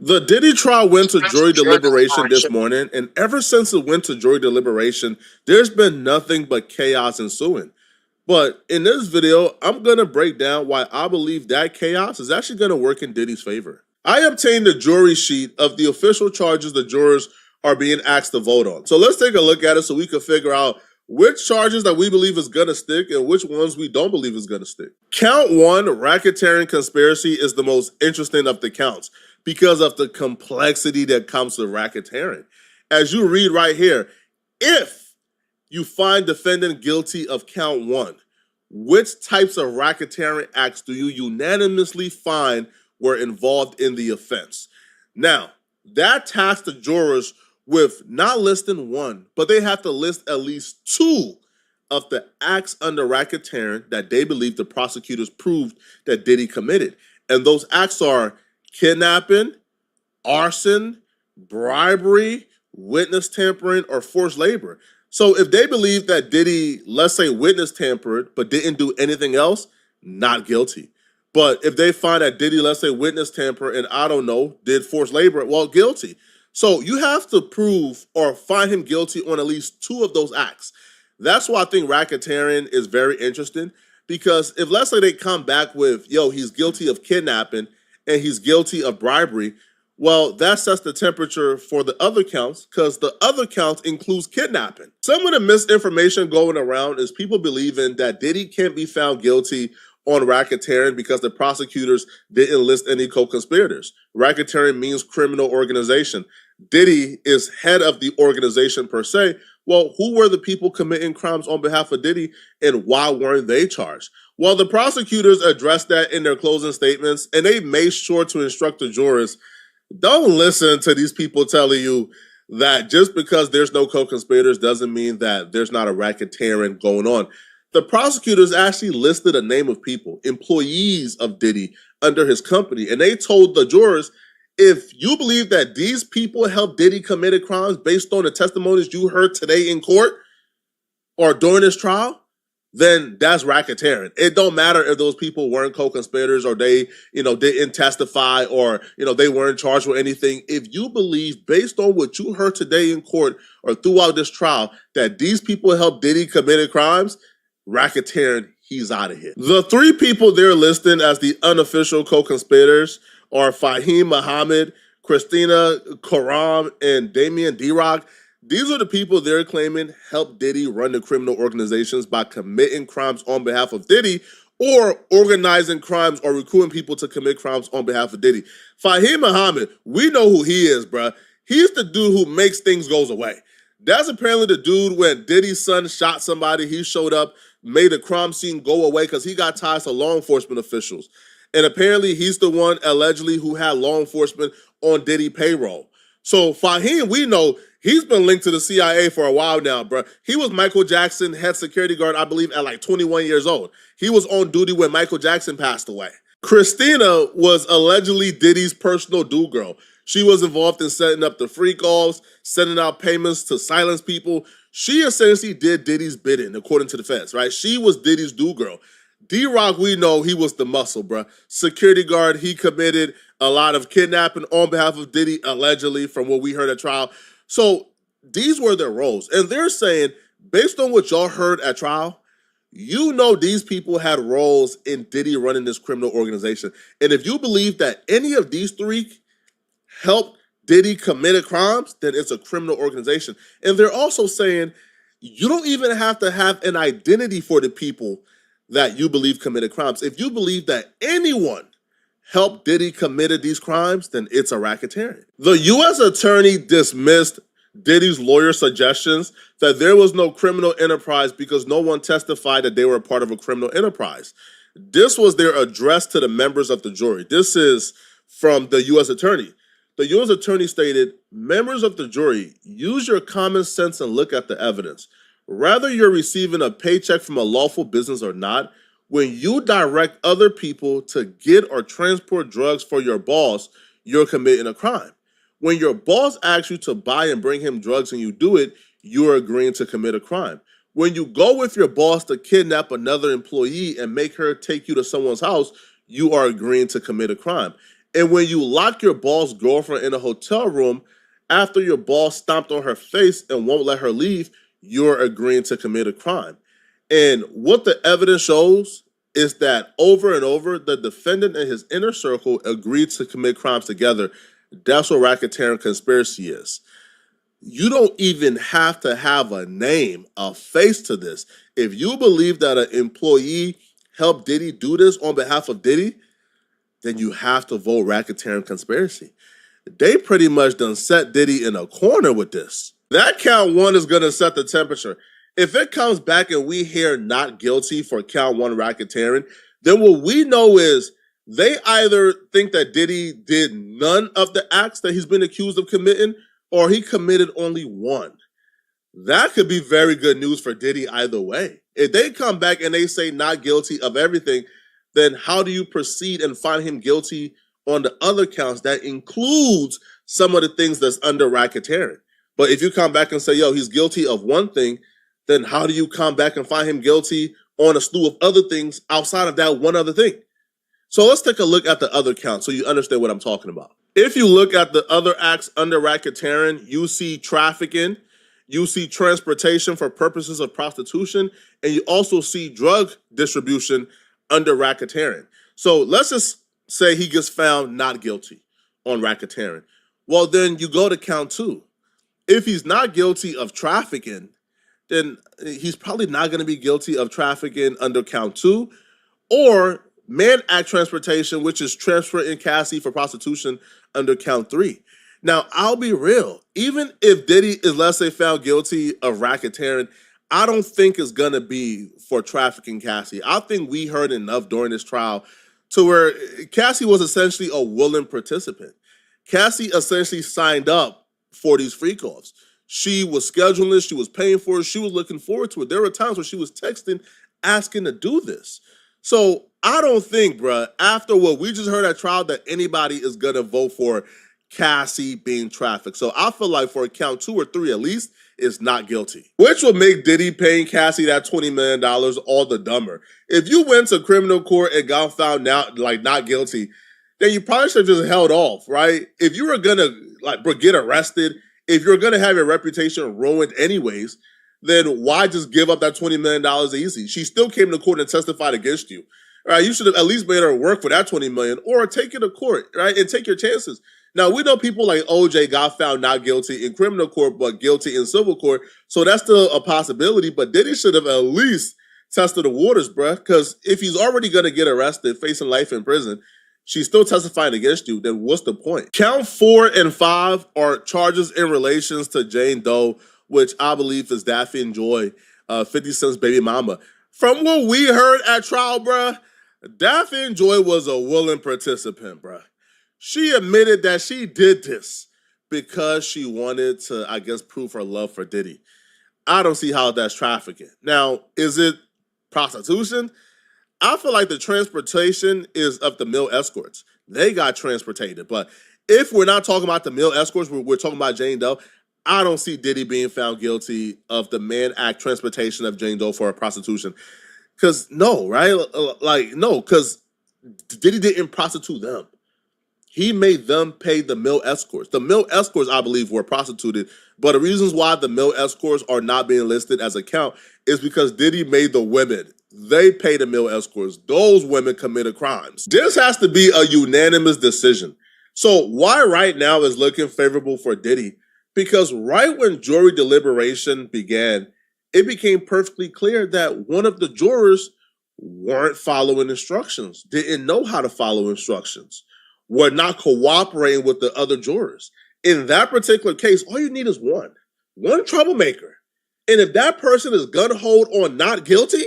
The Diddy trial went to jury Jury deliberation this deliberation. morning, and ever since it went to jury deliberation, there's been nothing but chaos ensuing. But in this video, I'm going to break down why I believe that chaos is actually going to work in Diddy's favor. I obtained the jury sheet of the official charges the jurors are being asked to vote on. So let's take a look at it so we can figure out which charges that we believe is going to stick and which ones we don't believe is going to stick. Count one, racketeering conspiracy, is the most interesting of the counts because of the complexity that comes with racketeering. As you read right here, if you find defendant guilty of count one, which types of racketeering acts do you unanimously find were involved in the offense? Now, that tasked the jurors with not listing one, but they have to list at least two of the acts under racketeering that they believe the prosecutors proved that Diddy committed. And those acts are kidnapping, arson, bribery, witness tampering, or forced labor. So if they believe that Diddy, let's say, witness tampered but didn't do anything else, not guilty. But if they find that Diddy, let's say, witness tamper and I don't know, did forced labor, well, guilty. So you have to prove or find him guilty on at least two of those acts. That's why I think racketeering is very interesting, because if, let's say, they come back with, yo, he's guilty of kidnapping and he's guilty of bribery, well, that sets the temperature for the other counts, because the other counts includes kidnapping. Some of the misinformation going around is people believing that Diddy can't be found guilty on racketeering because the prosecutors didn't list any co-conspirators. Racketeering means criminal organization. Diddy is head of the organization per se. Well, who were the people committing crimes on behalf of Diddy, and why weren't they charged? Well, the prosecutors addressed that in their closing statements, and they made sure to instruct the jurors, don't listen to these people telling you that just because there's no co-conspirators doesn't mean that there's not a racketeering going on. The prosecutors actually listed a name of people, employees of Diddy under his company, and they told the jurors, if you believe that these people helped Diddy commit crimes based on the testimonies you heard today in court or during this trial, then that's racketeering. It don't matter if those people weren't co-conspirators or they, didn't testify or, they weren't charged with anything. If you believe, based on what you heard today in court or throughout this trial, that these people helped Diddy commit crimes, racketeering, he's out of here. The three people they're listing as the unofficial co-conspirators are Fahim Muhammad, Christina Karam, and Damian D-Rock. These are the people they're claiming helped Diddy run the criminal organizations by committing crimes on behalf of Diddy or organizing crimes or recruiting people to commit crimes on behalf of Diddy. Fahim Muhammad, we know who he is, bruh. He's the dude who makes things goes away. That's apparently the dude when Diddy's son shot somebody, he showed up, made the crime scene go away because he got ties to law enforcement officials. And apparently he's the one allegedly who had law enforcement on Diddy payroll. So Fahim, we know he's been linked to the CIA for a while now, bro. He was Michael Jackson head security guard, I believe, at like 21 years old. He was on duty when Michael Jackson passed away. Christina was allegedly Diddy's personal do girl. She was involved in setting up the free calls, sending out payments to silence people. She essentially did Diddy's bidding, according to the feds, right? She was Diddy's do girl. D-Rock, we know he was the muscle, bro. Security guard, he committed a lot of kidnapping on behalf of Diddy, allegedly, from what we heard at trial. So these were their roles. And they're saying, based on what y'all heard at trial, you know these people had roles in Diddy running this criminal organization. And if you believe that any of these three helped Diddy commit crimes, then it's a criminal organization. And they're also saying you don't even have to have an identity for the people that you believe committed crimes. If you believe that anyone helped Diddy committed these crimes, then it's a racketeering. The U.S. attorney dismissed Diddy's lawyer suggestions that there was no criminal enterprise because no one testified that they were a part of a criminal enterprise. This was their address to the members of the jury. This is from the U.S. attorney. The U.S. attorney stated, members of the jury, use your common sense and look at the evidence. Whether you're receiving a paycheck from a lawful business or not, when you direct other people to get or transport drugs for your boss, you're committing a crime. When your boss asks you to buy and bring him drugs and you do it, you're agreeing to commit a crime. When you go with your boss to kidnap another employee and make her take you to someone's house, you are agreeing to commit a crime. And when you lock your boss' girlfriend in a hotel room after your boss stomped on her face and won't let her leave, you're agreeing to commit a crime. And what the evidence shows is that over and over, the defendant and his inner circle agreed to commit crimes together. That's what racketeering conspiracy is. You don't even have to have a name, a face to this. If you believe that an employee helped Diddy do this on behalf of Diddy, then you have to vote racketeering conspiracy. They pretty much done set Diddy in a corner with this. That count one is going to set the temperature. If it comes back and we hear not guilty for count one racketeering, then what we know is they either think that Diddy did none of the acts that he's been accused of committing, or he committed only one. That could be very good news for Diddy either way. If they come back and they say not guilty of everything, then how do you proceed and find him guilty on the other counts that includes some of the things that's under racketeering? But if you come back and say, yo, he's guilty of one thing, then how do you come back and find him guilty on a slew of other things outside of that one other thing? So let's take a look at the other counts so you understand what I'm talking about. If you look at the other acts under racketeering, you see trafficking, you see transportation for purposes of prostitution, and you also see drug distribution under racketeering. So let's just say he gets found not guilty on racketeering. Well, then you go to count two. If he's not guilty of trafficking, then he's probably not going to be guilty of trafficking under count two, or Mann Act transportation, which is transfer in custody for prostitution under count three. Now, I'll be real. Even if Diddy is, let's say, found guilty of racketeering, I don't think it's going to be for trafficking Cassie. I think we heard enough during this trial to where Cassie was essentially a willing participant. Cassie essentially signed up for these freak-offs. She was scheduling this. She was paying for it. She was looking forward to it. There were times where she was texting, asking to do this. So I don't think, bruh, after what we just heard at trial, that anybody is going to vote for Cassie being trafficked. So I feel like for count two or three at least, is not guilty, which will make Diddy paying Cassie that $20 million all the dumber. If you went to criminal court and got found out like not guilty, then you probably should have just held off, right? If you were gonna get arrested, if you're gonna have your reputation ruined anyways, then why just give up that $20 million easy? She still came to court and testified against you, right? You should have at least made her work for that $20 million, or take it to court, right, and take your chances. Now, we know people like OJ got found not guilty in criminal court, but guilty in civil court. So that's still a possibility. But Diddy should have at least tested the waters, bruh. Because if he's already going to get arrested, facing life in prison, she's still testifying against you, then what's the point? Count 4 and 5 are charges in relations to Jane Doe, which I believe is Daffy and Joy, 50 Cent's baby mama. From what we heard at trial, bruh, Daffy and Joy was a willing participant, bruh. She admitted that she did this because she wanted to, I guess, prove her love for Diddy. I don't see how that's trafficking. Now, is it prostitution? I feel like the transportation is of the male escorts. They got transported. But if we're not talking about the male escorts, we're talking about Jane Doe, I don't see Diddy being found guilty of the Mann Act transportation of Jane Doe for a prostitution. Because no, right? No, because Diddy didn't prostitute them. He made them pay the male escorts. The male escorts, I believe, were prostituted. But the reasons why the male escorts are not being listed as a count is because Diddy made the women. They pay the male escorts. Those women committed crimes. This has to be a unanimous decision. So why right now is looking favorable for Diddy? Because right when jury deliberation began, it became perfectly clear that one of the jurors weren't following instructions, didn't know how to follow instructions, were not cooperating with the other jurors. In that particular case, all you need is one troublemaker. And if that person is gun-hold on not guilty,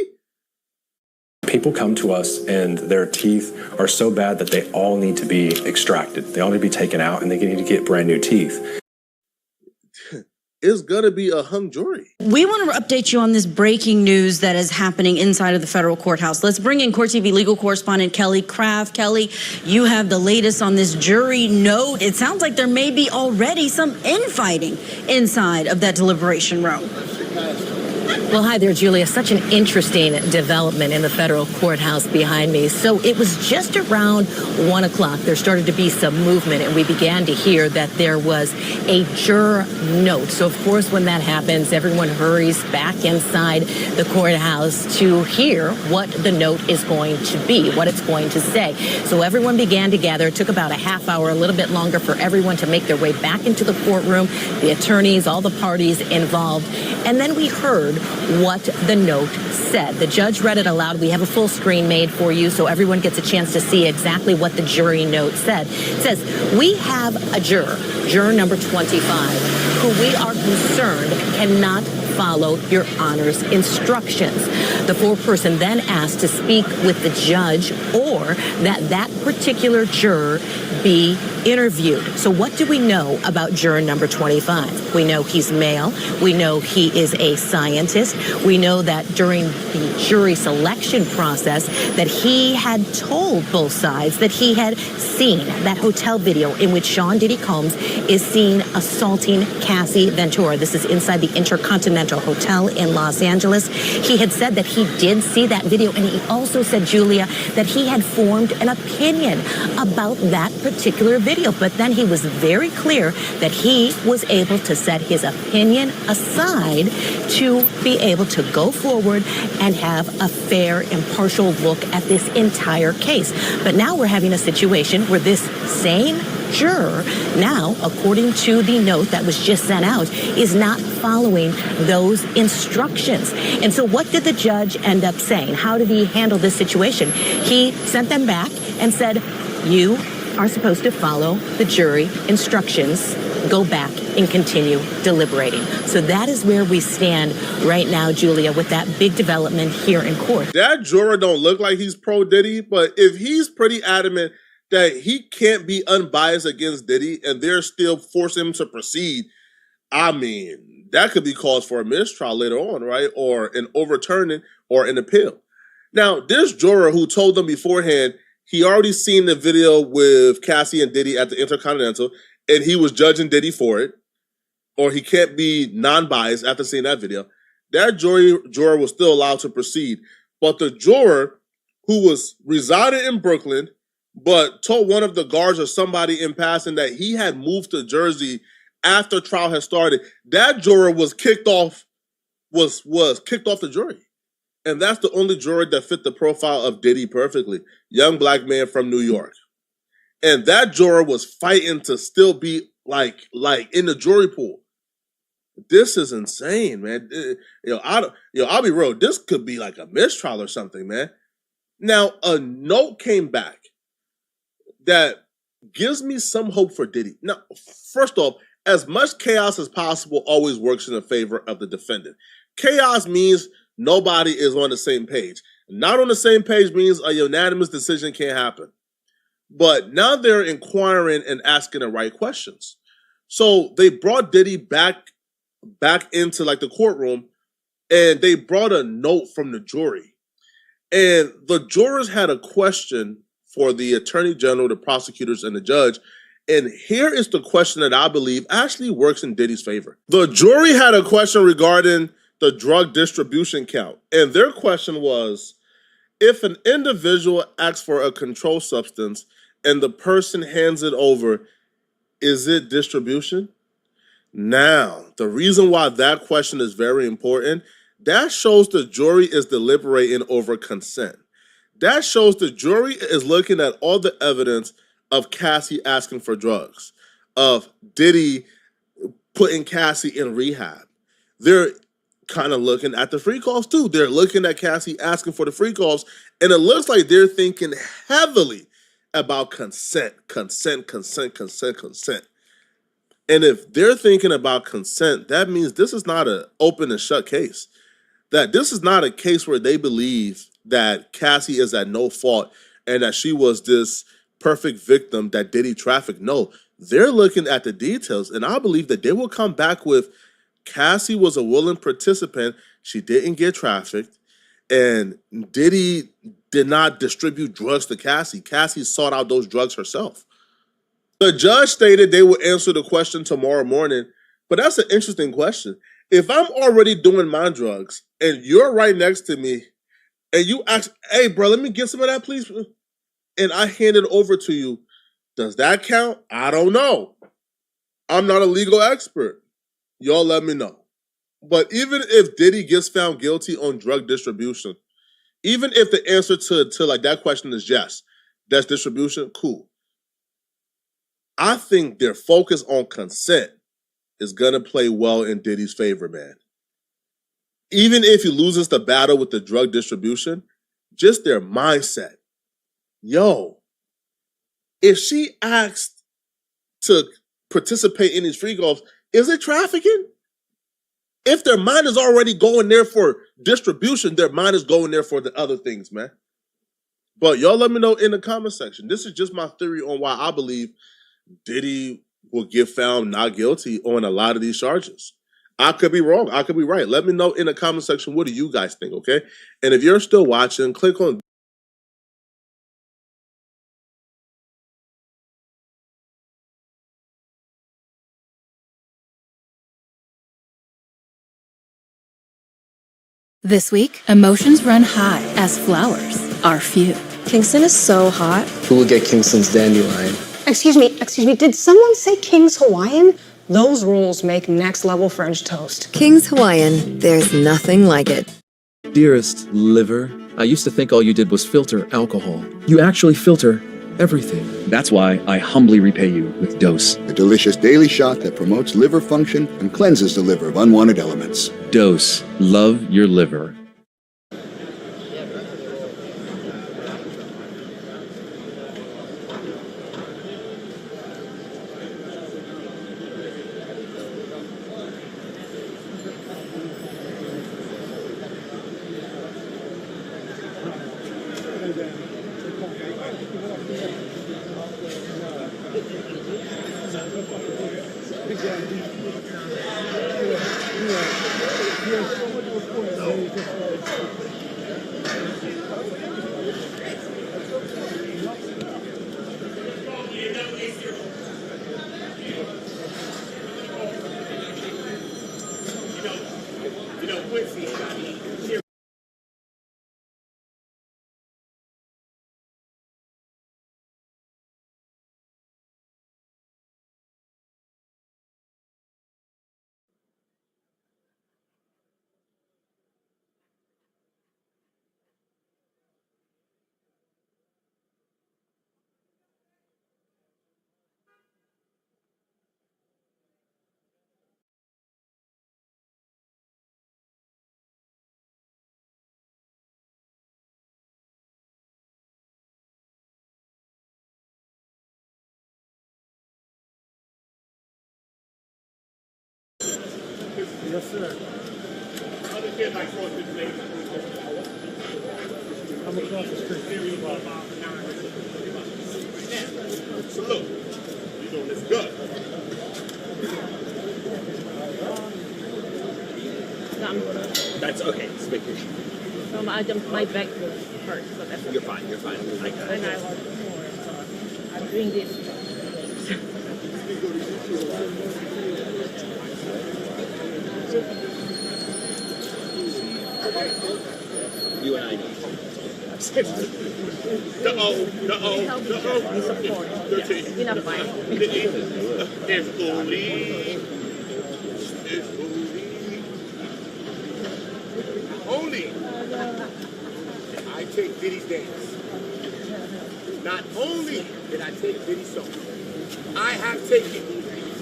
people come to us and their teeth are so bad that they all need to be extracted. They all need to be taken out and they need to get brand new teeth. It's going to be a hung jury. We want to update you on this breaking news that is happening inside of the federal courthouse. Let's bring in Court TV legal correspondent Kelly Craft. Kelly, you have the latest on this jury note. It sounds like there may be already some infighting inside of that deliberation room. Well, hi there, Julia. Such an interesting development in the federal courthouse behind me. So it was just around 1 o'clock. There started to be some movement, and we began to hear that there was a juror note. So, of course, when that happens, everyone hurries back inside the courthouse to hear what the note is going to be, what it's going to say. So everyone began to gather. It took about a half hour, a little bit longer for everyone to make their way back into the courtroom, the attorneys, all the parties involved. And then we heard what the note said. The judge read it aloud. We have a full screen made for you so everyone gets a chance to see exactly what the jury note said. It says, we have a juror number 25, who we are concerned cannot follow your honor's instructions. The foreperson then asked to speak with the judge or that particular juror be interviewed. So what do we know about juror number 25? We know he's male. We know he is a scientist. We know that during the jury selection process that he had told both sides that he had seen that hotel video in which Sean Diddy Combs is seen assaulting Cassie Ventura. This is inside the Intercontinental Hotel in Los Angeles. He had said that he did see that video, and he also said, Julia, that he had formed an opinion about that particular video. But then he was very clear that he was able to set his opinion aside to be able to go forward and have a fair, impartial look at this entire case. But now we're having a situation where this same juror now, according to the note that was just sent out, is not following those instructions. And so what did the judge end up saying? How did he handle this situation? He sent them back and said, you are supposed to follow the jury instructions. Go back and continue deliberating. So that is where we stand right now, Julia, with that big development here in court. That juror don't look like he's pro Diddy, but if he's pretty adamant that he can't be unbiased against Diddy and they're still forcing him to proceed, I mean, that could be cause for a mistrial later on, right? Or an overturning or an appeal. Now, this juror who told them beforehand he already seen the video with Cassie and Diddy at the Intercontinental, and he was judging Diddy for it, or he can't be non-biased after seeing that video, that juror was still allowed to proceed. But the juror who was residing in Brooklyn, but told one of the guards or somebody in passing that he had moved to Jersey after trial had started, that juror was kicked off, was kicked off the jury. And that's the only juror that fit the profile of Diddy perfectly. Young black man from New York. And that juror was fighting to still be like in the jury pool. This is insane, man. I'll be real. This could be like a mistrial or something, man. Now, a note came back that gives me some hope for Diddy. Now, first off, as much chaos as possible always works in the favor of the defendant. Chaos means nobody is on the same page. Not on the same page means a unanimous decision can't happen. But now they're inquiring and asking the right questions. So they brought Diddy back into like the courtroom, and they brought a note from the jury. And the jurors had a question for the attorney general, the prosecutors, and the judge. And here is the question that I believe actually works in Diddy's favor. The jury had a question regarding the drug distribution count. And their question was, if an individual asks for a controlled substance and the person hands it over, is it distribution? Now, the reason why that question is very important, that shows the jury is deliberating over consent. That shows the jury is looking at all the evidence of Cassie asking for drugs, of Diddy putting Cassie in rehab. They're kind of looking at the free calls too. They're looking at Cassie asking for the free calls, and it looks like they're thinking heavily about consent. And if they're thinking about consent, that means this is not an open and shut case. That this is not a case where they believe that Cassie is at no fault and that she was this perfect victim that Diddy trafficked. No, they're looking at the details, and I believe that they will come back with Cassie was a willing participant. She didn't get trafficked, and Diddy did not distribute drugs to Cassie. Cassie sought out those drugs herself. The judge stated they will answer the question tomorrow morning, but that's an interesting question. If I'm already doing my drugs and you're right next to me and you ask, hey, bro, let me get some of that, please, and I hand it over to you, does that count? I don't know. I'm not a legal expert. Y'all let me know. But even if Diddy gets found guilty on drug distribution, even if the answer to like that question is yes, that's distribution, cool. I think their focus on consent is gonna play well in Diddy's favor, man. Even if he loses the battle with the drug distribution, just their mindset. Yo, if she asked to participate in these free golfs, is it trafficking? If their mind is already going there for distribution, their mind is going there for the other things, man. But y'all let me know in the comment section. This is just my theory on why I believe Diddy will get found not guilty on a lot of these charges. I could be wrong. I could be right. Let me know in the comment section, what do you guys think, okay? And if you're still watching, click on This week, emotions run high as flowers are few. Kingston is so hot. Who will get Kingston's dandelion? Excuse me, did someone say King's Hawaiian? Those rules make next level French toast. King's Hawaiian, there's nothing like it. Dearest liver, I used to think all you did was filter alcohol. You actually filter everything. That's why I humbly repay you with Dose. A delicious daily shot that promotes liver function and cleanses the liver of unwanted elements. Dose. Love your liver. Yes, sir. Other kids like I'm across the street. Salute. You're doing this good. That's okay. Speak. My back hurts, so that's You're fine. You're fine. I got it. And I was more, so I'm doing this. You and I need We support. Yes. Enough fine. It's only I take Diddy's dance. Not only did I take Diddy's song, I have taken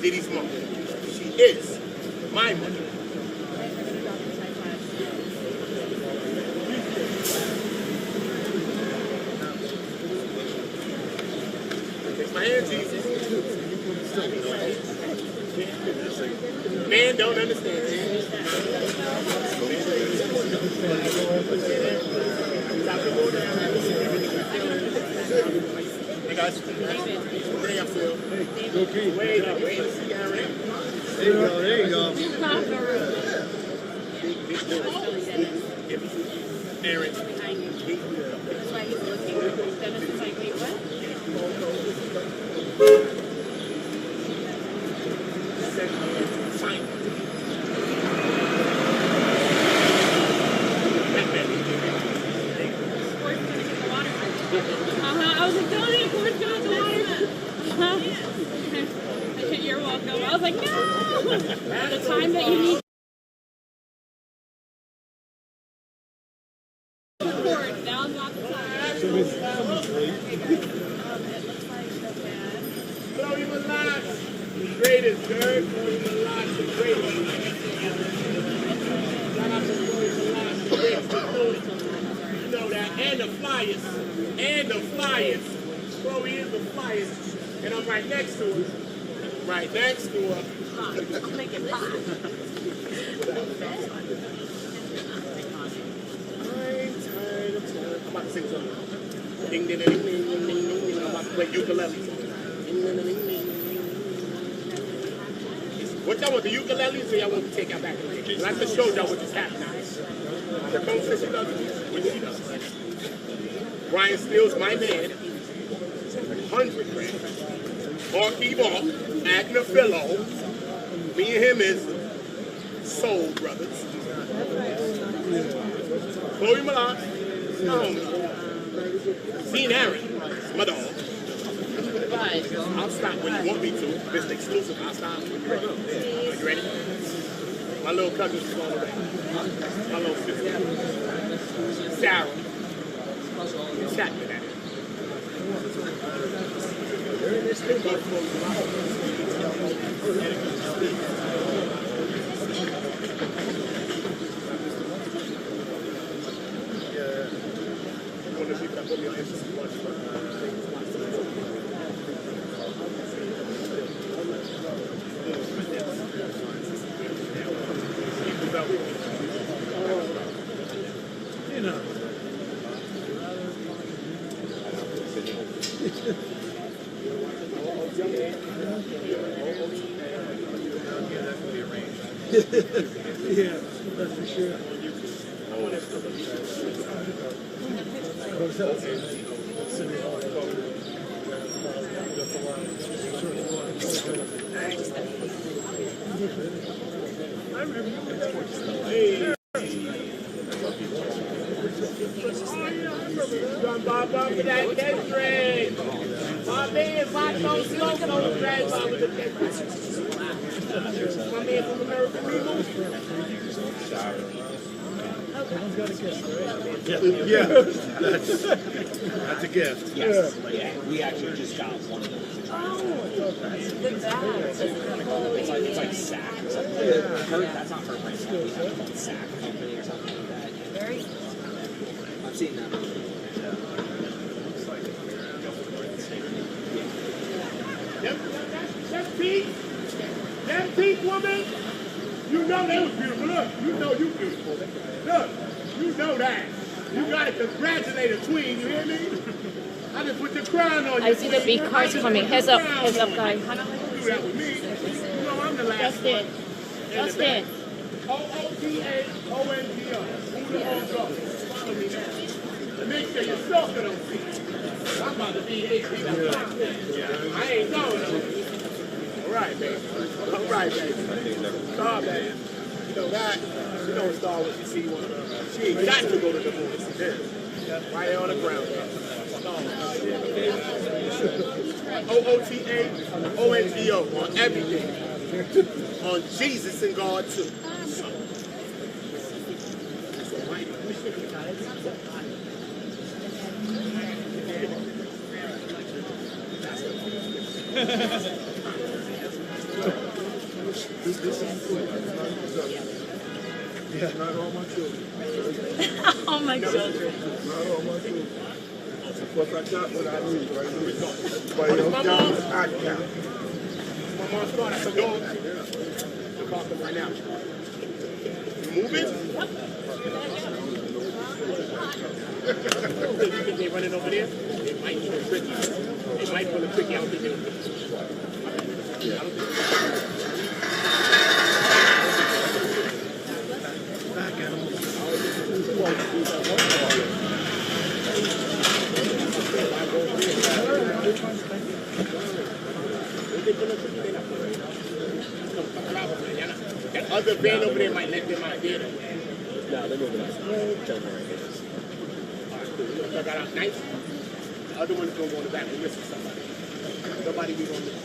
Diddy's mother. She is my mother. My hand, Jesus. Man don't understand. Hey guys. Hey, I'm Phil. Okay. Wait. There you go. Aaron. I was like, no! The time that you need. Now is not the time. Chloe Malott, greatest, girl. Chloe Malott, the greatest. Shout out to Chloe Malott, the greatest. You know that. And the flyers. And the flyers. Chloe is the flyers. And I'm right next to her. Right next to her. Make it pop. I'm about to sing something. Ding, ding, ding, ding, ding, ding, ding. I'm about to play ukulele. Ding, ding, ding, ding, ding. What y'all want, the ukulele, or y'all want to take out back? And I just showed y'all what just happened now. The phone says she does it. What she does. Brian Steele's my man. 100 grand. Marky Mark, Agnafillo. Me and him is soul brothers. Chloe Malott. Seen Aaron, my dog. I'll stop when you want me to. If it's exclusive, I'll stop when you're ready. Are you ready? My little cousin's is on the way. My little sister, Sarah. Chat with that. Yeah, that's for sure. For that death train. My man, Bob don't slow no drag Bob with the death train. My man from American Eagle. Someone's got a gift, right? Yeah, that's a gift. Yes. Yeah, we actually just got one of those. It's like SAC or something. That's not her brand. It's like SAC company or something like that. Very. I've seen that. Them teeth, woman. You know that was beautiful. Look, you know you beautiful. Look, you know that. You gotta congratulate a queen, you hear me? I just put the crown on you. I see the big cars coming. Heads up, guys. Do that with me. You know I'm the last Just it. Just it. OOTAONGO. Who the hell go? Follow me now. Make sure your stalker don't see. I'm about to be 18. I ain't going though. All right, baby. All right, baby. Star, baby. You know that. You know Star what you see one. She ain't got to go to the movies. She did. Right there on the ground. OOTAONGO on everything. On Jesus and God too. Yeah, not all my children. Oh my children. Not all my children. What I got, what I need, right here. Everybody else got what I got. My mom's gone. That's a dog. I'm talking right now. You move it? You think they running over there? They might pull a tricky. They might pull a tricky out the door. I don't think that other van over there might let them out there. No, they're moving out. I got out nice. The other one's gonna go in the back. We're missing somebody. Somebody we gonna miss.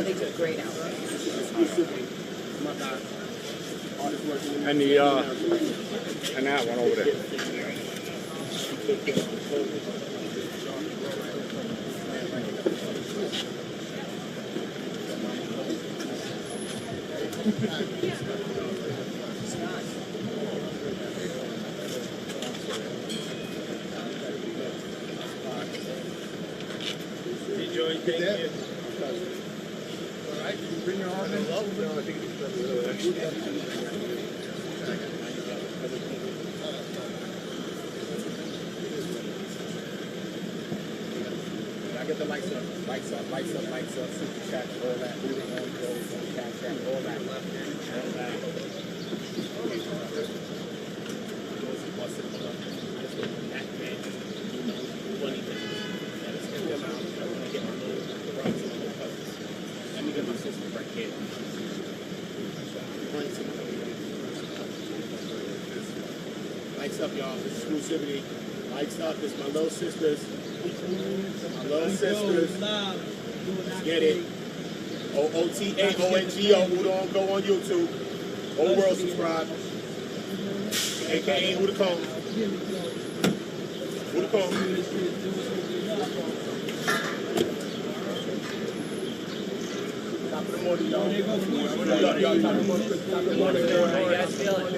know they did great out there. My guy. Artist working. And and that one over there. Enjoy taking it. All right, bring your arm in. I get the lights up, lights up, lights up, lights up, super chat, all that, moving on, goes, cash app, all that, all that. Let me get my sister right here. Lights up, y'all. Exclusivity. Lights up. This is my little sisters. My little sisters. Let's get it. OOTAONGO. Who don't go on YouTube? Whole world subscribe. AKA Who the Cone. Who the Cone. Top of the morning, y'all. Top of the morning. Top of the morning. How you guys feeling?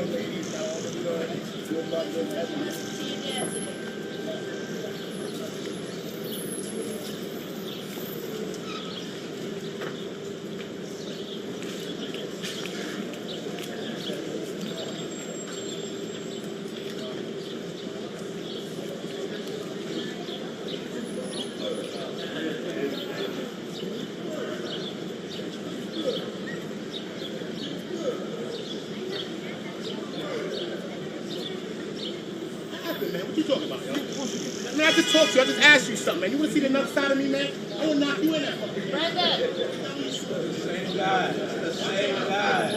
Man, what you talking about, yo? Man, I just talked to you. I just asked you something, man. You want to see the another side of me, man? I will knock you in that fucking right there. Same guy. Same guy.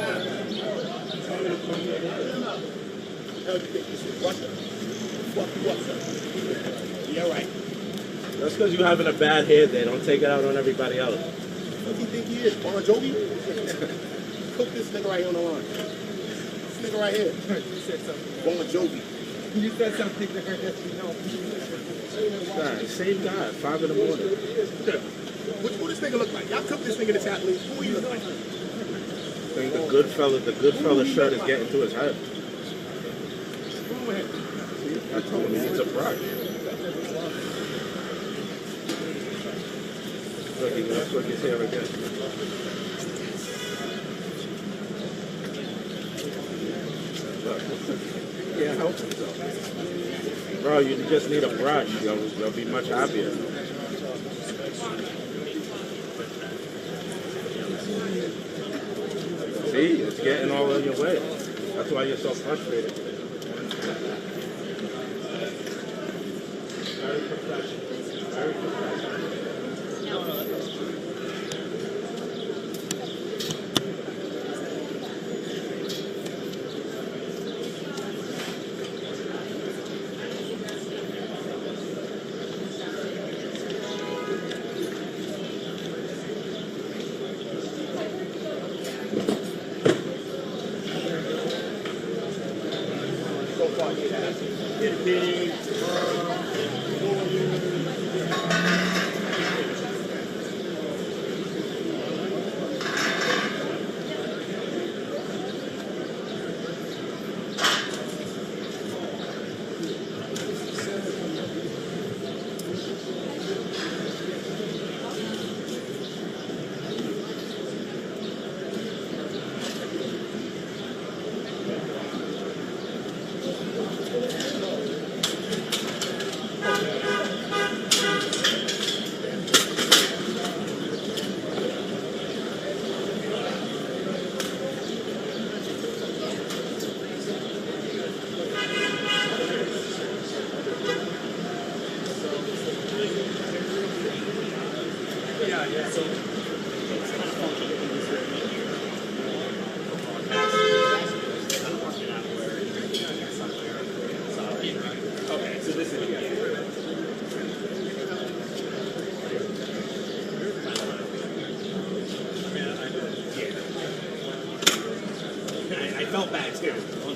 Hell, you think this is Russia? What? Yeah, right. That's because you're having a bad hair day. Don't take it out on everybody else. What do you think he is? Bon Jovi? Cook this nigga right here on the line. This nigga right here. You said something. Bon Jovi. You said something that you know. Same guy, 5 in the morning. What this nigga look like? Y'all took this nigga to chat league. Who he look like? I think the good fella shirt is getting to his head. I told him he needs a brush. Look, he looks like his hair again. Yeah, help himself. Bro, you just need a brush. You'll be much happier. See, it's getting all in your way. That's why you're so frustrated. Very professional. Very professional. felt bad too.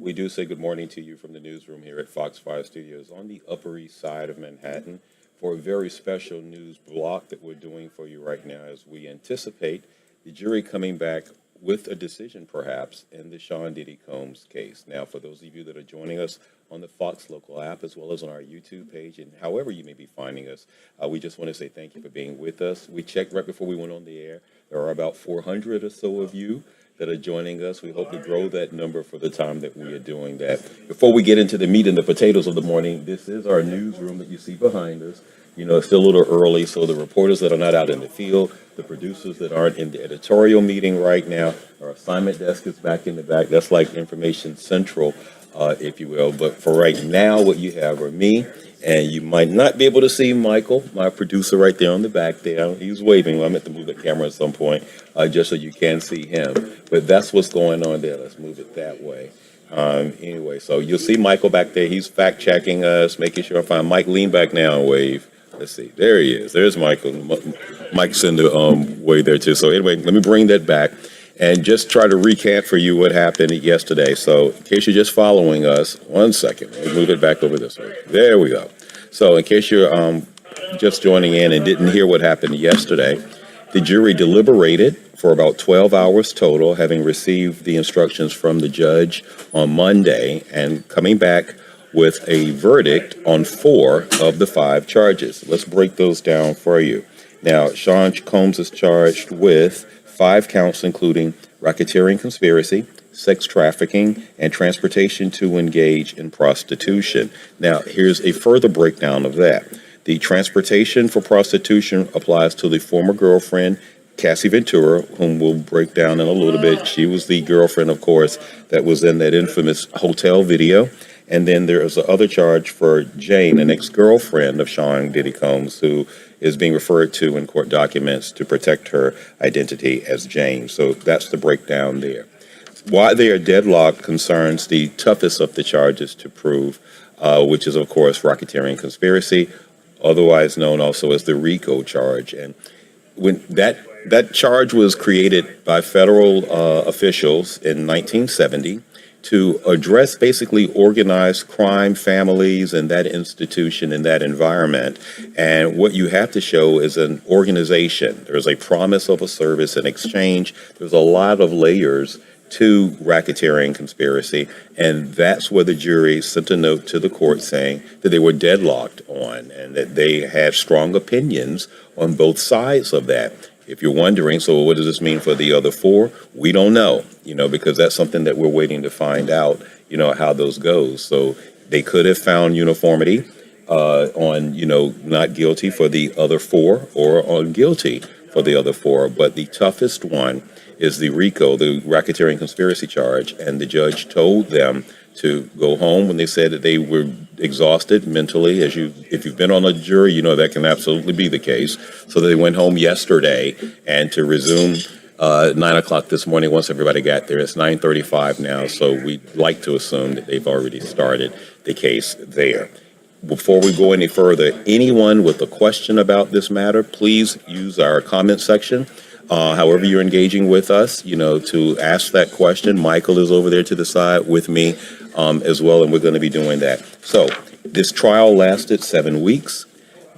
We do say good morning to you from the newsroom here at Fox 5 Studios on the Upper East Side of Manhattan for a very special news block that we're doing for you right now as we anticipate the jury coming back with a decision perhaps in the Sean Diddy Combs case. Now, for those of you that are joining us on the Fox local app as well as on our YouTube page and however you may be finding us, we just want to say thank you for being with us. We checked right before we went on the air. There are about 400 or so of you that are joining us. We hope to grow that number for the time that we are doing that. Before we get into the meat and the potatoes of the morning, this is our newsroom that you see behind us. You know, it's still a little early, so the reporters that are not out in the field, the producers that aren't in the editorial meeting right now, our assignment desk is back in the back. That's like Information Central, if you will. But for right now, what you have are me, and you might not be able to see Michael, my producer right there on the back there. He's waving. I meant to move the camera at some point, just so you can see him. But that's what's going on there. Let's move it that way. Anyway, so you'll see Michael back there. He's fact checking us, making sure I find Mike. Lean back now and wave. Let's see. There he is. There's Michael. Mike's in the way there too. So anyway, let me bring that back and just try to recap for you what happened yesterday. So in case you're just following us, one second. Let me move it back over this way. There we go. So in case you're just joining in and didn't hear what happened yesterday, the jury deliberated for about 12 hours total, having received the instructions from the judge on Monday and coming back with a verdict on 4 of the 5 charges. Let's break those down for you. Now, Sean Combs is charged with 5 counts, including racketeering conspiracy, sex trafficking, and transportation to engage in prostitution. Now, here's a further breakdown of that. The transportation for prostitution applies to the former girlfriend, Cassie Ventura, whom we'll break down in a little bit. She was the girlfriend, of course, that was in that infamous hotel video. And then there is the other charge for Jane, an ex-girlfriend of Sean Diddy Combs, who is being referred to in court documents to protect her identity as Jane. So that's the breakdown there. Why they are deadlocked concerns the toughest of the charges to prove, which is, of course, racketeering conspiracy, otherwise known also as the RICO charge. And when that charge was created by federal officials in 1970 to address basically organized crime families and that institution and that environment. And what you have to show is an organization. There's a promise of a service in exchange. There's a lot of layers to racketeering conspiracy, and that's where the jury sent a note to the court saying that they were deadlocked on and that they had strong opinions on both sides of that. If you're wondering, so what does this mean for the other 4? We don't know, because that's something that we're waiting to find out, how those goes. So they could have found uniformity on, not guilty for the other 4 or on guilty for the other 4. But the toughest one is the RICO, the racketeering conspiracy charge. And the judge told them to go home when they said that they were exhausted mentally. If you've been on a jury, that can absolutely be the case. So they went home yesterday and to resume 9 o'clock this morning once everybody got there. It's 9:35 now, so we'd like to assume that they've already started the case there. Before we go any further, anyone with a question about this matter, please use our comment section. However you're engaging with us, to ask that question. Michael is over there to the side with me as well, and we're going to be doing that. So this trial lasted 7 weeks.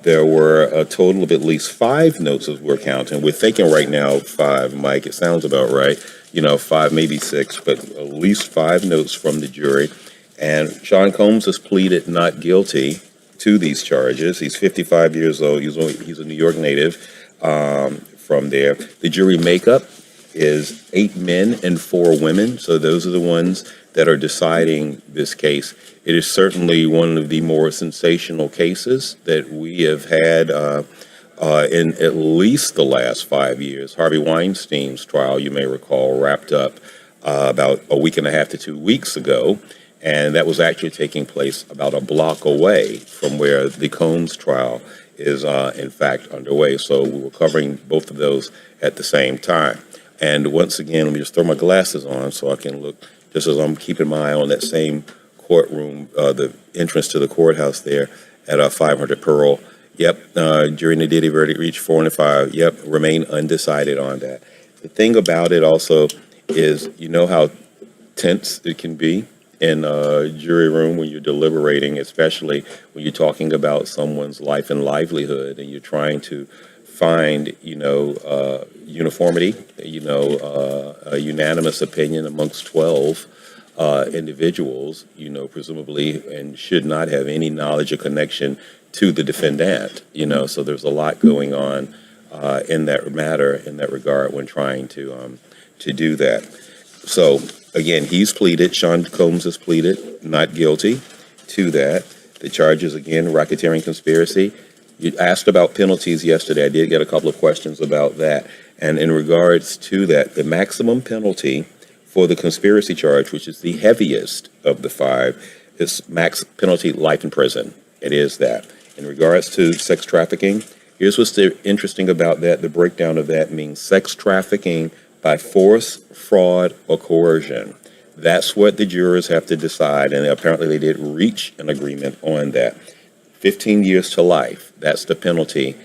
There were a total of at least 5 notes as we're counting. We're thinking right now 5, Mike. It sounds about right. 5, maybe 6, but at least 5 notes from the jury. And Sean Combs has pleaded not guilty to these charges. He's 55 years old. He's a New York native. From there, the jury makeup is 8 men and 4 women. So those are the ones that are deciding this case. It is certainly one of the more sensational cases that we have had in at least the last 5 years. Harvey Weinstein's trial, you may recall, wrapped up about a week and a half to 2 weeks ago. And that was actually taking place about a block away from where the Combs trial is in fact underway. So we were covering both of those at the same time. And once again, let me just throw my glasses on so I can look, just as I'm keeping my eye on that same courtroom, the entrance to the courthouse there at 500 Pearl. Yep, during the Diddy verdict reached 4 and 5. Yep, remain undecided on that. The thing about it also is, how tense it can be in a jury room when you're deliberating, especially when you're talking about someone's life and livelihood and you're trying to find, uniformity, a unanimous opinion amongst 12 individuals, presumably, and should not have any knowledge or connection to the defendant, so there's a lot going on in that matter, in that regard, when trying to to do that. So again, he's pleaded, Sean Combs has pleaded not guilty to that. The charges, again, racketeering conspiracy. You asked about penalties yesterday. I did get a couple of questions about that. And in regards to that, the maximum penalty for the conspiracy charge, which is the heaviest of the 5, is max penalty life in prison. It is that. In regards to sex trafficking, here's what's interesting about that. The breakdown of that means sex trafficking by force, fraud, or coercion. That's what the jurors have to decide, and apparently they did reach an agreement on that. 15 years to life, that's the penalty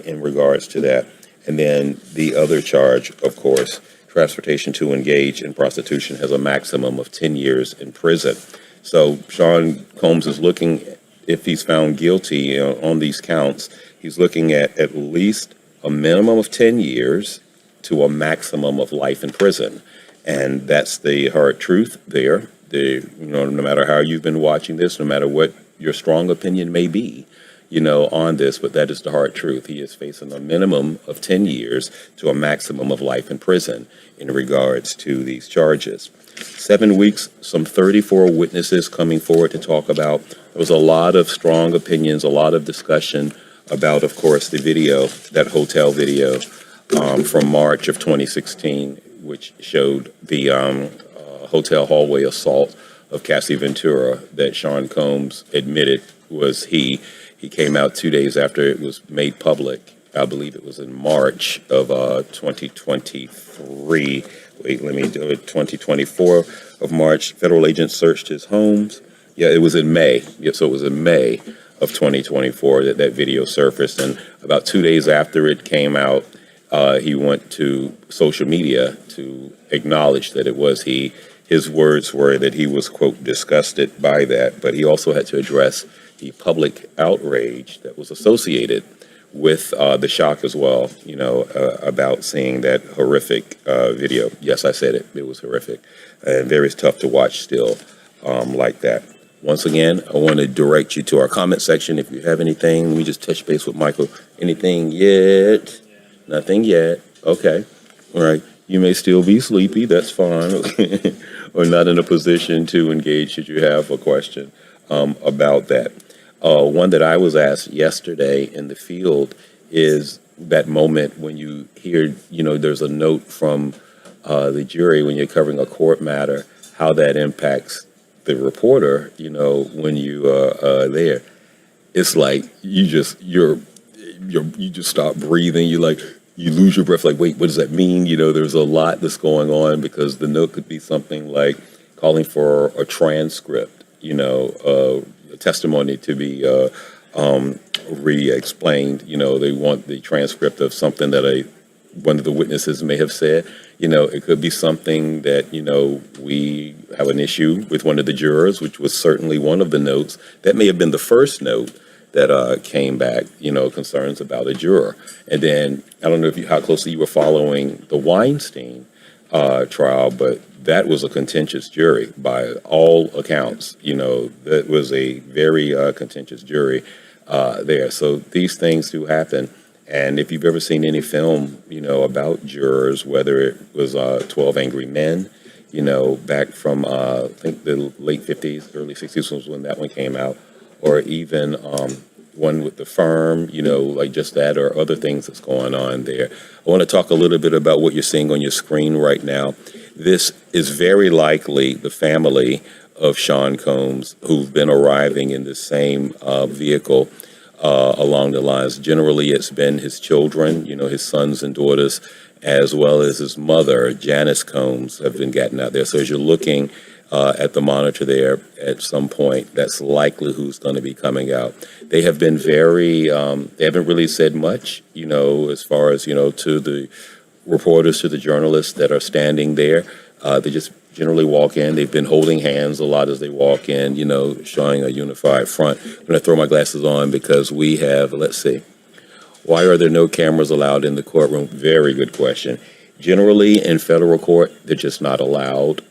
in regards to that. And then the other charge, of course, transportation to engage in prostitution, has a maximum of 10 years in prison. So Sean Combs is looking, if he's found guilty on these counts, he's looking at least a minimum of 10 years to a maximum of life in prison. And that's the hard truth there. No matter how you've been watching this, no matter what your strong opinion may be, on this, but that is the hard truth. He is facing a minimum of 10 years to a maximum of life in prison in regards to these charges. 7 weeks, some 34 witnesses coming forward to talk about. There was a lot of strong opinions, a lot of discussion about, of course, the video, that hotel video from March of 2016, which showed the hotel hallway assault of Cassie Ventura that Sean Combs admitted was he. He came out 2 days after it was made public. I believe it was in March of 2023. Wait, let me do it. 2024 of March. Federal agents searched his homes. Yeah, it was in May. Yeah, so it was in May of 2024 that video surfaced. And about 2 days after it came out, he went to social media to acknowledge that it was he. His words were that he was, quote, disgusted by that, but he also had to address the public outrage that was associated with the shock as well, about seeing that horrific video. Yes, I said it. It was horrific and very tough to watch still like that. Once again, I want to direct you to our comment section. If you have anything, we just touch base with Michael. Anything yet? Nothing yet. Okay. All right. You may still be sleepy. That's fine. Or not in a position to engage should you have a question about that. One that I was asked yesterday in the field is that moment when you hear, there's a note from the jury when you're covering a court matter, how that impacts the reporter, when you are there. It's like you just stop breathing. You lose your breath. Like, wait, what does that mean? There's a lot that's going on because the note could be something like calling for a transcript, a testimony to be re-explained. They want the transcript of something that one of the witnesses may have said. It could be something that, we have an issue with one of the jurors, which was certainly one of the notes. That may have been the first note that came back, concerns about a juror. And then, I don't know how closely you were following the Weinstein trial, but that was a contentious jury by all accounts. That was a very contentious jury there. So these things do happen. And if you've ever seen any film, about jurors, whether it was 12 Angry Men, back from, I think the late 50s, early 60s was when that one came out, or even one with The Firm, like just that, or other things that's going on there. I want to talk a little bit about what you're seeing on your screen right now. This is very likely the family of Sean Combs who've been arriving in the same vehicle along the lines. Generally, it's been his children, his sons and daughters, as well as his mother, Janice Combs, have been getting out there. So as you're looking at the monitor there, at some point, that's likely who's going to be coming out. They have been they haven't really said much, as far as, to the reporters, to the journalists that are standing there. They just generally walk in. They've been holding hands a lot as they walk in, showing a unified front. I'm going to throw my glasses on because we have, let's see, why are there no cameras allowed in the courtroom? Very good question. Generally, in federal court, they're just not allowed.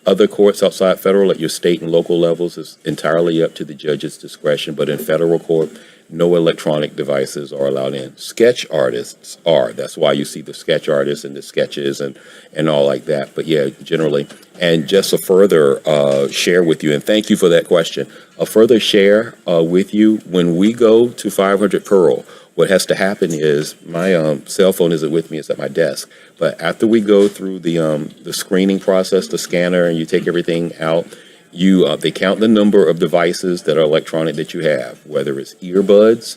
Other courts outside federal, at your state and local levels, is entirely up to the judge's discretion. But in federal court, no electronic devices are allowed in. Sketch artists are. That's why you see the sketch artists and the sketches and all like that. But yeah, generally. And just a further share with you, and thank you for that question. A further share with you, when we go to 500 Pearl, what has to happen is my cell phone isn't with me; it's at my desk. But after we go through the screening process, the scanner, and you take everything out, they count the number of devices that are electronic that you have, whether it's earbuds,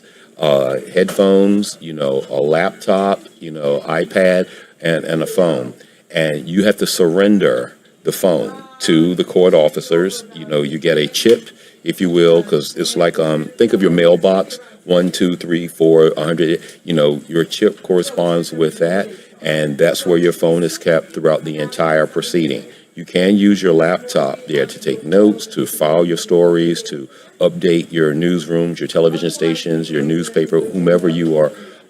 headphones, a laptop, iPad, and a phone. And you have to surrender the phone to the court officers. You get a chip, if you will, because it's like think of your mailbox, 1, 2, 3, 4, 100. Your chip corresponds with that, and that's where your phone is kept throughout the entire proceeding. You can use your laptop there to take notes, to file your stories, to update your newsrooms, your television stations, your newspaper, whomever you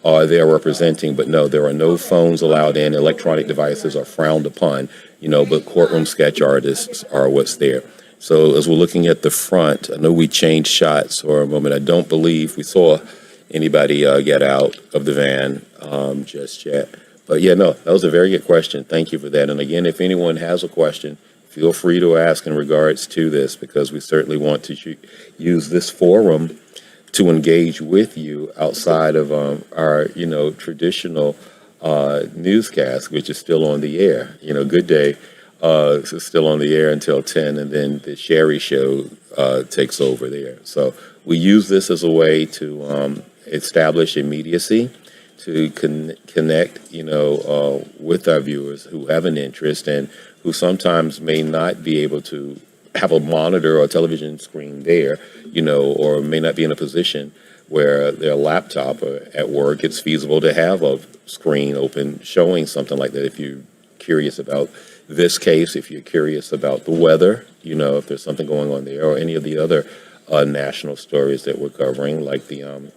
are there representing. But no, there are no phones allowed in. Electronic devices are frowned upon, but courtroom sketch artists are what's there. So as we're looking at the front, I know we changed shots for a moment. I don't believe we saw anybody get out of the van just yet. But yeah, no, that was a very good question. Thank you for that. And again, if anyone has a question, feel free to ask in regards to this, because we certainly want to use this forum to engage with you outside of our, traditional newscast, which is still on the air. Good Day is still on the air until 10, and then the Sherry Show takes over there. So we use this as a way to establish immediacy, to connect, with our viewers who have an interest and who sometimes may not be able to have a monitor or a television screen there, or may not be in a position where their laptop or at work, it's feasible to have a screen open showing something like that. If you're curious about this case, if you're curious about the weather, if there's something going on there, or any of the other national stories that we're covering, like the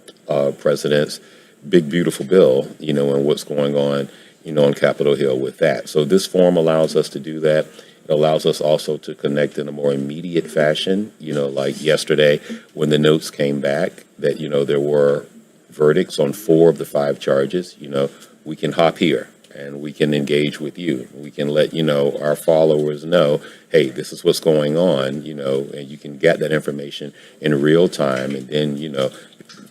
president's big beautiful bill, and what's going on, on Capitol Hill with that. So this forum allows us to do that. It allows us also to connect in a more immediate fashion, like yesterday when the notes came back that, there were verdicts on 4 of the 5 charges. We can hop here and we can engage with you. We can let, our followers know, hey, this is what's going on, and you can get that information in real time. And then,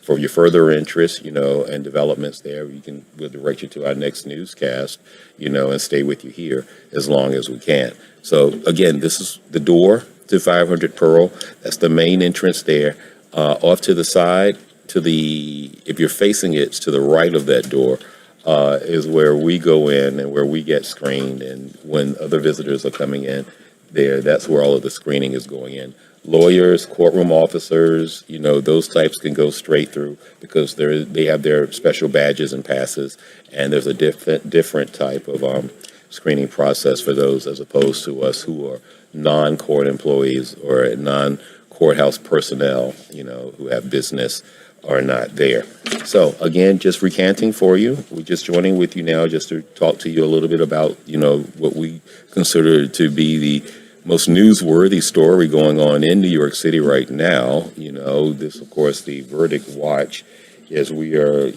for your further interest, and developments there, we'll direct you to our next newscast, and stay with you here as long as we can. So again, this is the door to 500 Pearl. That's the main entrance there. Off to the side, if you're facing it, to the right of that door, is where we go in and where we get screened. And when other visitors are coming in there, that's where all of the screening is going in. Lawyers, courtroom officers, those types can go straight through because they have their special badges and passes, and there's a different type of screening process for those as opposed to us who are non-court employees or non-courthouse personnel, who have business are not there. So again, just recanting for you. We're just joining with you now just to talk to you a little bit about, what we consider to be the most newsworthy story going on in New York City right now. This, of course, the verdict watch, as we are,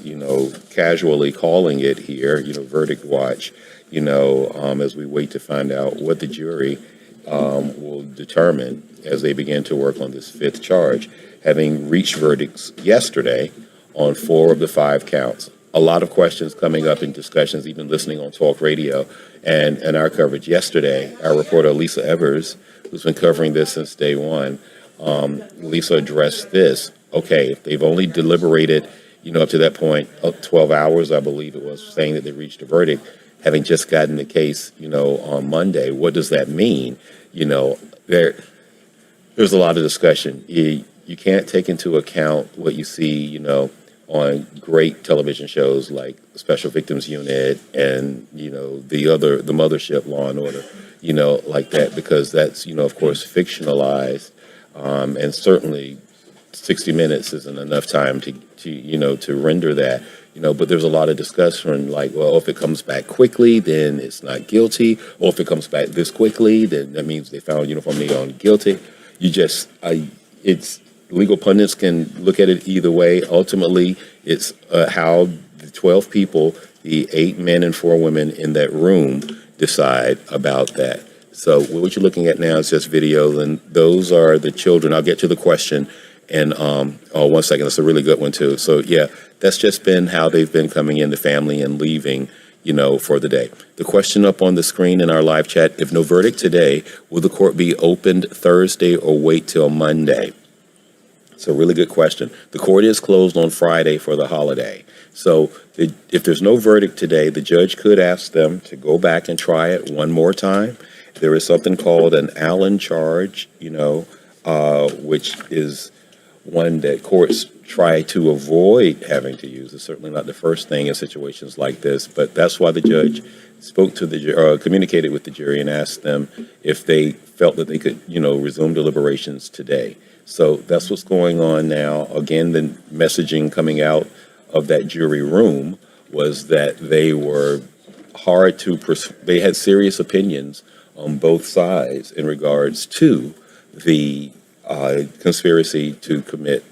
casually calling it here, verdict watch, as we wait to find out what the jury will determine as they begin to work on this 5th charge, having reached verdicts yesterday on 4 of the 5 counts. A lot of questions coming up in discussions, even listening on talk radio and our coverage yesterday. Our reporter, Lisa Evers, who's been covering this since day one, Lisa addressed this. Okay, if they've only deliberated, up to that point, 12 hours, I believe it was, saying that they reached a verdict, having just gotten the case, on Monday, what does that mean? There's a lot of discussion. You can't take into account what you see, on great television shows like Special Victims Unit and, the mothership, Law and Order, like that, because that's, of course, fictionalized. And certainly 60 minutes isn't enough time to render that, but there's a lot of discussion like, well, if it comes back quickly, then it's not guilty. Or if it comes back this quickly, then that means they found uniformity on guilty. legal pundits can look at it either way. Ultimately, it's how the 12 people, the 8 men and 4 women in that room, decide about that. So what you're looking at now is just video, and those are the children. I'll get to the question. And oh, one second, that's a really good one too. So yeah, that's just been how they've been coming in, the family, and leaving, for the day. The question up on the screen in our live chat: if no verdict today, will the court be opened Thursday or wait till Monday? It's a really good question. The court is closed on Friday for the holiday. So if there's no verdict today, the judge could ask them to go back and try it one more time. There is something called an Allen charge, which is one that courts try to avoid having to use. It's certainly not the first thing in situations like this, but that's why the judge spoke to communicated with the jury and asked them if they felt that they could, resume deliberations today. So that's what's going on now. Again, the messaging coming out of that jury room was that they were hard to, they had serious opinions on both sides in regards to the conspiracy to commit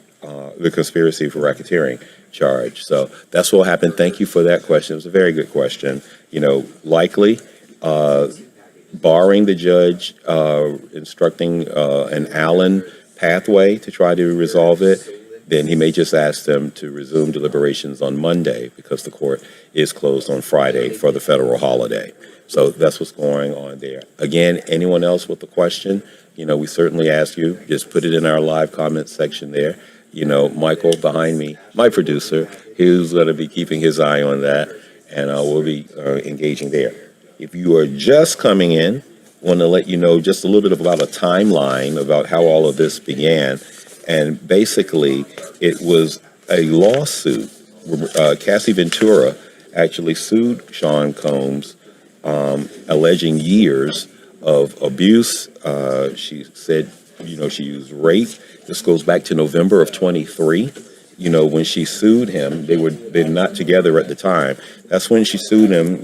the conspiracy for racketeering charge. So that's what happened. Thank you for that question. It was a very good question. Likely, barring the judge instructing an Allen pathway to try to resolve it, then he may just ask them to resume deliberations on Monday because the court is closed on Friday for the federal holiday. So that's what's going on there. Again, anyone else with a question, we certainly ask you, just put it in our live comment section there. Michael behind me, my producer, he's going to be keeping his eye on that, and we'll be engaging there. If you are just coming in, I want to let you know just a little bit about a timeline about how all of this began. And basically, it was a lawsuit. Cassie Ventura actually sued Sean Combs, alleging years of abuse. She said, she used rape. This goes back to November of 23. When she sued him, they're not together at the time. That's when she sued him,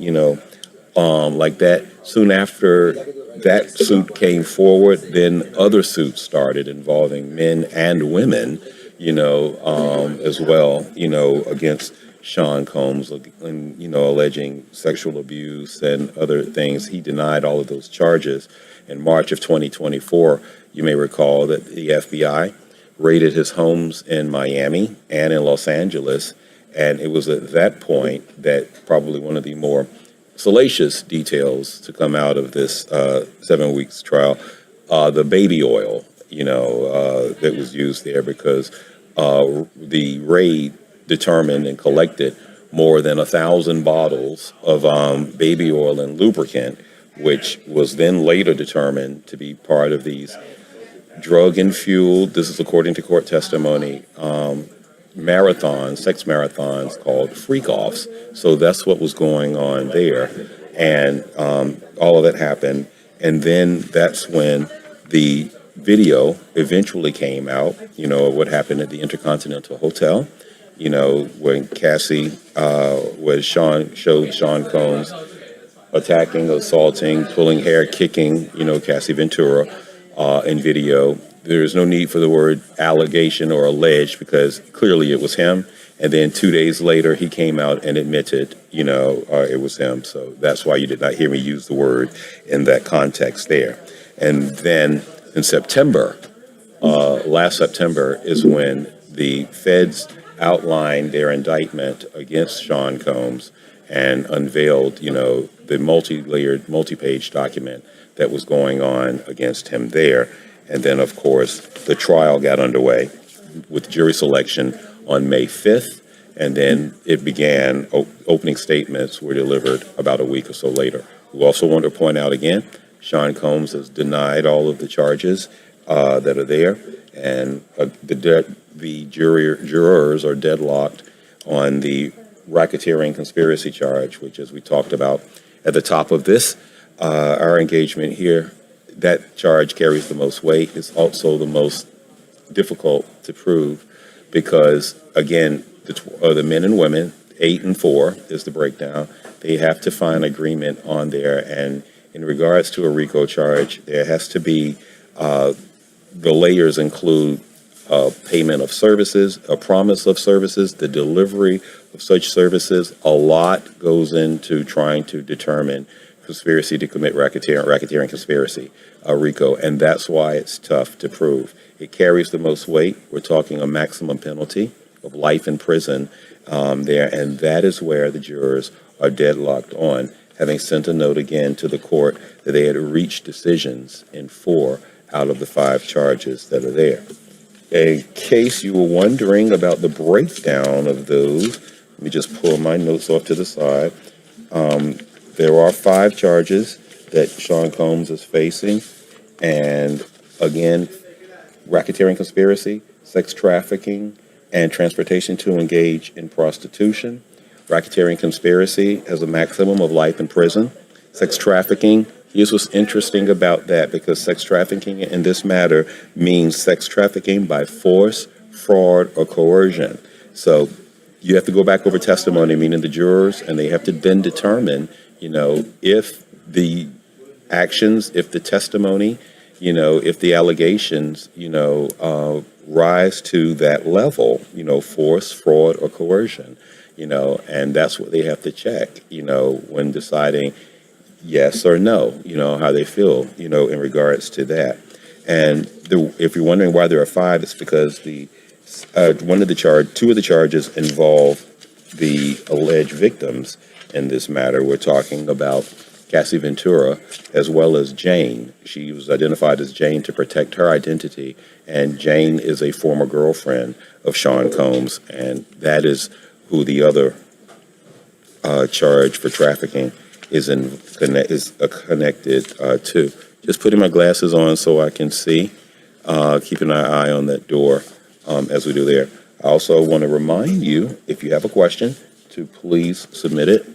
like that. Soon after that suit came forward, then other suits started involving men and women, as well, against Sean Combs, and, alleging sexual abuse and other things. He denied all of those charges. In March of 2024, you may recall that the FBI raided his homes in Miami and in Los Angeles. And it was at that point that probably one of the more salacious details to come out of this 7 weeks trial, the baby oil, that was used there, because the raid determined and collected more than 1,000 bottles of baby oil and lubricant, which was then later determined to be part of these drug-infueled, this is according to court testimony, sex marathons called freak-offs. So that's what was going on there. And all of that happened. And then that's when the video eventually came out, of what happened at the Intercontinental Hotel, when Cassie showed Sean Combs attacking, assaulting, pulling hair, kicking, Cassie Ventura in video. There's no need for the word allegation or alleged, because clearly it was him. And then 2 days later, he came out and admitted, it was him. So that's why you did not hear me use the word in that context there. And then in September, last September, is when the feds outlined their indictment against Sean Combs and unveiled, the multi-layered, multi-page document that was going on against him there. And then, of course, the trial got underway with jury selection on May 5th, and then it began. Opening statements were delivered about a week or so later. We also want to point out again, Sean Combs has denied all of the charges that are there, and the jurors are deadlocked on the racketeering conspiracy charge, which, as we talked about at the top of this, our engagement here, that charge carries the most weight. It's also the most difficult to prove because, again, the men and women, 8 and 4 is the breakdown. They have to find agreement on there. And in regards to a RICO charge, there has to be, the layers include payment of services, a promise of services, the delivery of such services. A lot goes into trying to determine conspiracy to commit racketeering conspiracy, RICO, and that's why it's tough to prove. It carries the most weight. We're talking a maximum penalty of life in prison there, and that is where the jurors are deadlocked on, having sent a note again to the court that they had reached decisions in 4 out of the 5 charges that are there. In case you were wondering about the breakdown of those, let me just pull my notes off to the side. There are 5 charges that Sean Combs is facing, and again, racketeering conspiracy, sex trafficking, and transportation to engage in prostitution. Racketeering conspiracy has a maximum of life in prison. Sex trafficking, here's what's interesting about that, because sex trafficking in this matter means sex trafficking by force, fraud, or coercion. So you have to go back over testimony, meaning the jurors, and they have to then determine, if the actions, if the testimony, if the allegations, rise to that level, force, fraud, or coercion, and that's what they have to check, when deciding yes or no, how they feel, in regards to that. And if you're wondering why there are 5, it's because two of the charges involve the alleged victims in this matter. We're talking about Cassie Ventura as well as Jane. She was identified as Jane to protect her identity, and Jane is a former girlfriend of Sean Combs, and that is who the other charge for trafficking is connected to. Just putting my glasses on so I can see, keeping our eye on that door as we do there. I also want to remind you, if you have a question, to please submit it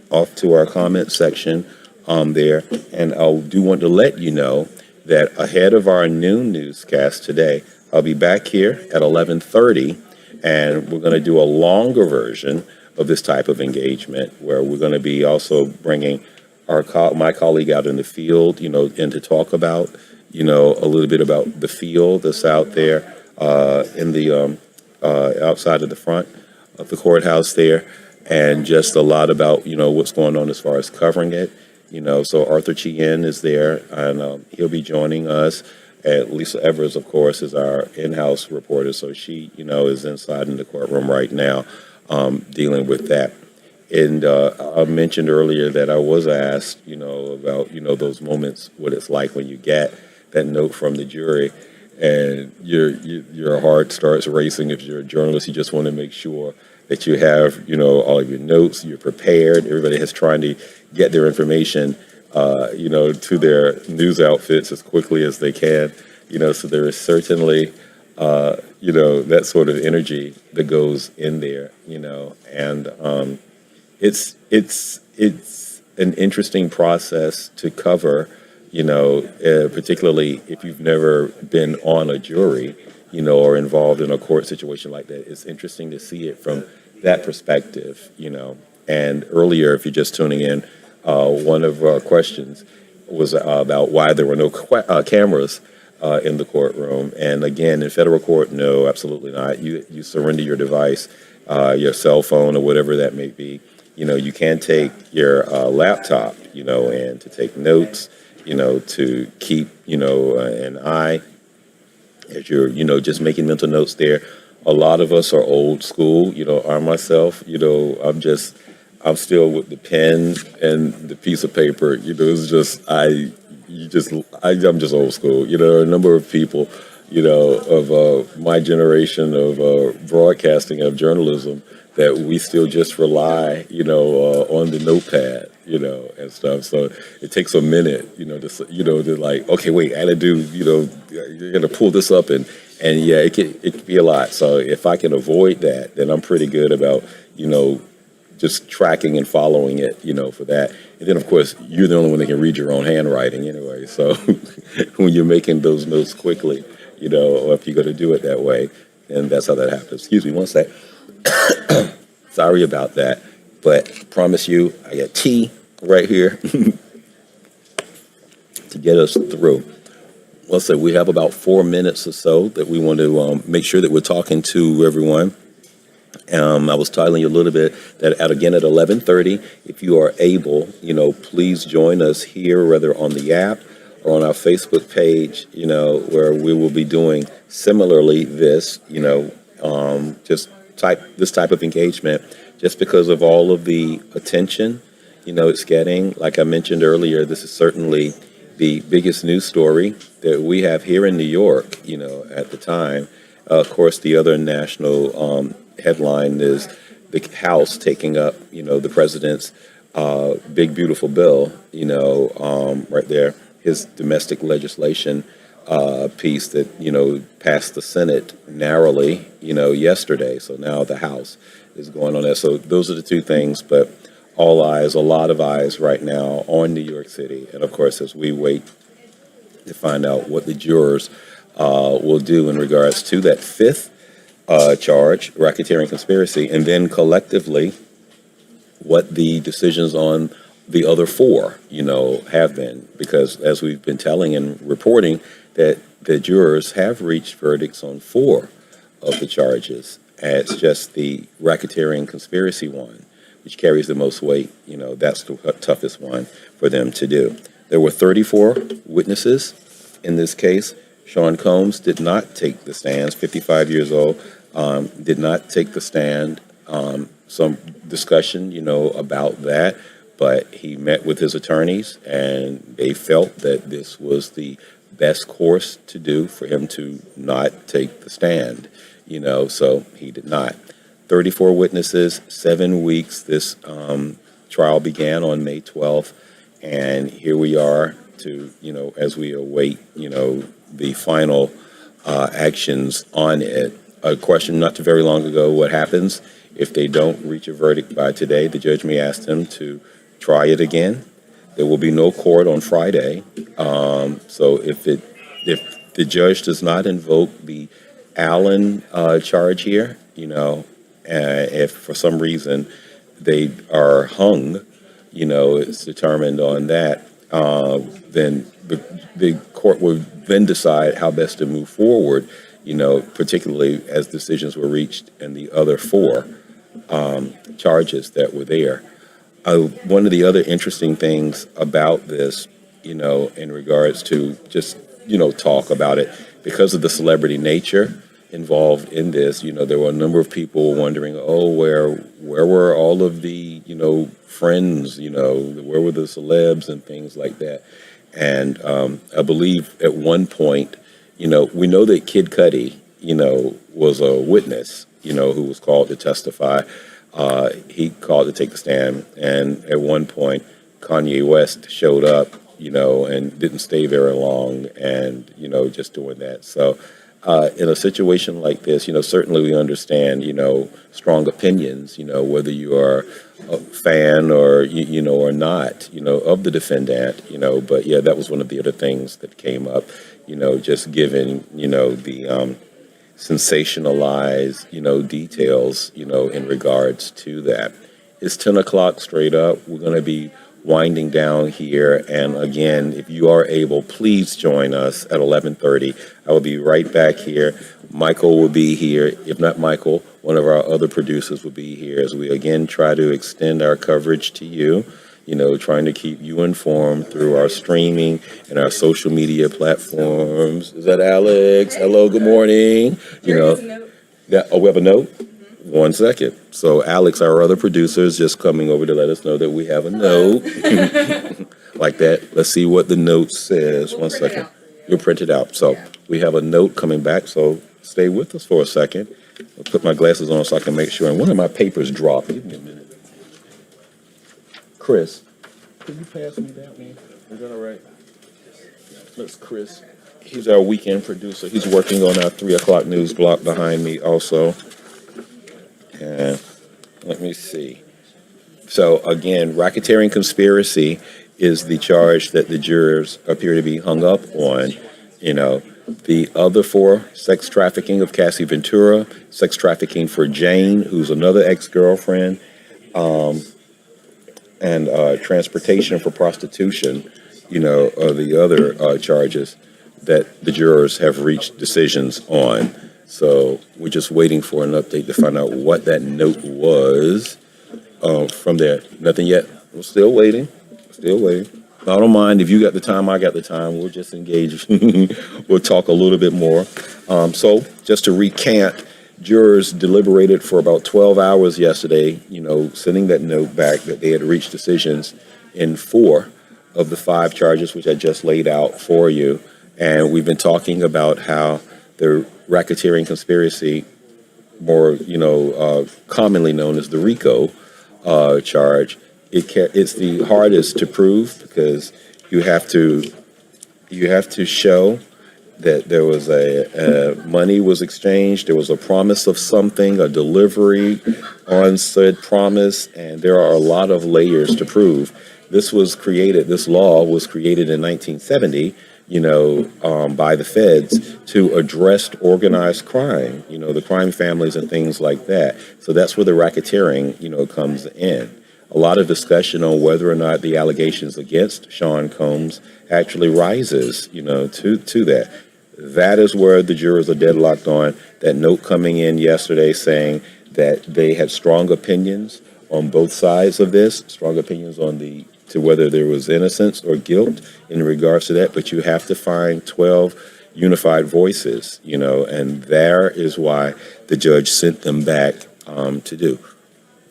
off to our comment section there. And I do want to let you know that ahead of our noon newscast today, I'll be back here at 11:30, and we're going to do a longer version of this type of engagement, where we're going to be also bringing my colleague out in the field, and to talk about, a little bit about the field that's out there in the outside of the front of the courthouse there, and just a lot about, what's going on as far as covering it. So Arthur Chien is there, and he'll be joining us. And Lisa Evers, of course, is our in-house reporter, so she, is inside in the courtroom right now, dealing with that. And I mentioned earlier that I was asked, about, those moments, what it's like when you get that note from the jury, and your heart starts racing. If you're a journalist, you just want to make sure that you have, all of your notes, you're prepared. Everybody is trying to get their information, to their news outfits as quickly as they can, so there is certainly, that sort of energy that goes in there, and it's an interesting process to cover, particularly if you've never been on a jury, or involved in a court situation like that. It's interesting to see it from that perspective, And earlier, if you're just tuning in, one of our questions was about why there were no cameras in the courtroom. And again, in federal court, no, absolutely not. You surrender your device, your cell phone, or whatever that may be. You can take your laptop, and to take notes, to keep, an eye as you're, just making mental notes there. A lot of us are old school, I myself, I'm still with the pen and the piece of paper, it's just, I'm just old school. A number of people, of my generation of broadcasting, of journalism, that we still just rely, on the notepad, and stuff. So it takes a minute, to like, okay, wait, I gotta do, you're gonna pull this up, and yeah, it can be a lot. So if I can avoid that, then I'm pretty good about, just tracking and following it, for that. And then, of course, you're the only one that can read your own handwriting anyway. So when you're making those notes quickly, or if you're going to do it that way, and that's how that happens. Excuse me one sec. Sorry about that. But I promise you, I got tea right here to get us through. let's say we have about 4 minutes or so that we want to make sure that we're talking to everyone. I was telling you a little bit that again at 11:30, if you are able, please join us here, whether on the app or on our Facebook page, where we will be doing similarly this, just type of engagement, just because of all of the attention, it's getting. Like I mentioned earlier, this is certainly the biggest news story that we have here in New York, at the time. Of course, the other national headline is the House taking up, the president's big, beautiful bill, right there, his domestic legislation piece that, passed the Senate narrowly, yesterday. So now the House is going on that. So those are the two things, but all eyes, a lot of eyes right now on New York City. And of course, as we wait to find out what the jurors will do in regards to that fifth charge, racketeering conspiracy, and then collectively what the decisions on the other four, have been. Because as we've been telling and reporting, that the jurors have reached verdicts on 4 of the charges. And it's just the racketeering conspiracy one, which carries the most weight. That's the toughest one for them to do. There were 34 witnesses in this case. Sean Combs did not take the stand, 55 years old, did not take the stand. Some discussion, about that, but he met with his attorneys and they felt that this was the best course to do for him to not take the stand, so he did not. 34 witnesses, 7 weeks. This trial began on May 12th, and here we are to, as we await, the final actions on it. A question not too very long ago, what happens if they don't reach a verdict by today? The judge may ask them to try it again. There will be no court on Friday. So if the judge does not invoke the Allen charge here, if for some reason they are hung, it's determined on that, then the court will then decide how best to move forward, particularly as decisions were reached in the other 4 charges that were there. One of the other interesting things about this, in regards to just, talk about it, because of the celebrity nature involved in this, there were a number of people wondering, where were all of the, friends, where were the celebs and things like that. And I believe at one point, we know that Kid Cudi, was a witness, who was called to testify. He called to take the stand. And at one point, Kanye West showed up, and didn't stay very long and, just doing that. So in a situation like this, certainly we understand, strong opinions, whether you are a fan or, or not, of the defendant, but yeah, that was one of the other things that came up, just given, the sensationalized, details, in regards to that. It's 10 o'clock straight up. We're going to be winding down here. And again, if you are able, please join us at 11:30. I will be right back here. Michael will be here. If not Michael, one of our other producers will be here as we again try to extend our coverage to you, trying to keep you informed through our streaming and our social media platforms. Is that Alex? Hello, good morning. We have a note? 1 second. So Alex, our other producer, is just coming over to let us know that we have a note. Like that. Let's see what the note says. 1 second. You'll print it out. So we have a note coming back. So stay with us for a second. I'll put my glasses on so I can make sure. And one of my papers dropped. Give me a minute. Chris, can you pass me that one? Is that all right? That's Chris. He's our weekend producer. He's working on our 3 o'clock news block behind me also. And let me see. So again, racketeering conspiracy is the charge that the jurors appear to be hung up on. The other 4, sex trafficking of Cassie Ventura, sex trafficking for Jane, who's another ex-girlfriend, and transportation for prostitution, are the other charges that the jurors have reached decisions on. So we're just waiting for an update to find out what that note was from there. Nothing yet. We're still waiting. Still waiting. I don't mind if you got the time, I got the time. We'll just engage. We'll talk a little bit more. So just to recant, jurors deliberated for about 12 hours yesterday, sending that note back that they had reached decisions in 4 of the 5 charges, which I just laid out for you. And we've been talking about how the racketeering conspiracy, more, commonly known as the RICO charge, it's the hardest to prove because you have to show that there was money was exchanged, there was a promise of something, a delivery on said promise, and there are a lot of layers to prove. This law was created in 1970, by the feds to address organized crime, the crime families and things like that. So that's where the racketeering, comes in. A lot of discussion on whether or not the allegations against Sean Combs actually rises, to that. That is where the jurors are deadlocked on. That note coming in yesterday saying that they had strong opinions on both sides of this, strong opinions on to whether there was innocence or guilt in regards to that. But you have to find 12 unified voices, and there is why the judge sent them back to do.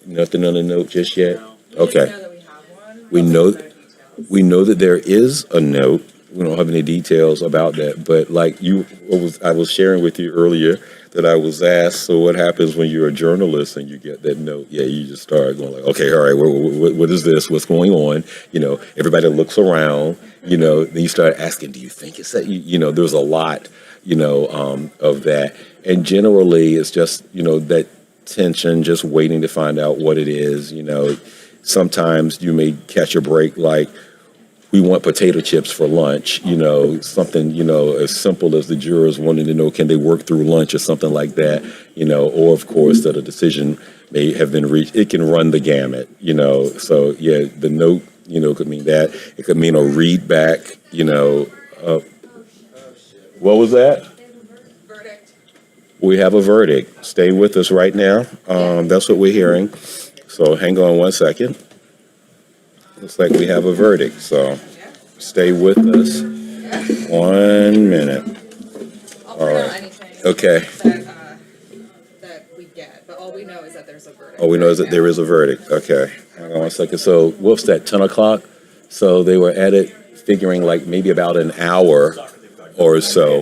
Nothing on the note just yet? Okay. We know that there is a note. We don't have any details about that, but like I was sharing with you earlier that I was asked, so what happens when you're a journalist and you get that note? Yeah, you just start going like, okay, all right, what is this? What's going on? Everybody looks around, then you start asking, do you think it's that? There's a lot, of that. And generally it's just, that tension, just waiting to find out what it is. Sometimes you may catch a break like, we want potato chips for lunch, something, as simple as the jurors wanting to know, can they work through lunch or something like that, or of course that a decision may have been reached. It can run the gamut, so yeah, the note, could mean that. It could mean a read back, what was that? Verdict. We have a verdict. Stay with us right now. That's what we're hearing. So hang on one second. Looks like we have a verdict, so stay with us 1 minute. All right. Okay. That we get, but all we know is that there's a verdict. All we know is that there is a verdict. Okay. Hang on 1 second. So what's that, 10 o'clock? So they were at it figuring like maybe about an hour or so,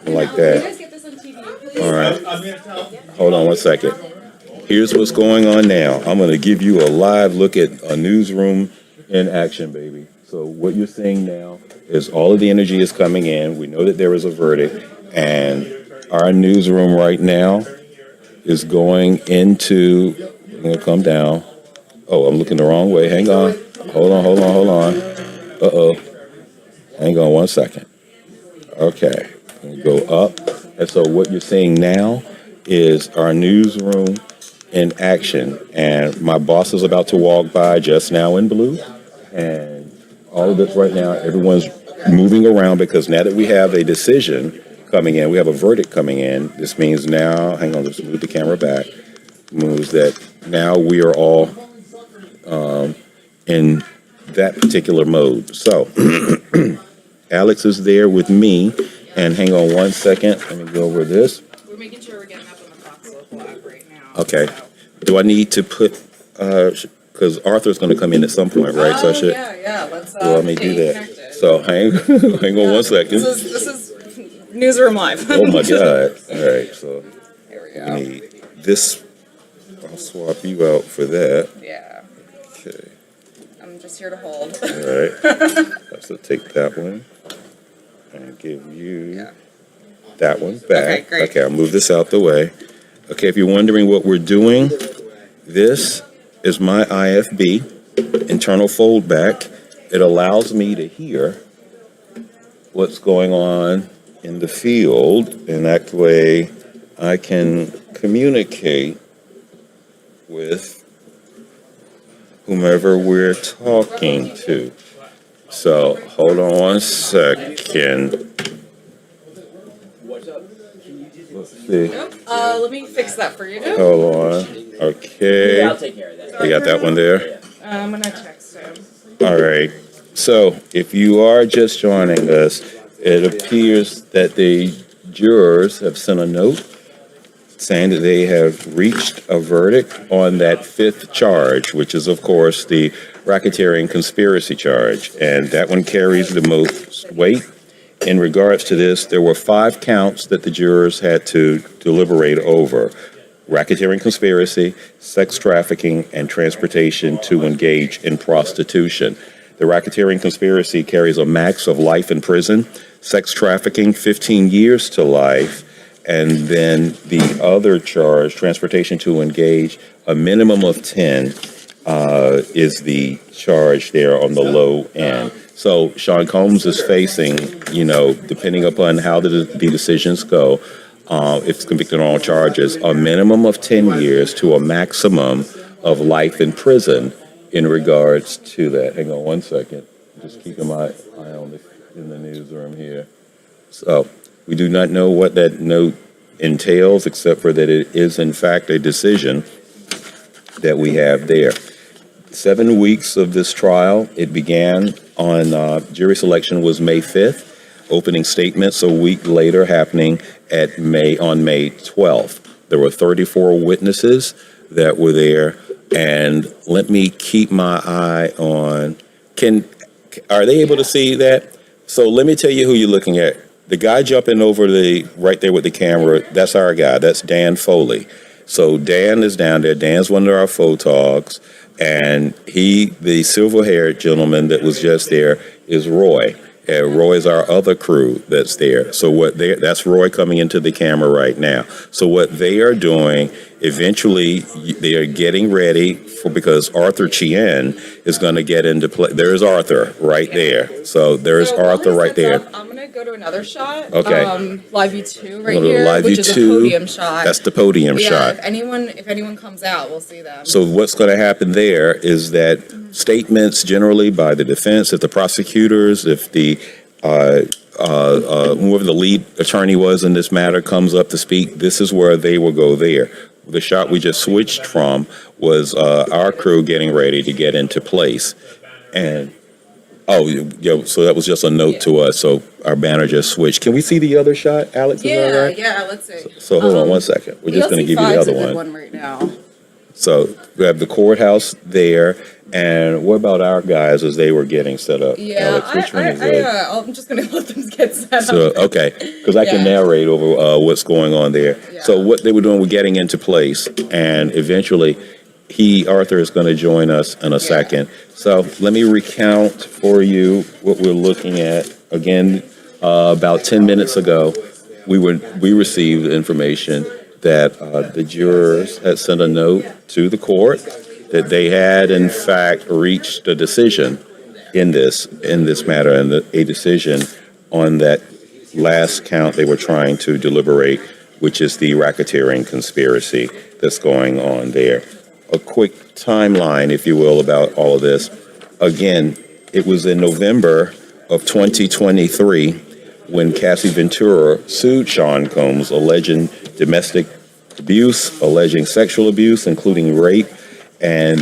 like that. All right. Hold on 1 second. Here's what's going on now. I'm going to give you a live look at a newsroom in action, baby. So what you're seeing now is all of the energy is coming in. We know that there is a verdict, and our newsroom right now is going into, I'm going to come down. Oh, I'm looking the wrong way. Hang on. Hold on. Uh-oh. Hang on 1 second. Okay. I'm going to go up. And so what you're seeing now is our newsroom in action, and my boss is about to walk by just now in blue, and all of this right now, everyone's moving around because now that we have a decision coming in, we have a verdict coming in. This means now, hang on, let's move the camera back, moves that now we are all in that particular mode. So Alex is there with me, and hang on 1 second, let me go over this. We're making sure we're getting up on the Fox Local app right now. Okay. Do I need to put, because Arthur's going to come in at some point, right? So I should. Yeah. Let's Let me do that. So hang on 1 second. This is Newsroom Live. Oh my God. All right. So there we go. we need this. I'll swap you out for that. Yeah. Okay. I'm just here to hold. All right. So take that one and give you that one back. Okay, great. Okay, I'll move this out the way. Okay, if you're wondering what we're doing, this is my IFB, internal foldback. It allows me to hear what's going on in the field, and that way I can communicate with whomever we're talking to. So hold on one second. Let's see. Let me fix that for you. Hold on. Okay. Yeah, I'll take care of that. You got that one there? I'm gonna text him. All right. So if you are just joining us, it appears that the jurors have sent a note saying that they have reached a verdict on that fifth charge, which is, of course, the racketeering conspiracy charge. And that one carries the most weight. In regards to this, there were 5 counts that the jurors had to deliberate over: racketeering conspiracy, sex trafficking, and transportation to engage in prostitution. The racketeering conspiracy carries a max of life in prison, sex trafficking, 15 years to life, and then the other charge, transportation to engage, a minimum of 10 is the charge there on the low end. So Sean Combs is facing, depending upon how the decisions go, if it's convicted on all charges, a minimum of 10 years to a maximum of life in prison in regards to that. Hang on one second. Just keeping my eye on this in the newsroom here. So we do not know what that note entails, except for that it is, in fact, a decision that we have there. 7 weeks of this trial. It began on jury selection was May 5th. Opening statements a week later, happening on May 12th. There were 34 witnesses that were there, and let me keep my eye on. Are they able to see that? So let me tell you who you're looking at. The guy jumping over right there with the camera, that's our guy. That's Dan Foley. So Dan is down there. Dan's one of our photogs. And the silver-haired gentleman that was just there is Roy. Roy is our other crew that's there. So that's Roy coming into the camera right now. So what they are doing, eventually they are getting ready because Arthur Chien is going to get into play. There's Arthur right there. So there's Arthur right there. I'm gonna go to another shot. Okay. Live view 2 right here, live which view is a 2. podium shot. That's the podium shot. If anyone comes out, we'll see them. So what's going to happen there is that statements generally by the defense, if the prosecutors, if the whoever the lead attorney was in this matter comes up to speak, this is where they will go there. The shot we just switched from was our crew getting ready to get into place. And, so that was just a note to us. So our banner just switched. Can we see the other shot, Alex? Is that right? Yeah, let's see. So hold on one second. We're just going to give you the other one. Right now. So we have the courthouse there. And what about our guys as they were getting set up? Yeah, Alex, which one is it? I'm just going to let them get set So, up. okay, because I can narrate over what's going on there. Yeah. So what they were doing, we're getting into place, and eventually Arthur is going to join us in a second. So let me recount for you what we're looking at. Again, about 10 minutes ago, we received information that the jurors had sent a note to the court that they had, in fact, reached a decision in this matter, and a decision on that last count they were trying to deliberate, which is the racketeering conspiracy that's going on there. A quick timeline, if you will, about all of this. Again, it was in November of 2023 when Cassie Ventura sued Sean Combs, alleging domestic abuse, alleging sexual abuse, including rape. And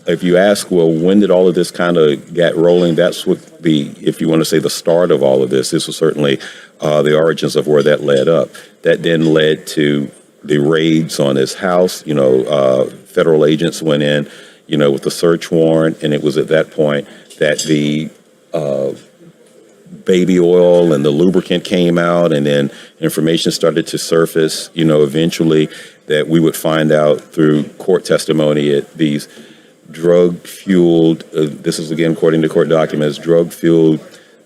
if you ask, well, when did all of this kind of get rolling? That's what if you want to say the start of all of this, this was certainly the origins of where that led up. That then led to the raids on his house. Federal agents went in, with the search warrant. And it was at that point that the baby oil and the lubricant came out, and then information started to surface, eventually that we would find out through court testimony at these drug-fueled, this is again according to court documents, drug-fueled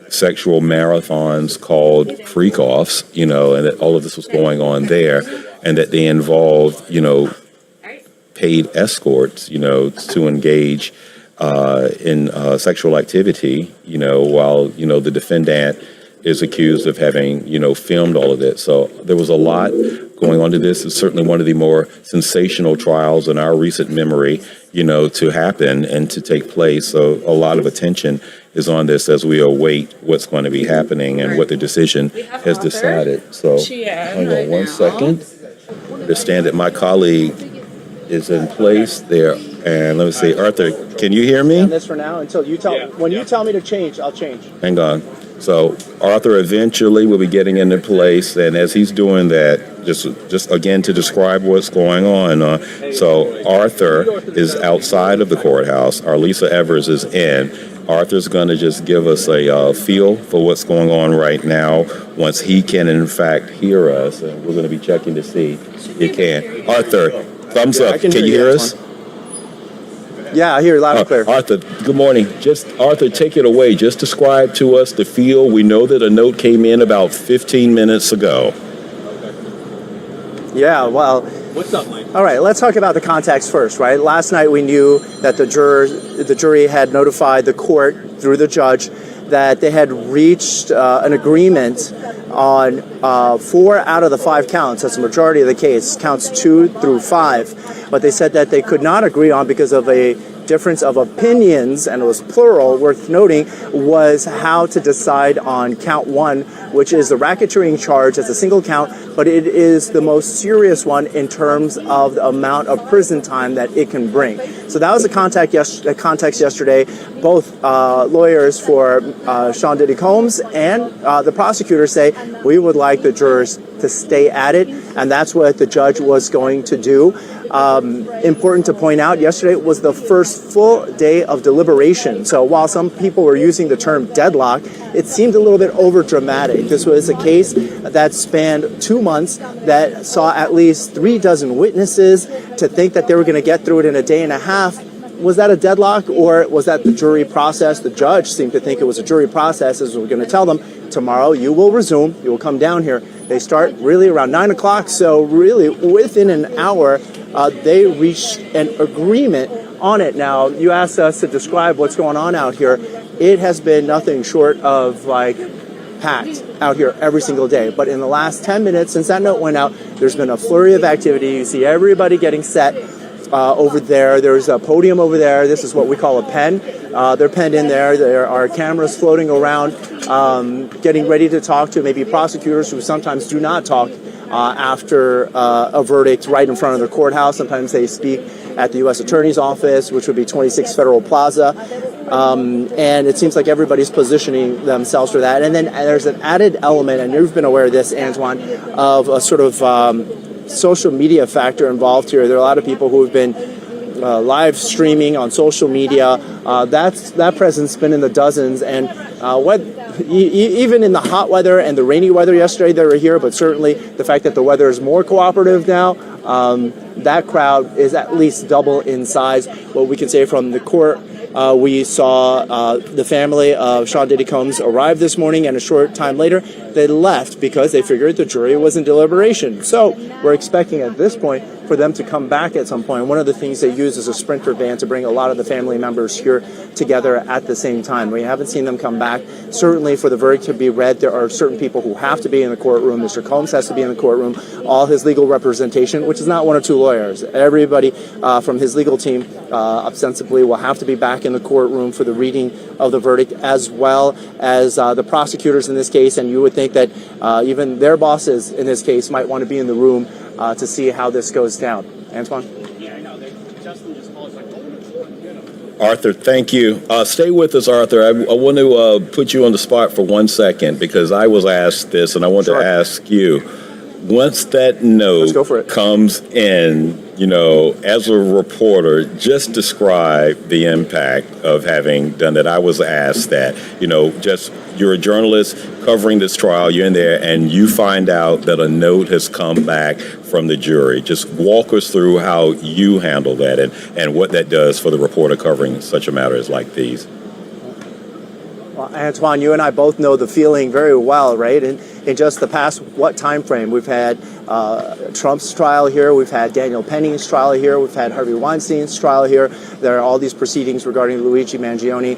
sexual marathons called freak-offs, and that all of this was going on there, and that they involved, paid escorts, to engage in sexual activity, while, the defendant is accused of having, filmed all of it. So there was a lot going on to this. It's certainly one of the more sensational trials in our recent memory, to happen and to take place. So a lot of attention is on this as we await what's going to be happening and what the decision has decided. So, hang on one second. Understand that my colleague is in place there. And let me see, Arthur, can you hear me? On this for now until you tell. When you tell me to change, I'll change. Hang on. So Arthur eventually will be getting into place, and as he's doing that, just again to describe what's going on. So Arthur is outside of the courthouse. Our Lisa Evers is in. Arthur's going to just give us a feel for what's going on right now. Once he can, in fact, hear us, and we're going to be checking to see if he can. Arthur, thumbs up. Can you hear us? Yeah, I hear you loud and clear. Arthur, good morning. Just, Arthur, take it away. Just describe to us the feel. We know that a note came in about 15 minutes ago. Yeah, well. What's up, Mike? All right, let's talk about the context first, right? Last night we knew that the jury had notified the court through the judge that they had reached an agreement on 4 out of the 5 counts. That's the majority of the case, counts 2 through 5. But they said that they could not agree on because of a difference of opinions, and it was plural, worth noting, was how to decide on count 1, which is the racketeering charge as a single count, but it is the most serious one in terms of the amount of prison time that it can bring. So that was the context yesterday. Both lawyers for Sean Diddy Combs and the prosecutor say, we would like the jurors to stay at it, and that's what the judge was going to do. Important to point out, yesterday was the first full day of deliberation. So while some people were using the term deadlock, it seemed a little bit over dramatic. This was a case that spanned 2 months, that saw at least 3 dozen witnesses. To think that they were going to get through it in a day and a half, was that a deadlock, or was that the jury process? The judge seemed to think it was a jury process, as we're going to tell them, tomorrow you will resume, you will come down here. They start really around 9 o'clock, so really within an hour, they reached an agreement on it. Now, you asked us to describe what's going on out here. It has been nothing short of like packed out here every single day. But in the last 10 minutes since that note went out, there's been a flurry of activity. You see everybody getting set over there. There's a podium over there. This is what we call a pen. They're penned in there. There are cameras floating around, getting ready to talk to maybe prosecutors who sometimes do not talk after a verdict right in front of the courthouse. Sometimes they speak at the U.S. Attorney's Office, which would be 26 Federal Plaza. And it seems like everybody's positioning themselves for that. And then there's an added element, and you've been aware of this, Antoine, of a sort of social media factor involved here. There are a lot of people who have been live streaming on social media. That presence been in the dozens, and even in the hot weather and the rainy weather yesterday, they were here. But certainly the fact that the weather is more cooperative now, that crowd is at least double in size. What we can say from the court, we saw the family of Sean Diddy Combs arrive this morning, and a short time later they left because they figured the jury was in deliberation. So we're expecting at this point for them to come back at some point. One of the things they use is a Sprinter van to bring a lot of the family members here together at the same time. We haven't seen them come back. Certainly for the verdict to be read, there are certain people who have to be in the courtroom. Mr. Combs has to be in the courtroom. All his legal representation, which is not 1 or 2 lawyers. Everybody from his legal team ostensibly will have to be back in the courtroom for the reading of the verdict, as well as the prosecutors in this case. And you would think that even their bosses in this case might want to be in the room to see how this goes down. Antoine? Yeah, I know. Justin just calls like, Arthur, thank you. Stay with us, Arthur. I want to put you on the spot for 1 second because I was asked this, and I want to ask you. Once that note comes in, as a reporter, just describe the impact of having done that. I was asked that, just you're a journalist covering this trial, you're in there, and you find out that a note has come back from the jury. Just walk us through how you handle that and what that does for the reporter covering such a matter as like these. Well, Antoine, you and I both know the feeling very well, right? And in just the past, time frame? We've had Trump's trial here. We've had Daniel Penny's trial here. We've had Harvey Weinstein's trial here. There are all these proceedings regarding Luigi Mangione.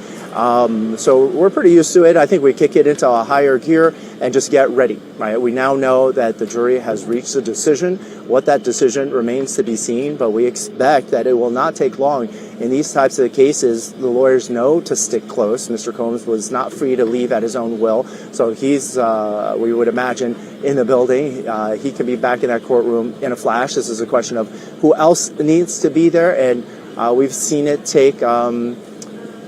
So we're pretty used to it. I think we kick it into a higher gear and just get ready, right? We now know that the jury has reached a decision. What that decision remains to be seen, but we expect that it will not take long. In these types of cases, the lawyers know to stick close. Mr. Combs was not free to leave at his own will, so he's, we would imagine, in the building. He can be back in that courtroom in a flash. This is a question of who else needs to be there, and we've seen it take, on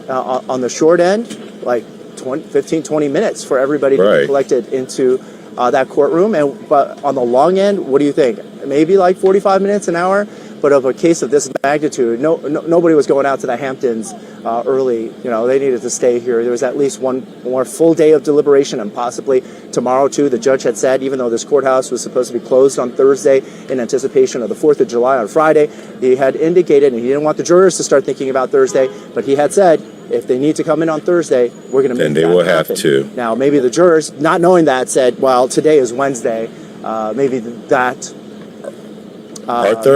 the short end, like 15, 20 minutes for everybody to be collected into that courtroom. But on the long end, what do you think? Maybe like 45 minutes, an hour? But of a case of this magnitude, nobody was going out to the Hamptons early. You know, they needed to stay here. There was at least one more full day of deliberation, and possibly tomorrow too. The judge had said, even though this courthouse was supposed to be closed on Thursday in anticipation of the 4th of July on Friday, he had indicated, and he didn't want the jurors to start thinking about Thursday, but he had said, if they need to come in on Thursday, we're going to make that happen. Then they will have to. Now, maybe the jurors, not knowing that, said, well, today is Wednesday. Maybe that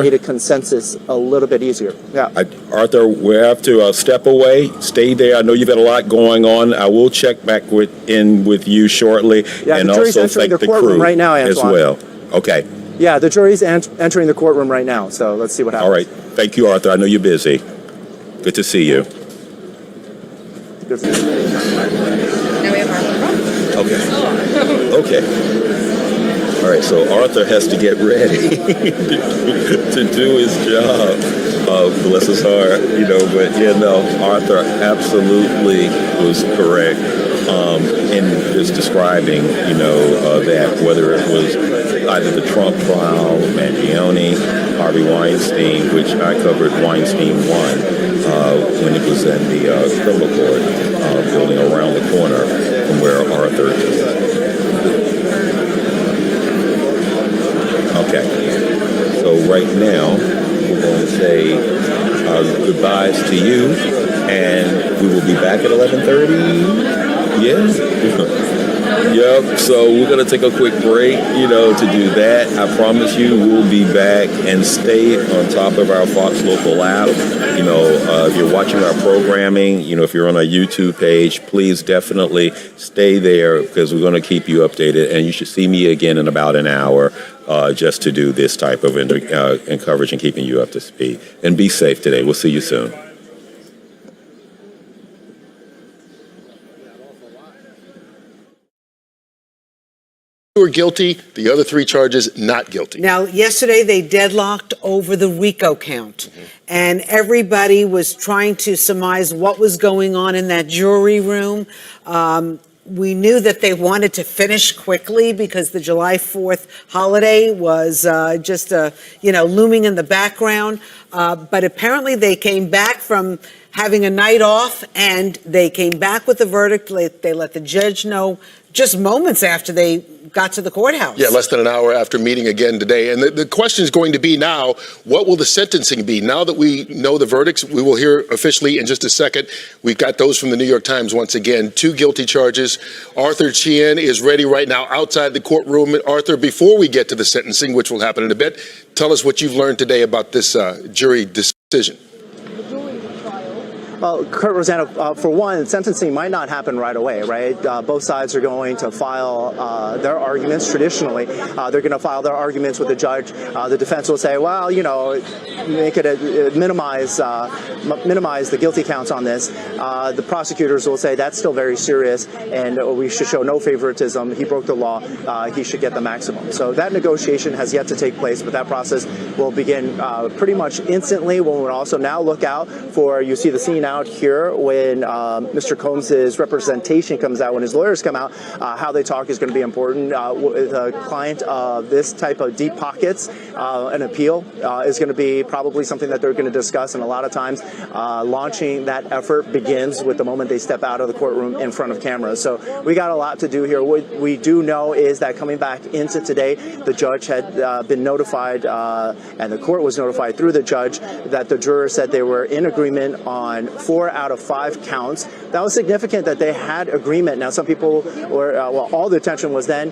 made a consensus a little bit easier. Yeah. Arthur, we have to step away. Stay there. I know you've got a lot going on. I will check back in with you shortly, yeah, and the jury's also thank the crew right now, as well. Okay. Yeah, the jury's entering the courtroom right now, so let's see what happens. All right. Thank you, Arthur. I know you're busy. Good to see you. Good to see you. Now we have Arthur. Okay. Okay. All right, so Arthur has to get ready to do his job. Bless his heart, you know, but yeah, no, Arthur absolutely was correct in just describing, you know, that whether it was either the Trump trial, Mangione, Harvey Weinstein, which I covered Weinstein 1 when it was in the criminal court building around the corner from where Arthur is. Okay, so right now we're going to say goodbyes to you, and we will be back at 11:30. Yes. Yep. So we're going to take a quick break, you know, to do that. I promise you, we'll be back, and stay on top of our Fox Local app. You know, if you're watching our programming, you know, if you're on our YouTube page, please definitely stay there, because we're going to keep you updated, and you should see me again in about an hour. Just to do this type of coverage and keeping you up to speed. And be safe today. We'll see you soon. Were guilty, the other 3 charges not guilty. Now, yesterday they deadlocked over the RICO count, and everybody was trying to surmise what was going on in that jury room. We knew that they wanted to finish quickly because the July 4th holiday was just, looming in the background. But apparently they came back from having a night off, and they came back with the verdict. They let the judge know just moments after they got to the courthouse. Yeah, less than an hour after meeting again today. And the question is going to be now, what will the sentencing be? Now that we know the verdicts, we will hear officially in just a second. We've got those from the New York Times once again, 2 guilty charges. Arthur Chien is ready right now outside the courtroom. Arthur, before we get to the sentencing, which will happen in a bit, tell us what you've learned today about this jury decision. Well, Kurt Rosanna, for one, sentencing might not happen right away, right? Both sides are going to file their arguments. Traditionally, they're going to file their arguments with the judge. The defense will say, well, you know, make it minimize the guilty counts on this. The prosecutors will say that's still very serious, and we should show no favoritism. He broke the law. He should get the maximum. So that negotiation has yet to take place, but that process will begin pretty much instantly. We'll also now look out for, you see the scene out here when Mr. Combs' representation comes out, when his lawyers come out, how they talk is going to be important. With a client of this type of deep pockets, an appeal is going to be probably something that they're going to discuss, and a lot of times launching that effort begins with the moment they step out of the courtroom in front of cameras. So we got a lot to do here. What we do know is that coming back into today, the judge had been notified, and the court was notified through the judge, that the jurors said they were in agreement on 4 out of 5 counts. That was significant that they had agreement. Now, some people were, all the attention was then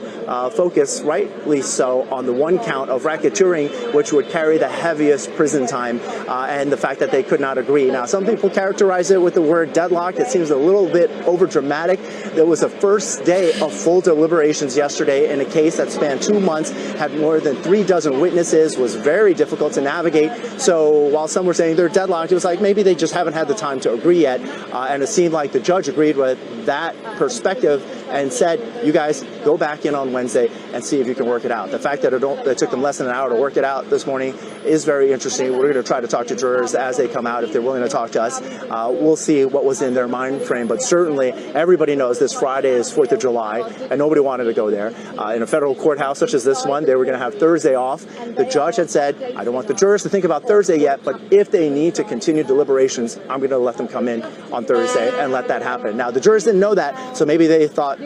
focused, rightly so, on the one count of racketeering, which would carry the heaviest prison time, and the fact that they could not agree. Now, some people characterize it with the word deadlocked. It seems a little bit over dramatic. There was a first day of full deliberations yesterday in a case that spanned 2 months, had more than 36 witnesses, was very difficult to navigate. So while some were saying they're deadlocked, it was like maybe they just haven't had the time to agree yet. And it seemed like the judge agreed with that perspective and said, you guys go back in on Wednesday and see if you can work it out. The fact that it took them less than an hour to work it out this morning is very interesting. We're going to try to talk to jurors as they come out if they're willing to talk to us. We'll see what was in their mind frame, but certainly everybody knows this Friday is 4th of July and nobody wanted to go there. In a federal courthouse such as this one, they were going to have Thursday off. The judge had said, I don't want the jurors to think about Thursday yet, but if they need to continue deliberations, I'm going to let them come in on Thursday and let that happen. Now, the jurors didn't know that, so maybe they thought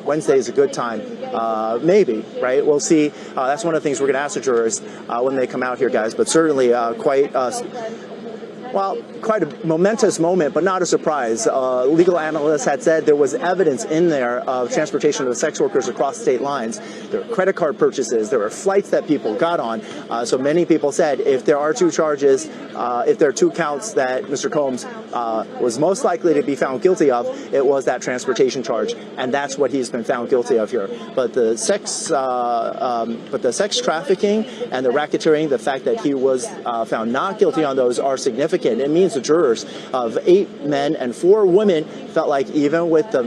Wednesday is a good time. Maybe, right? We'll see. That's one of the things we're going to ask the jurors when they come out here, guys, but certainly quite a momentous moment, but not a surprise. Legal analysts had said there was evidence in there of transportation of sex workers across state lines. There were credit card purchases. There were flights that people got on. So many people said if there are 2 charges, if there are 2 counts that Mr. Combs was most likely to be found guilty of, it was that transportation charge, and that's what he's been found guilty of here. But the sex trafficking and the racketeering, the fact that he was found not guilty on those are significant. It means the jurors of 8 men and 4 women felt like even with the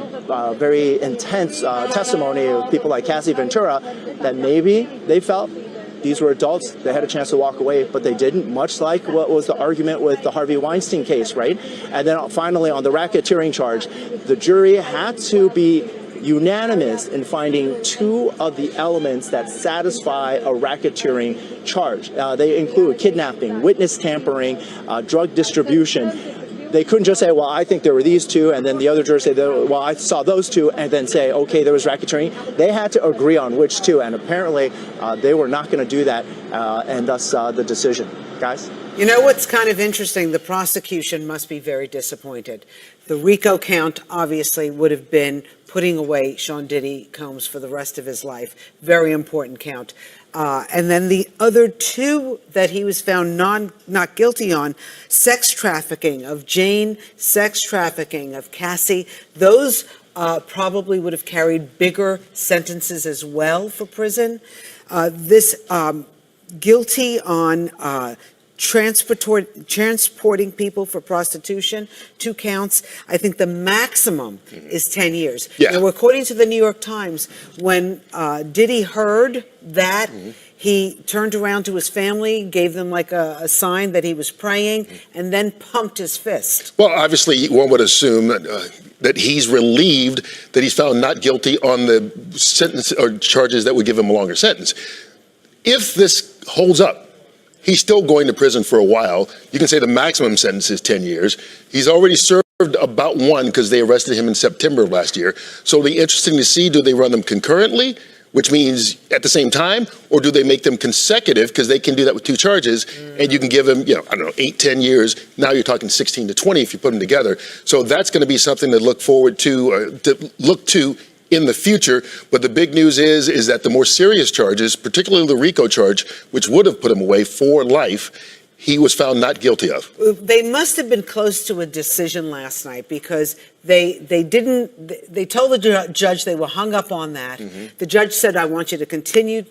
very intense testimony of people like Cassie Ventura, that maybe they felt these were adults. They had a chance to walk away, but they didn't, much like what was the argument with the Harvey Weinstein case, right? And then finally on the racketeering charge, the jury had to be unanimous in finding 2 of the elements that satisfy a racketeering charge. They include kidnapping, witness tampering, drug distribution. They couldn't just say, well, I think there were these 2, and then the other jurors say, well, I saw those 2, and then say, okay, there was racketeering. They had to agree on which 2, and apparently they were not going to do that, and thus the decision. Guys? You know what's kind of interesting? The prosecution must be very disappointed. The RICO count obviously would have been putting away Sean Diddy Combs for the rest of his life. Very important count. And then the other 2 that he was found not guilty on, sex trafficking of Jane, sex trafficking of Cassie, those probably would have carried bigger sentences as well for prison. This guilty on transporting people for prostitution, 2 counts. I think the maximum is 10 years. Yeah. Now, according to the New York Times, when Diddy heard that, he turned around to his family, gave them like a sign that he was praying, and then pumped his fist. Well, obviously, one would assume that he's relieved that he's found not guilty on the sentence or charges that would give him a longer sentence. If this holds up, he's still going to prison for a while. You can say the maximum sentence is 10 years. He's already served about 1 because they arrested him in September of last year. So it'll be interesting to see, do they run them concurrently, which means at the same time, or do they make them consecutive because they can do that with 2 charges and you can give him, 8, 10 years. Now you're talking 16 to 20 if you put them together. So that's going to be something to look forward to in the future. But the big news is that the more serious charges, particularly the RICO charge, which would have put him away for life, he was found not guilty of. They must have been close to a decision last night because they told the judge they were hung up on that. The judge said, I want you to continue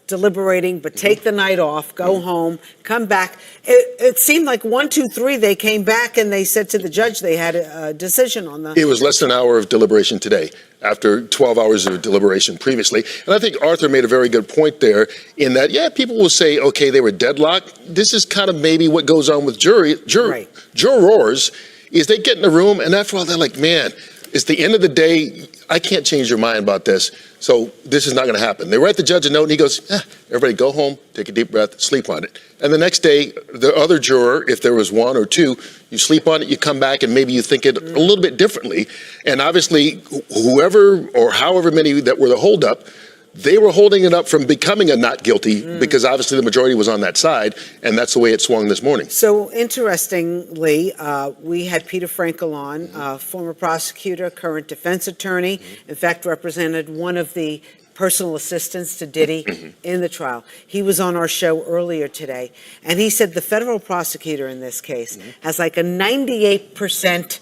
deliberating, but take the night off, go home, come back. It seemed like 1, 2, 3, they came back and they said to the judge they had a decision on the... It was less than an hour of deliberation today, after 12 hours of deliberation previously. And I think Arthur made a very good point there in that, people will say, okay, they were deadlocked. This is kind of maybe what goes on with jurors, is they get in the room and after all, they're like, man, it's the end of the day. I can't change your mind about this. So this is not going to happen. They write the judge a note and he goes, everybody go home, take a deep breath, sleep on it. And the next day, the other juror, if there was 1 or 2, you sleep on it, you come back and maybe you think it a little bit differently. And obviously, whoever or however many that were the holdup, they were holding it up from becoming a not guilty because obviously the majority was on that side, and that's the way it swung this morning. So interestingly, we had Peter Frankel on, former prosecutor, current defense attorney, in fact represented one of the personal assistants to Diddy in the trial. He was on our show earlier today, and he said the federal prosecutor in this case has like a 98%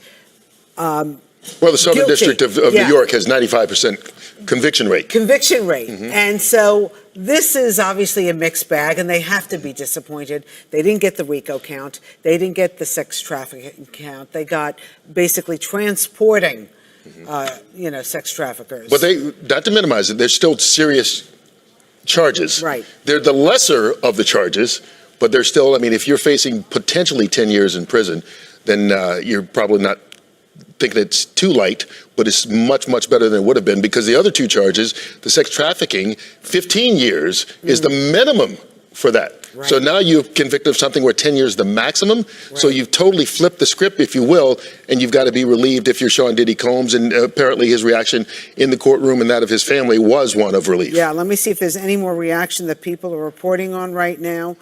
Well, the Southern guilty. District of New York has 95% conviction rate. Conviction rate. And so this is obviously a mixed bag, and they have to be disappointed. They didn't get the RICO count. They didn't get the sex trafficking count. They got basically transporting, sex traffickers. But not to minimize it, there's still serious charges. Right. They're the lesser of the charges, but they're still, I mean, if you're facing potentially 10 years in prison, then you're probably not thinking it's too light, but it's much, much better than it would have been, because the other two charges, the sex trafficking, 15 years is the minimum for that. Right. So now you're convicted of something where 10 years is the maximum. So you've totally flipped the script, if you will, and you've got to be relieved if you're Sean Diddy Combs. And apparently his reaction in the courtroom and that of his family was one of relief. Yeah, let me see if there's any more reaction that people are reporting on right now.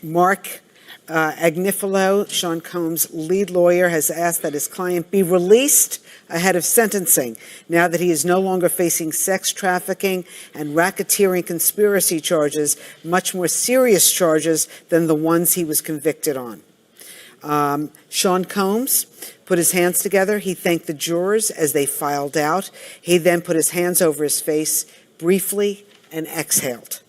Mark Agnifilo, Sean Combs' lead lawyer, has asked that his client be released ahead of sentencing now that he is no longer facing sex trafficking and racketeering conspiracy charges, much more serious charges than the ones he was convicted on. Sean Combs put his hands together. He thanked the jurors as they filed out. He then put his hands over his face briefly and exhaled.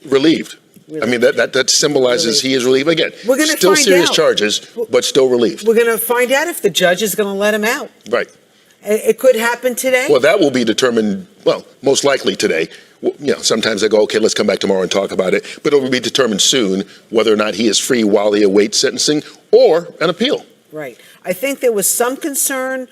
Relieved. I mean, that symbolizes he is relieved. Again, We're gonna still find serious out. charges, but still relieved. We're going to find out if the judge is going to let him out. Right. It could happen today. Well, that will be determined, well, most likely today. Sometimes they go, okay, let's come back tomorrow and talk about it. But it will be determined soon whether or not he is free while he awaits sentencing or an appeal. Right. I think there was some concern,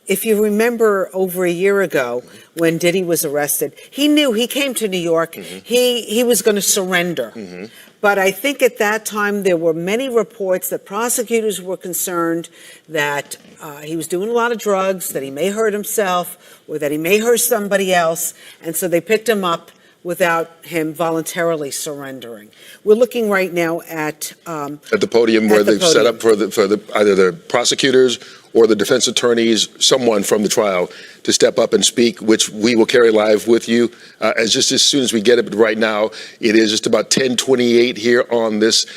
if you remember over a year ago when Diddy was arrested, he knew he came to New York, he was going to surrender. But I think at that time there were many reports that prosecutors were concerned that he was doing a lot of drugs, that he may hurt himself or that he may hurt somebody else. And so they picked him up without him voluntarily surrendering. We're looking right now at the podium where they've set up for either the prosecutors or the defense attorneys, someone from the trial to step up and speak, which we will carry live with you as soon as we get it. But right now, it is just about 10:28 here on this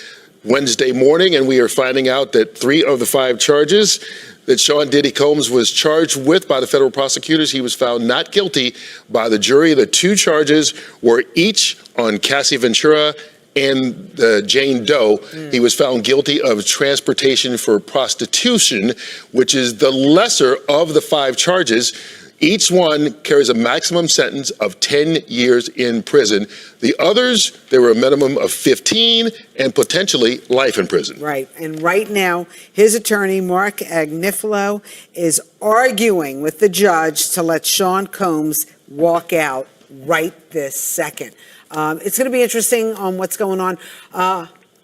Wednesday morning, and we are finding out that 3 of the 5 charges that Sean Diddy Combs was charged with by the federal prosecutors, he was found not guilty by the jury. The 2 charges were each on Cassie Ventura and Jane Doe. He was found guilty of transportation for prostitution, which is the lesser of the 5 charges. Each one carries a maximum sentence of 10 years in prison. The others, there were a minimum of 15 and potentially life in prison. Right. And right now, his attorney, Mark Agnifilo, is arguing with the judge to let Sean Combs walk out right this second. It's going to be interesting on what's going on.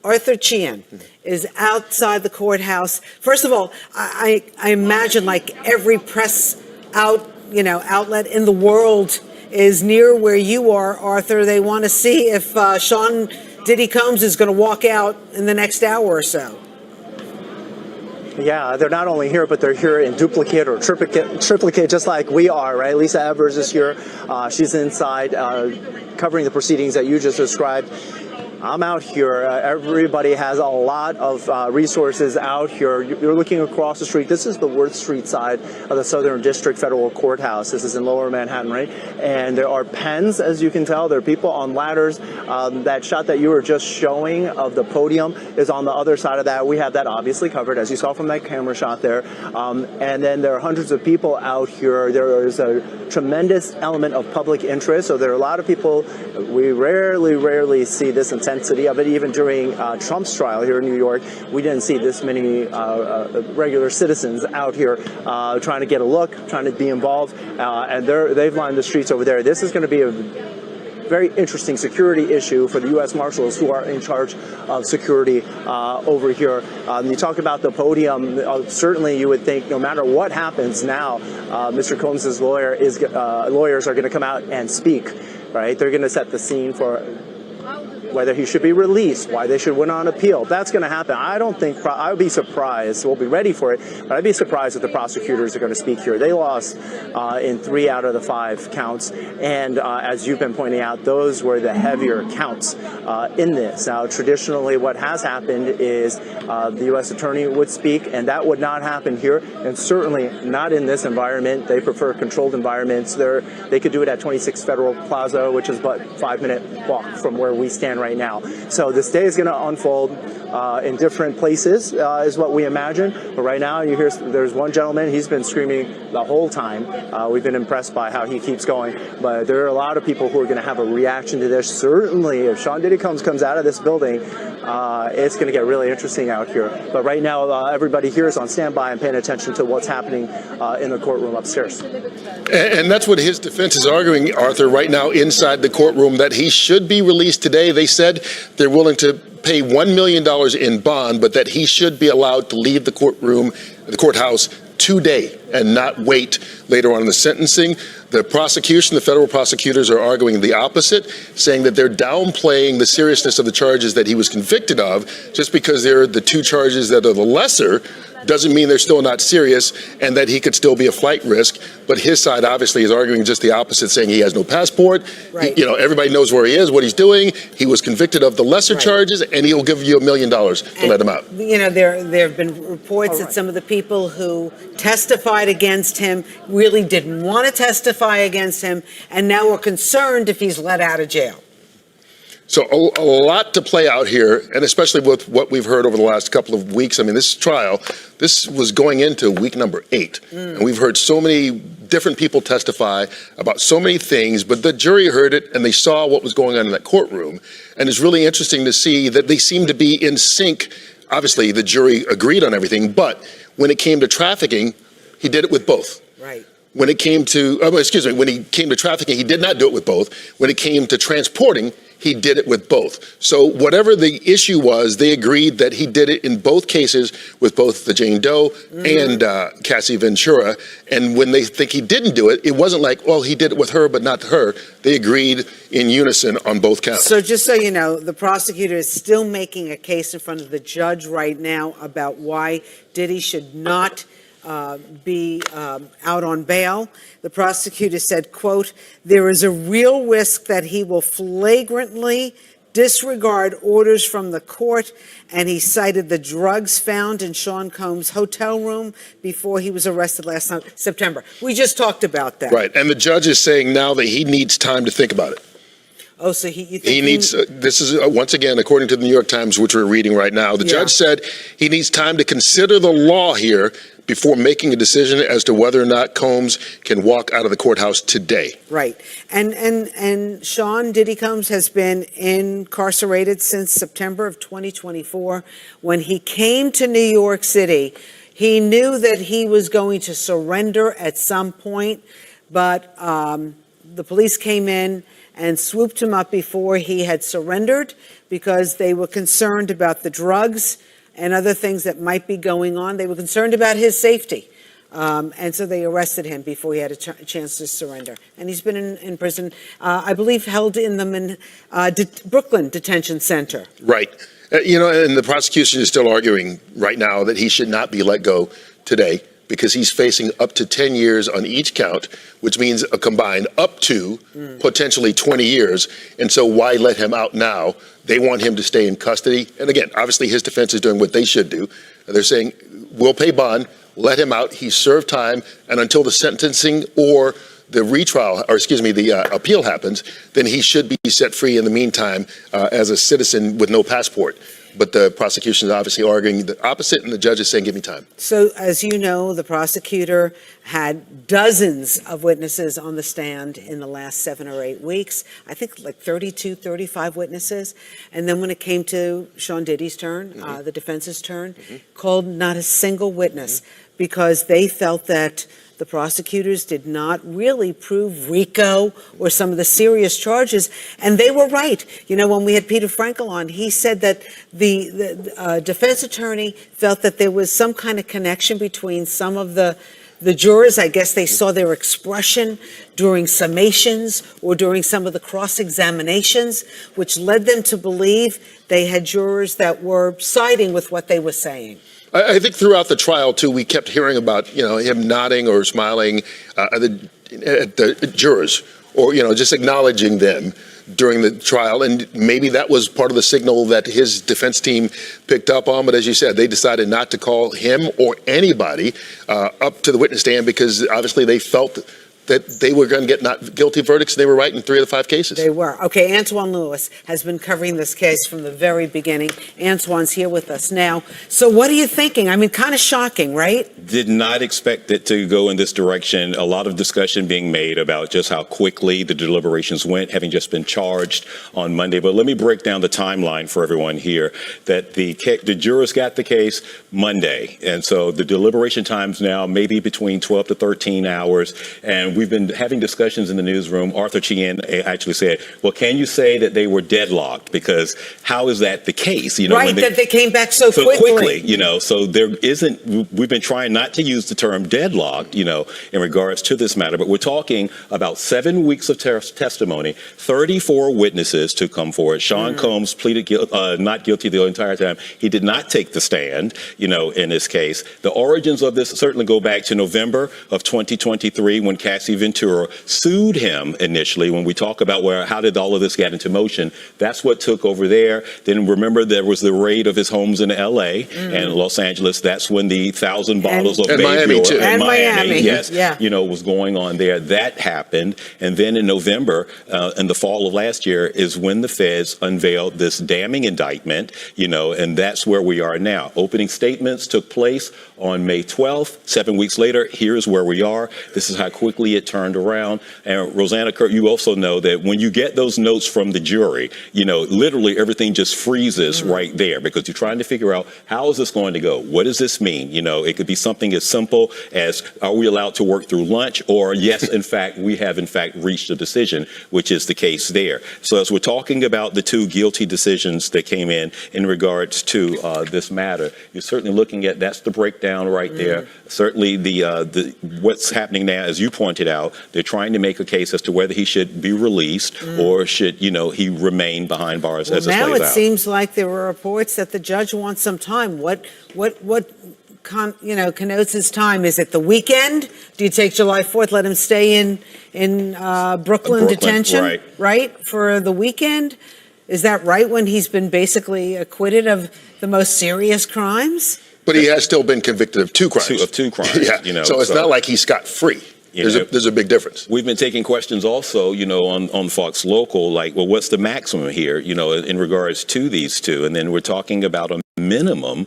Arthur Chian is outside the courthouse. First of all, I imagine like every press outlet in the world is near where you are, Arthur. They want to see if Sean Diddy Combs is going to walk out in the next hour or so. Yeah, they're not only here, but they're here in duplicate or triplicate, just like we are, right? Lisa Evers is here. She's inside covering the proceedings that you just described. I'm out here. Everybody has a lot of resources out here. You're looking across the street. This is the Worth Street side of the Southern District Federal Courthouse. This is in Lower Manhattan, right? And there are pens, as you can tell. There are people on ladders. That shot that you were just showing of the podium is on the other side of that. We have that obviously covered, as you saw from that camera shot there. And then there are hundreds of people out here. There is a tremendous element of public interest. So there are a lot of people. We rarely see this intensity of it. Even during Trump's trial here in New York, we didn't see this many regular citizens out here trying to get a look, trying to be involved, and they've lined the streets over there. This is going to be a very interesting security issue for the U.S. Marshals who are in charge of security over here. You talk about the podium. Certainly, you would think no matter what happens now, Mr. Combs' lawyers are going to come out and speak. Right? They're going to set the scene for whether he should be released, why they should win on appeal. That's going to happen. I don't think, I would be surprised, we'll be ready for it, but I'd be surprised if the prosecutors are going to speak here. They lost in 3 out of the 5 counts, and as you've been pointing out, those were the heavier counts in this. Now, traditionally, what has happened is the U.S. attorney would speak, and that would not happen here, and certainly not in this environment. They prefer controlled environments. They could do it at 26 Federal Plaza, which is but 5-minute walk from where we stand right now. So this day is going to unfold in different places, is what we imagine. But right now, you hear there's one gentleman. He's been screaming the whole time. We've been impressed by how he keeps going. But there are a lot of people who are going to have a reaction to this. Certainly, if Sean Diddy comes out of this building, it's going to get really interesting out here. But right now, everybody here is on standby and paying attention to what's happening in the courtroom upstairs. And that's what his defense is arguing, Arthur, right now inside the courtroom, that he should be released today. They said they're willing to pay $1 million in bond, but that he should be allowed to leave the courthouse today and not wait later on in the sentencing. The prosecution, the federal prosecutors, are arguing the opposite, saying that they're downplaying the seriousness of the charges that he was convicted of. Just because they're the 2 charges that are the lesser doesn't mean they're still not serious, and that he could still be a flight risk. But his side obviously is arguing just the opposite, saying he has no passport. Right. Everybody knows where he is, what he's doing. He was convicted of the lesser charges, and he'll give you $1 million to let him out. There have been reports that some of the people who testified against him really didn't want to testify against him, and now are concerned if he's let out of jail. So a lot to play out here, and especially with what we've heard over the last couple of weeks. I mean, this trial, this was going into week number 8, and we've heard so many different people testify about so many things, but the jury heard it and they saw what was going on in that courtroom, and it's really interesting to see that they seem to be in sync. Obviously, the jury agreed on everything, but when it came to trafficking, he did it with both. Right. When it came to, when he came to trafficking, he did not do it with both. When it came to transporting, he did it with both. So whatever the issue was, they agreed that he did it in both cases with both the Jane Doe and Cassie Ventura. And when they think he didn't do it, it wasn't like, well, he did it with her, but not her. They agreed in unison on both counts. So just so you know, the prosecutor is still making a case in front of the judge right now about why Diddy should not be out on bail. The prosecutor said, quote, "There is a real risk that he will flagrantly disregard orders from the court," and he cited the drugs found in Sean Combs' hotel room before he was arrested last September. We just talked about that. Right, and the judge is saying now that he needs time to think about it. Oh, so you think he needs, this is once again, according to the New York Times, which we're reading right now, the judge said he needs time to consider the law here before making a decision as to whether or not Combs can walk out of the courthouse today. Right. And Sean Diddy Combs has been incarcerated since September of 2024. When he came to New York City, he knew that he was going to surrender at some point, but the police came in and swooped him up before he had surrendered because they were concerned about the drugs and other things that might be going on. They were concerned about his safety. And so they arrested him before he had a chance to surrender. And he's been in prison, I believe, held in the Brooklyn Detention Center. Right. And the prosecution is still arguing right now that he should not be let go today because he's facing up to 10 years on each count, which means a combined up to potentially 20 years. And so why let him out now? They want him to stay in custody. And again, obviously his defense is doing what they should do. They're saying, we'll pay bond, let him out. He served time, and until the sentencing or the retrial, or excuse me, the appeal happens, then he should be set free in the meantime as a citizen with no passport. But the prosecution is obviously arguing the opposite, and the judge is saying, give me time. So, as you know, the prosecutor had dozens of witnesses on the stand in the last 7 or 8 weeks. I think like 32, 35 witnesses. And then when it came to Sean Diddy's turn, the defense's turn, called not a single witness because they felt that the prosecutors did not really prove RICO or some of the serious charges, and they were right. You know, when we had Peter Frankel on, he said that the defense attorney felt that there was some kind of connection between some of the jurors. I guess they saw their expression during summations or during some of the cross-examinations, which led them to believe they had jurors that were siding with what they were saying. I think throughout the trial, too, we kept hearing about, him nodding or smiling at the jurors or, just acknowledging them during the trial. And maybe that was part of the signal that his defense team picked up on. But as you said, they decided not to call him or anybody up to the witness stand because obviously they felt that they were going to get not guilty verdicts. They were right in 3 of the 5 cases. They were. Okay, Antoine Lewis has been covering this case from the very beginning. Antoine's here with us now. So what are you thinking? I mean, kind of shocking, right? Did not expect it to go in this direction. A lot of discussion being made about just how quickly the deliberations went, having just been charged on Monday. But let me break down the timeline for everyone here. That the jurors got the case Monday. And so the deliberation times now maybe between 12 to 13 hours. And we've been having discussions in the newsroom. Arthur Chien actually said, well, can you say that they were deadlocked? Because how is that the case? Right, that they came back so quickly. So there isn't, we've been trying not to use the term deadlocked, in regards to this matter, but we're talking about 7 weeks of testimony, 34 witnesses to come forward. Sean Combs pleaded not guilty the entire time. He did not take the stand, in this case. The origins of this certainly go back to November of 2023 when Cassie Ventura sued him initially. When we talk about how did all of this get into motion, that's what took over there. Then remember there was the raid of his homes in LA and Los Angeles. That's when the 1,000 bottles of baby Miami too. And Miami. Yes, was going on there. That happened. And then in November, in the fall of last year, is when the feds unveiled this damning indictment, and that's where we are now. Opening statements took place on May 12th. 7 weeks later, here's where we are. This is how quickly it turned around. And Rosanna, Kurt, you also know that when you get those notes from the jury, literally everything just freezes right there because you're trying to figure out how is this going to go? What does this mean? It could be something as simple as are we allowed to work through lunch? Or yes, in fact, we have in fact reached a decision, which is the case there. So as we're talking about the 2 guilty decisions that came in regards to this matter, you're certainly looking at that's the breakdown right there. Certainly the what's happening now, as you pointed out, they're trying to make a case as to whether he should be released or should, he remain behind bars as it plays out. Now it seems like there were reports that the judge wants some time. What connotes his time? Is it the weekend? Do you take July 4th, let him stay in Brooklyn detention, right, for the weekend? Is that right when he's been basically acquitted of the most serious crimes? But he has still been convicted of 2 crimes. Of 2 crimes. So it's not like he's scot-free. There's a big difference. We've been taking questions also, on Fox Local, like, well, what's the maximum here, in regards to these 2? And then we're talking about a minimum,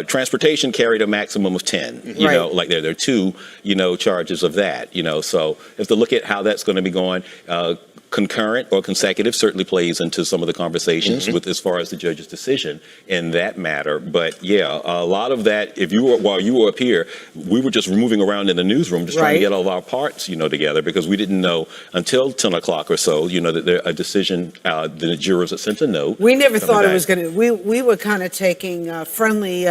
transportation carried a maximum of 10, like there are 2, charges of that, so if to look at how that's going to be going, concurrent or consecutive certainly plays into some of the conversations with as far as the judge's decision in that matter. But yeah, a lot of that, while you were up here, we were just moving around in the newsroom, just trying to get all of our parts, together because we didn't know until 10 o'clock or so, that a decision, the jurors had sent a note. We never thought it was going to, we were kind of taking friendly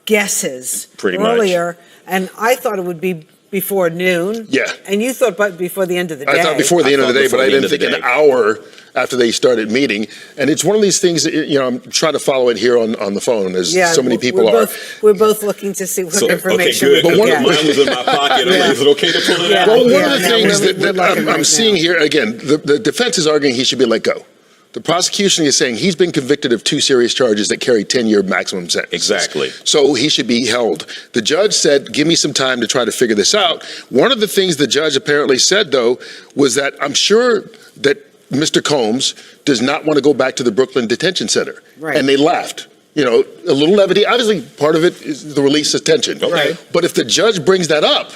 guesses earlier, and I thought it would be before noon. Yeah. And you thought before the end of the day. I thought before the end of the day, but I didn't think an hour after they started meeting. And it's one of these things that, I'm trying to follow it here on the phone, as so many people are. We're both looking to see what information we can get. Mine was in my pocket. Is it okay to pull it out? Well, one of the things that I'm seeing here, again, the defense is arguing he should be let go. The prosecution is saying he's been convicted of 2 serious charges that carry 10-year maximum sentence. Exactly. So he should be held. The judge said, give me some time to try to figure this out. One of the things the judge apparently said, though, was that I'm sure that Mr. Combs does not want to go back to the Brooklyn Detention Center. Right. And they laughed. A little levity. Obviously, part of it is the release of tension. Okay. But if the judge brings that up,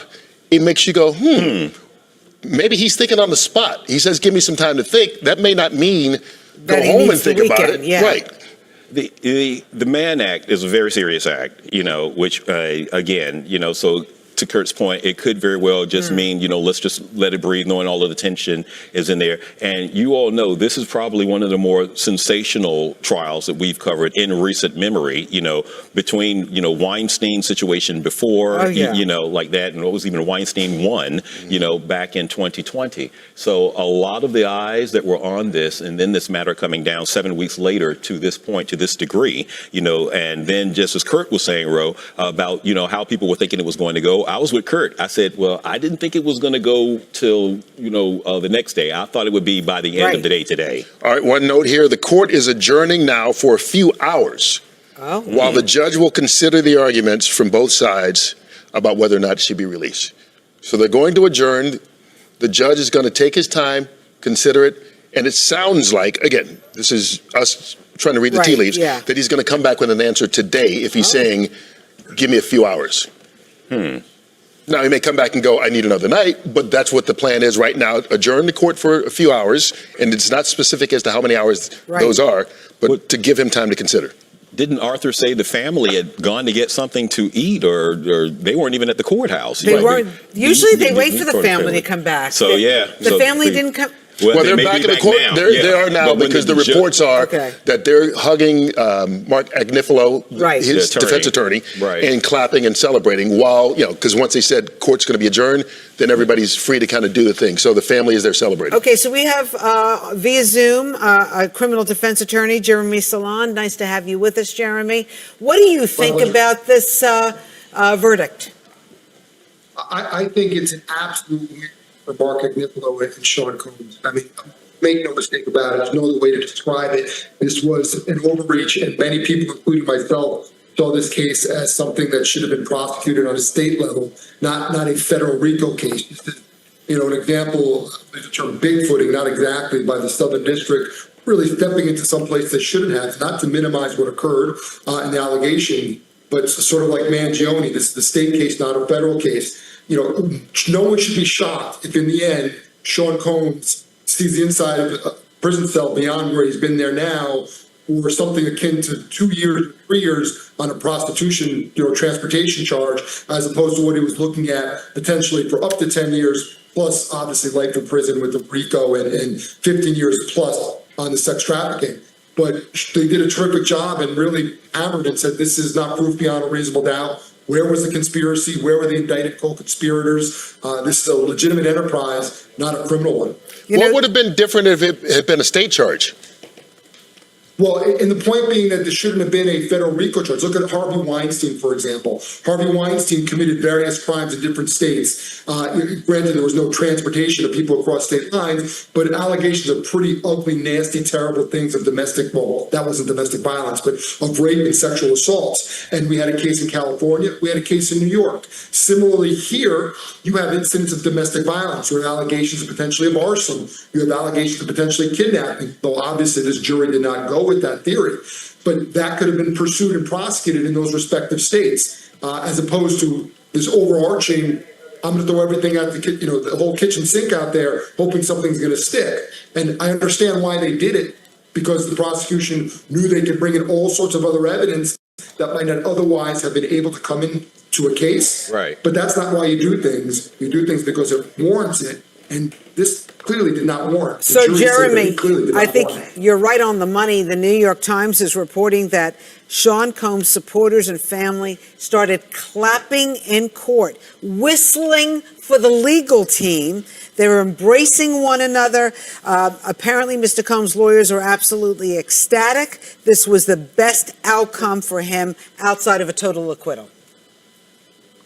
it makes you go, maybe he's thinking on the spot. He says, give me some time to think. That may not mean go home and think about it. Yeah. Right. The Mann Act is a very serious act, which, again, so to Kurt's point, it could very well just mean, let's just let it breathe, knowing all of the tension is in there. And you all know this is probably one of the more sensational trials that we've covered in recent memory, between, Weinstein situation before, like that, and what was even Weinstein 1, back in 2020. So a lot of the eyes that were on this, and then this matter coming down 7 weeks later to this point, to this degree, and then just as Kurt was saying, Ro, about, how people were thinking it was going to go. I was with Kurt. I said, well, I didn't think it was going to go till, the next day. I thought it would be by the end of the day today. All right, one note here. The court is adjourning now for a few hours while the judge will consider the arguments from both sides about whether or not it should be released. So they're going to adjourn. The judge is going to take his time, consider it, and it sounds like, again, this is us trying to read the tea leaves, that he's going to come back with an answer today if he's saying, give me a few hours. Now, he may come back and go, I need another night, but that's what the plan is right now. Adjourn the court for a few hours, and it's not specific as to how many hours those are, but to give him time to consider. Didn't Arthur say the family had gone to get something to eat, or they weren't even at the courthouse? They weren't. Usually they wait for the family to come back. So, The family didn't come. Well, they're back in the court. They are now, because the reports are that they're hugging Mark Agnifilo, his defense attorney, and clapping and celebrating while, because once they said court's going to be adjourned, then everybody's free to kind of do the thing. So the family is there celebrating. Okay, so we have via Zoom a criminal defense attorney, Jeremy Salon. Nice to have you with us, Jeremy. What do you think about this verdict? I think it's an absolute for Mark Agnifilo and Sean Combs. I mean, make no mistake about it. There's no other way to describe it. This was an overreach, and many people, including myself, saw this case as something that should have been prosecuted on a state level, not a federal RICO case. Just as, an example, the term bigfooting, not exactly, by the Southern District, really stepping into some place they shouldn't have, not to minimize what occurred in the allegation, but sort of like Mangione. This is the state case, not a federal case. No one should be shocked if in the end Sean Combs sees the inside of a prison cell beyond where he's been there now, or something akin to 2 years, 3 years on a prostitution, transportation charge, as opposed to what he was looking at potentially for up to 10 years, plus obviously life in prison with the RICO and 15 years plus on the sex trafficking. But they did a terrific job and really hammered and said this is not proof beyond a reasonable doubt. Where was the conspiracy? Where were the indicted co-conspirators? This is a legitimate enterprise, not a criminal one. What would have been different if it had been a state charge? Well, and the point being that there shouldn't have been a federal RICO charge. Look at Harvey Weinstein, for example. Harvey Weinstein committed various crimes in different states. Granted, there was no transportation of people across state lines, but allegations of pretty ugly, nasty, terrible things of that wasn't domestic violence, but of rape and sexual assaults. And we had a case in California. We had a case in New York. Similarly, here, you have incidents of domestic violence. You have allegations potentially of arson. You have allegations of potentially kidnapping, though obviously this jury did not go with that theory, but that could have been pursued and prosecuted in those respective states, as opposed to this overarching, I'm going to throw everything at the whole kitchen sink out there, hoping something's going to stick. And I understand why they did it, because the prosecution knew they could bring in all sorts of other evidence that might not otherwise have been able to come into a case. Right. But that's not why you do things. You do things because it warrants it. And this clearly did not warrant. So, Jeremy, I think you're right on the money. The New York Times is reporting that Sean Combs' supporters and family started clapping in court, whistling for the legal team. They were embracing one another. Apparently, Mr. Combs' lawyers are absolutely ecstatic. This was the best outcome for him outside of a total acquittal.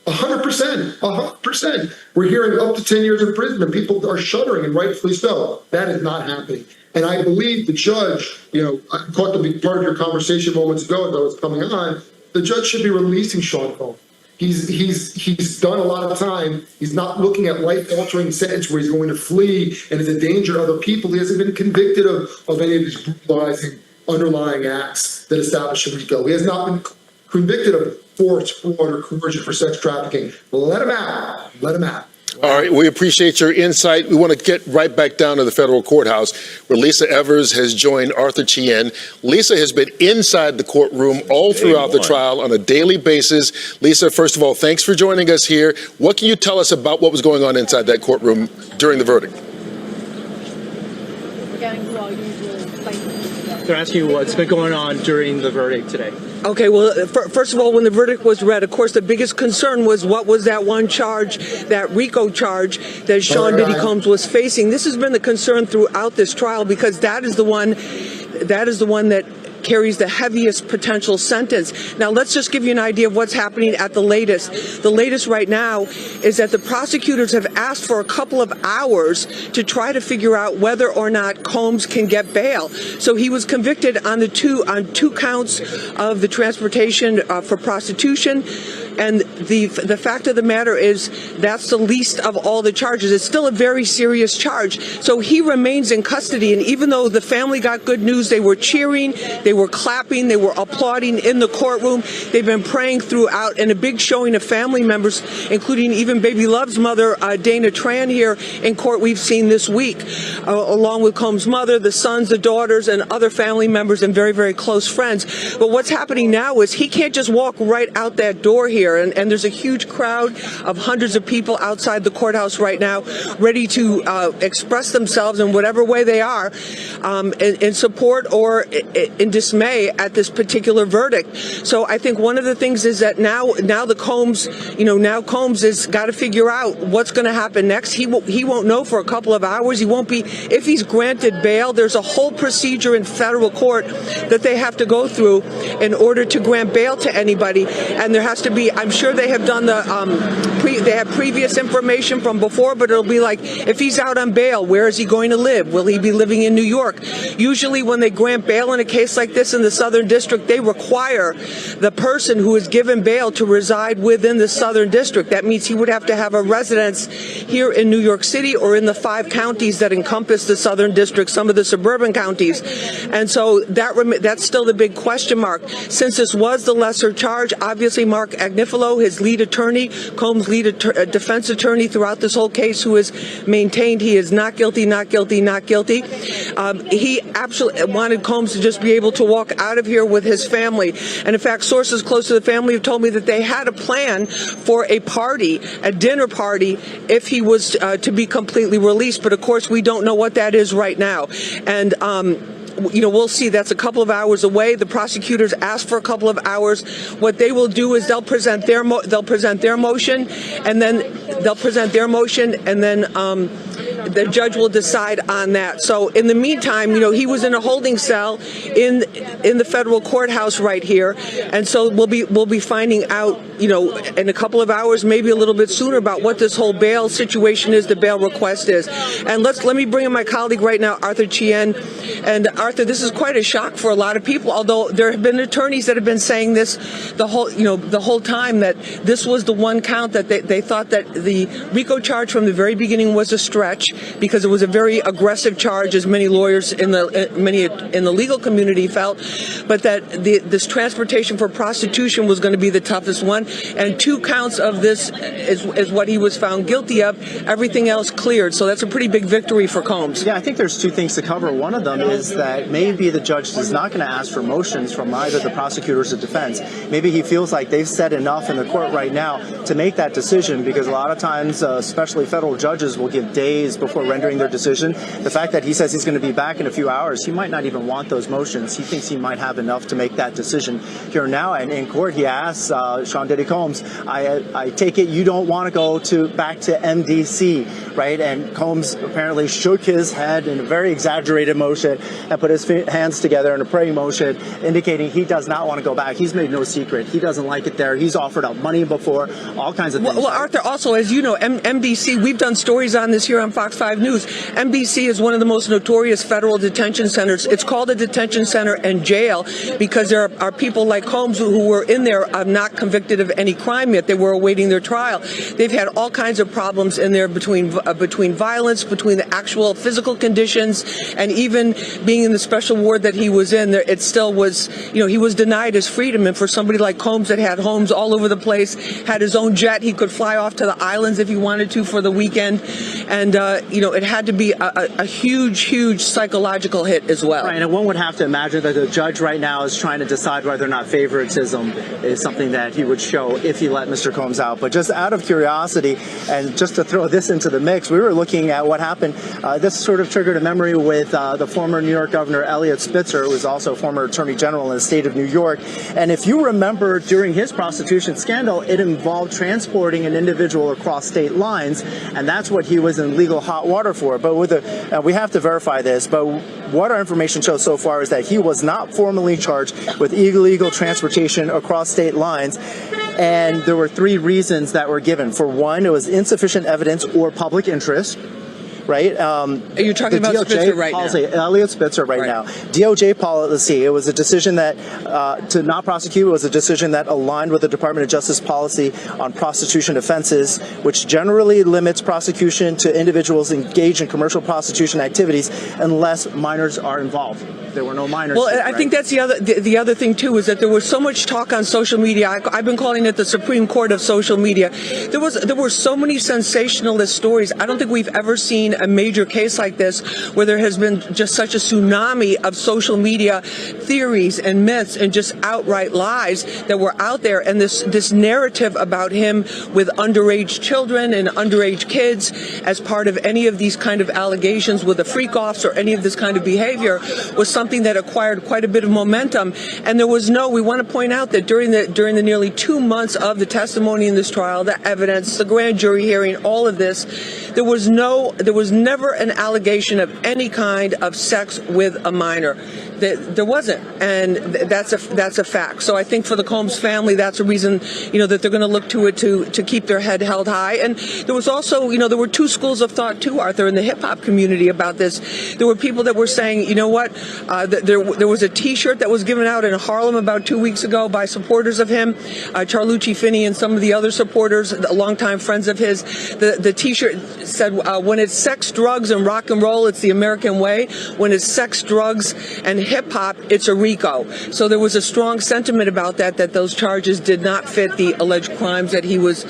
100%, 100%. We're hearing up to 10 years in prison, and people are shuddering, and rightfully so. That is not happening. And I believe the judge, I caught the part of your conversation moments ago as I was coming on, the judge should be releasing Sean Combs. He's done a lot of time. He's not looking at life-altering sentence where he's going to flee and is a danger to other people. He hasn't been convicted of any of these brutalizing underlying acts that establish a RICO. He has not been convicted of force, fraud, or coercion for sex trafficking. Let him out. Let him out. All right, we appreciate your insight. We want to get right back down to the federal courthouse where Lisa Evers has joined Arthur Chien. Lisa has been inside the courtroom all throughout the trial on a daily basis. Lisa, first of all, thanks for joining us here. What can you tell us about what was going on inside that courtroom during the verdict? They're asking you what's been going on during the verdict today. Okay, well, first of all, when the verdict was read, of course, the biggest concern was what was that one charge, that RICO charge that Sean Diddy Combs was facing. This has been the concern throughout this trial because that is the one that carries the heaviest potential sentence. Now, let's just give you an idea of what's happening at the latest. The latest right now is that the prosecutors have asked for a couple of hours to try to figure out whether or not Combs can get bail. So he was convicted on two counts of the transportation for prostitution. And the fact of the matter is that's the least of all the charges. It's still a very serious charge. So he remains in custody. And even though the family got good news, they were cheering, they were clapping, they were applauding in the courtroom. They've been praying throughout, and a big showing of family members, including even Baby Love's mother, Dana Tran, here in court we've seen this week, along with Combs' mother, the sons, the daughters, and other family members and very, very close friends. But what's happening now is he can't just walk right out that door here. And there's a huge crowd of hundreds of people outside the courthouse right now ready to express themselves in whatever way they are in support or in dismay at this particular verdict. So I think one of the things is that now the Combs, now Combs has got to figure out what's going to happen next. He won't know for a couple of hours. He won't be, if he's granted bail, there's a whole procedure in federal court that they have to go through in order to grant bail to anybody. And there has to be, I'm sure they have done they have previous information from before, but it'll be like, if he's out on bail, where is he going to live? Will he be living in New York? Usually when they grant bail in a case like this in the Southern District, they require the person who is given bail to reside within the Southern District. That means he would have to have a residence here in New York City or in the 5 counties that encompass the Southern District, some of the suburban counties. And so that's still the big question mark. Since this was the lesser charge, obviously Mark Agnifilo, his lead attorney, Combs' lead defense attorney throughout this whole case, who has maintained he is not guilty, not guilty, not guilty. He absolutely wanted Combs to just be able to walk out of here with his family. And in fact, sources close to the family have told me that they had a plan for a party, a dinner party, if he was to be completely released. But of course, we don't know what that is right now. And we'll see. That's a couple of hours away. The prosecutors asked for a couple of hours. What they will do is they'll present their motion, and then the judge will decide on that. So in the meantime, he was in a holding cell in the federal courthouse right here, and so we'll be finding out, in a couple of hours, maybe a little bit sooner, about what this whole bail situation is, the bail request is. And let me bring in my colleague right now, Arthur Chien. And Arthur, this is quite a shock for a lot of people, although there have been attorneys that have been saying this the whole time, that this was the one count that they thought that the RICO charge from the very beginning was a stretch, because it was a very aggressive charge, as many lawyers in the legal community felt, but that this transportation for prostitution was going to be the toughest one. And 2 counts of this is what he was found guilty of. Everything else cleared. So that's a pretty big victory for Combs. Yeah, I think there's 2 things to cover. One of them is that maybe the judge is not going to ask for motions from either the prosecutors or defense. Maybe he feels like they've said enough in the court right now to make that decision, because a lot of times, especially federal judges, will give days before rendering their decision. The fact that he says he's going to be back in a few hours, he might not even want those motions. He thinks he might have enough to make that decision here now. And in court, he asks Sean Diddy Combs, I take it you don't want to go back to MDC, right? And Combs apparently shook his head in a very exaggerated motion and put his hands together in a praying motion, indicating he does not want to go back. He's made no secret. He doesn't like it there. He's offered up money before, all kinds of things. Well, Arthur, also, as you know, MDC, we've done stories on this here on Fox 5 News. MDC is one of the most notorious federal detention centers. It's called a detention center and jail because there are people like Combs who were in there not convicted of any crime yet. They were awaiting their trial. They've had all kinds of problems in there between violence, between the actual physical conditions, and even being in the special ward that he was in. It still was, he was denied his freedom. And for somebody like Combs that had homes all over the place, had his own jet, he could fly off to the islands if he wanted to for the weekend. And, it had to be a huge psychological hit as well. Right, and one would have to imagine that the judge right now is trying to decide whether or not favoritism is something that he would show if he let Mr. Combs out. But just out of curiosity, and just to throw this into the mix, we were looking at what happened. This sort of triggered a memory with the former New York Governor Eliot Spitzer, who was also former Attorney General in the state of New York. And if you remember, during his prostitution scandal, it involved transporting an individual across state lines, and that's what he was in legal hot water for. But we have to verify this, but what our information shows so far is that he was not formally charged with illegal transportation across state lines. And there were 3 reasons that were given. For one, it was insufficient evidence or public interest. Right? You're talking about Spitzer right now. Eliot Spitzer right now. DOJ policy, it was a decision that, to not prosecute, it was a decision that aligned with the Department of Justice policy on prostitution offenses, which generally limits prosecution to individuals engaged in commercial prostitution activities unless minors are involved. There were no minors. Well, I think that's the other thing, too, is that there was so much talk on social media. I've been calling it the Supreme Court of social media. There were so many sensationalist stories. I don't think we've ever seen a major case like this where there has been just such a tsunami of social media theories and myths and just outright lies that were out there. And this narrative about him with underage children and underage kids as part of any of these kind of allegations with the freak-offs or any of this kind of behavior was something that acquired quite a bit of momentum. And we want to point out that during the nearly 2 months of the testimony in this trial, the evidence, the grand jury hearing, all of this, there was never an allegation of any kind of sex with a minor. There wasn't, and that's a fact. So I think for the Combs family, that's a reason, that they're going to look to it to keep their head held high. And there was also, there were 2 schools of thought too, Arthur, in the hip hop community about this. There were people that were saying, you know what, there was a T-shirt that was given out in Harlem about 2 weeks ago by supporters of him, Charlucci Finney and some of the other supporters, longtime friends of his. The T-shirt said, when it's sex, drugs, and rock and roll, it's the American way. When it's sex, drugs, and hip hop, it's a RICO. So there was a strong sentiment about that those charges did not fit the alleged crimes that he was,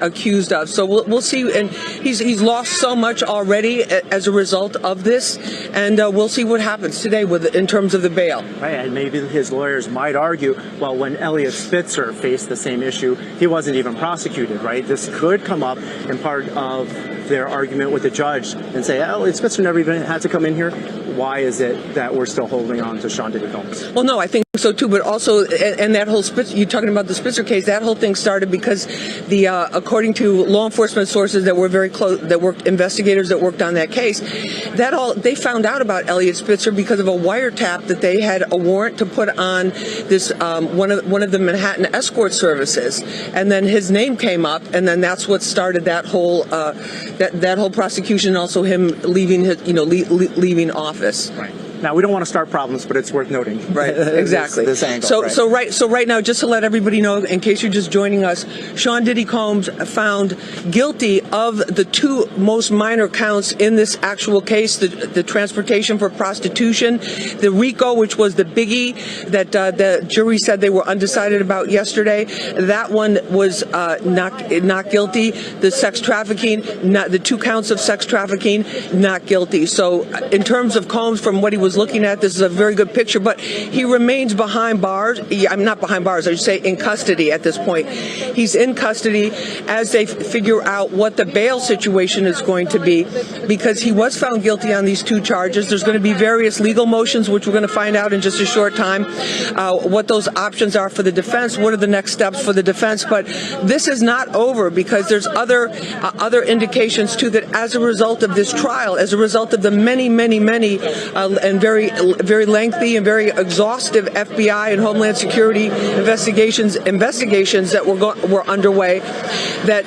accused of. So we'll see. And he's lost so much already as a result of this, and we'll see what happens today in terms of the bail. Right, and maybe his lawyers might argue, well, when Eliot Spitzer faced the same issue, he wasn't even prosecuted, right? This could come up in part of their argument with the judge and say, Eliot Spitzer never even had to come in here. Why is it that we're still holding on to Sean Diddy Combs? Well, no, I think so too, but also, and that whole Spitzer, you're talking about the Spitzer case, that whole thing started because according to law enforcement sources that were very close, investigators that worked on that case, they found out about Eliot Spitzer because of a wiretap that they had a warrant to put on this, one of the Manhattan escort services. And then his name came up, and then that's what started that whole, that whole prosecution, also him leaving leaving office. Right. Now, we don't want to start problems, but it's worth noting. Right, exactly. This angle, so right now, just to let everybody know, in case you're just joining us, Sean Diddy Combs found guilty of the 2 most minor counts in this actual case, the transportation for prostitution, the RICO, which was the biggie that the jury said they were undecided about yesterday. That one was not guilty. The sex trafficking, the 2 counts of sex trafficking, not guilty. So in terms of Combs, from what he was looking at, this is a very good picture, but he remains behind bars. I'm not behind bars, I should say in custody at this point. He's in custody as they figure out what the bail situation is going to be, because he was found guilty on these 2 charges. There's going to be various legal motions, which we're going to find out in just a short time, what those options are for the defense, what are the next steps for the defense. But this is not over, because there's other indications too that as a result of this trial, as a result of the many and very lengthy and very exhaustive FBI and Homeland Security investigations that were underway, that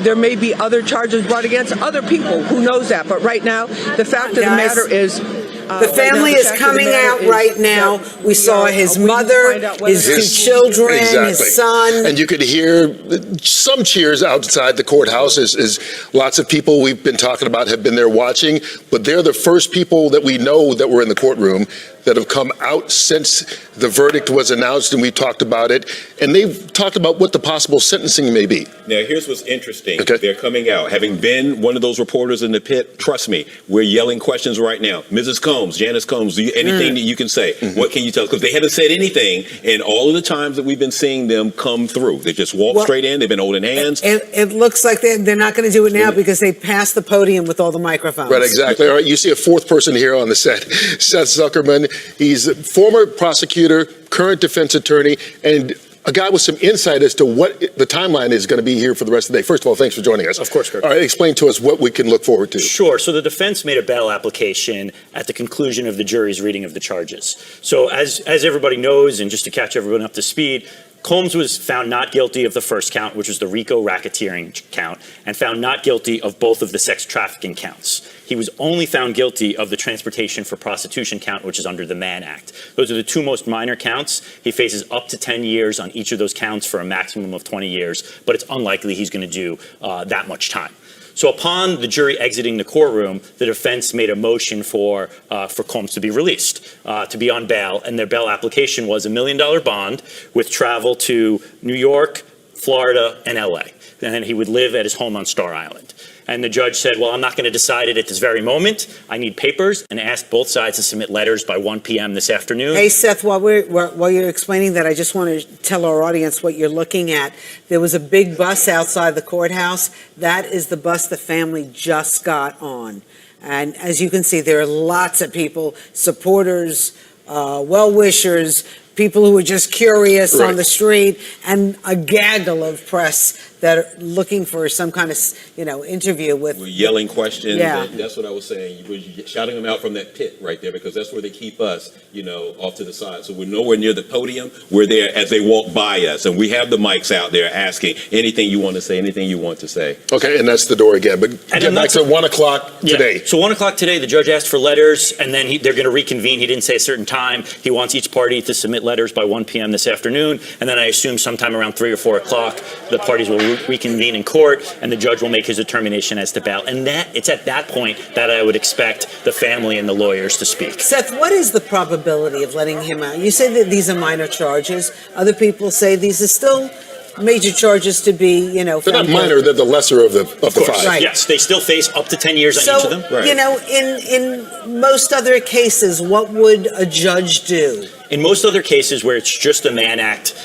there may be other charges brought against other people. Who knows that? But right now, the fact of the matter is, The family is coming out right now. We saw his mother, his two children, his son. And you could hear some cheers outside the courthouse as lots of people we've been talking about have been there watching. But they're the first people that we know that were in the courtroom that have come out since the verdict was announced, and we talked about it. And they've talked about what the possible sentencing may be. Now, here's what's interesting. They're coming out. Having been one of those reporters in the pit, trust me, we're yelling questions right now. Mrs. Combs, Janice Combs, anything that you can say. What can you tell us? Because they haven't said anything in all of the times that we've been seeing them come through. They just walked straight in. They've been holding hands. It looks like they're not going to do it now because they passed the podium with all the microphones. Right, exactly. All right, you see a fourth person here on the set, Seth Zuckerman. He's a former prosecutor, current defense attorney, and a guy with some insight as to what the timeline is going to be here for the rest of the day. First of all, thanks for joining us. Of course, Kirk. All right, explain to us what we can look forward to. Sure. So the defense made a bail application at the conclusion of the jury's reading of the charges. So as everybody knows, and just to catch everyone up to speed, Combs was found not guilty of the first count, which was the RICO racketeering count, and found not guilty of both of the sex trafficking counts. He was only found guilty of the transportation for prostitution count, which is under the Mann Act. Those are the two most minor counts. He faces up to 10 years on each of those counts for a maximum of 20 years, but it's unlikely he's going to do that much time. So upon the jury exiting the courtroom, the defense made a motion for Combs to be released, to be on bail, and their bail application was $1 million bond with travel to New York, Florida, and LA. And then he would live at his home on Star Island. And the judge said, well, I'm not going to decide it at this very moment. I need papers, and asked both sides to submit letters by 1 p.m. this afternoon. Hey, Seth, while you're explaining that, I just want to tell our audience what you're looking at. There was a big bus outside the courthouse. That is the bus the family just got on. And as you can see, there are lots of people, supporters, well-wishers, people who are just curious on the street, and a gaggle of press that are looking for some kind of, interview with. We're yelling questions. Yeah. And that's what I was saying. We're shouting them out from that pit right there because that's where they keep us, off to the side. So we're nowhere near the podium. We're there as they walk by us. And we have the mics out there asking anything you want to say, anything you want to say. Okay, and that's the door again. But get back to 1 o'clock today. So 1 o'clock today, the judge asked for letters, and then they're going to reconvene. He didn't say a certain time. He wants each party to submit letters by 1 p.m. this afternoon. And then I assume sometime around 3 or 4 o'clock, the parties will reconvene in court, and the judge will make his determination as to bail. And it's at that point that I would expect the family and the lawyers to speak. Seth, what is the probability of letting him out? You say that these are minor charges. Other people say these are still major charges to be, They're not minor, they're the lesser of the five. Right. Yes, they still face up to 10 years on each of them. Right. In most other cases, what would a judge do? In most other cases where it's just a Mann Act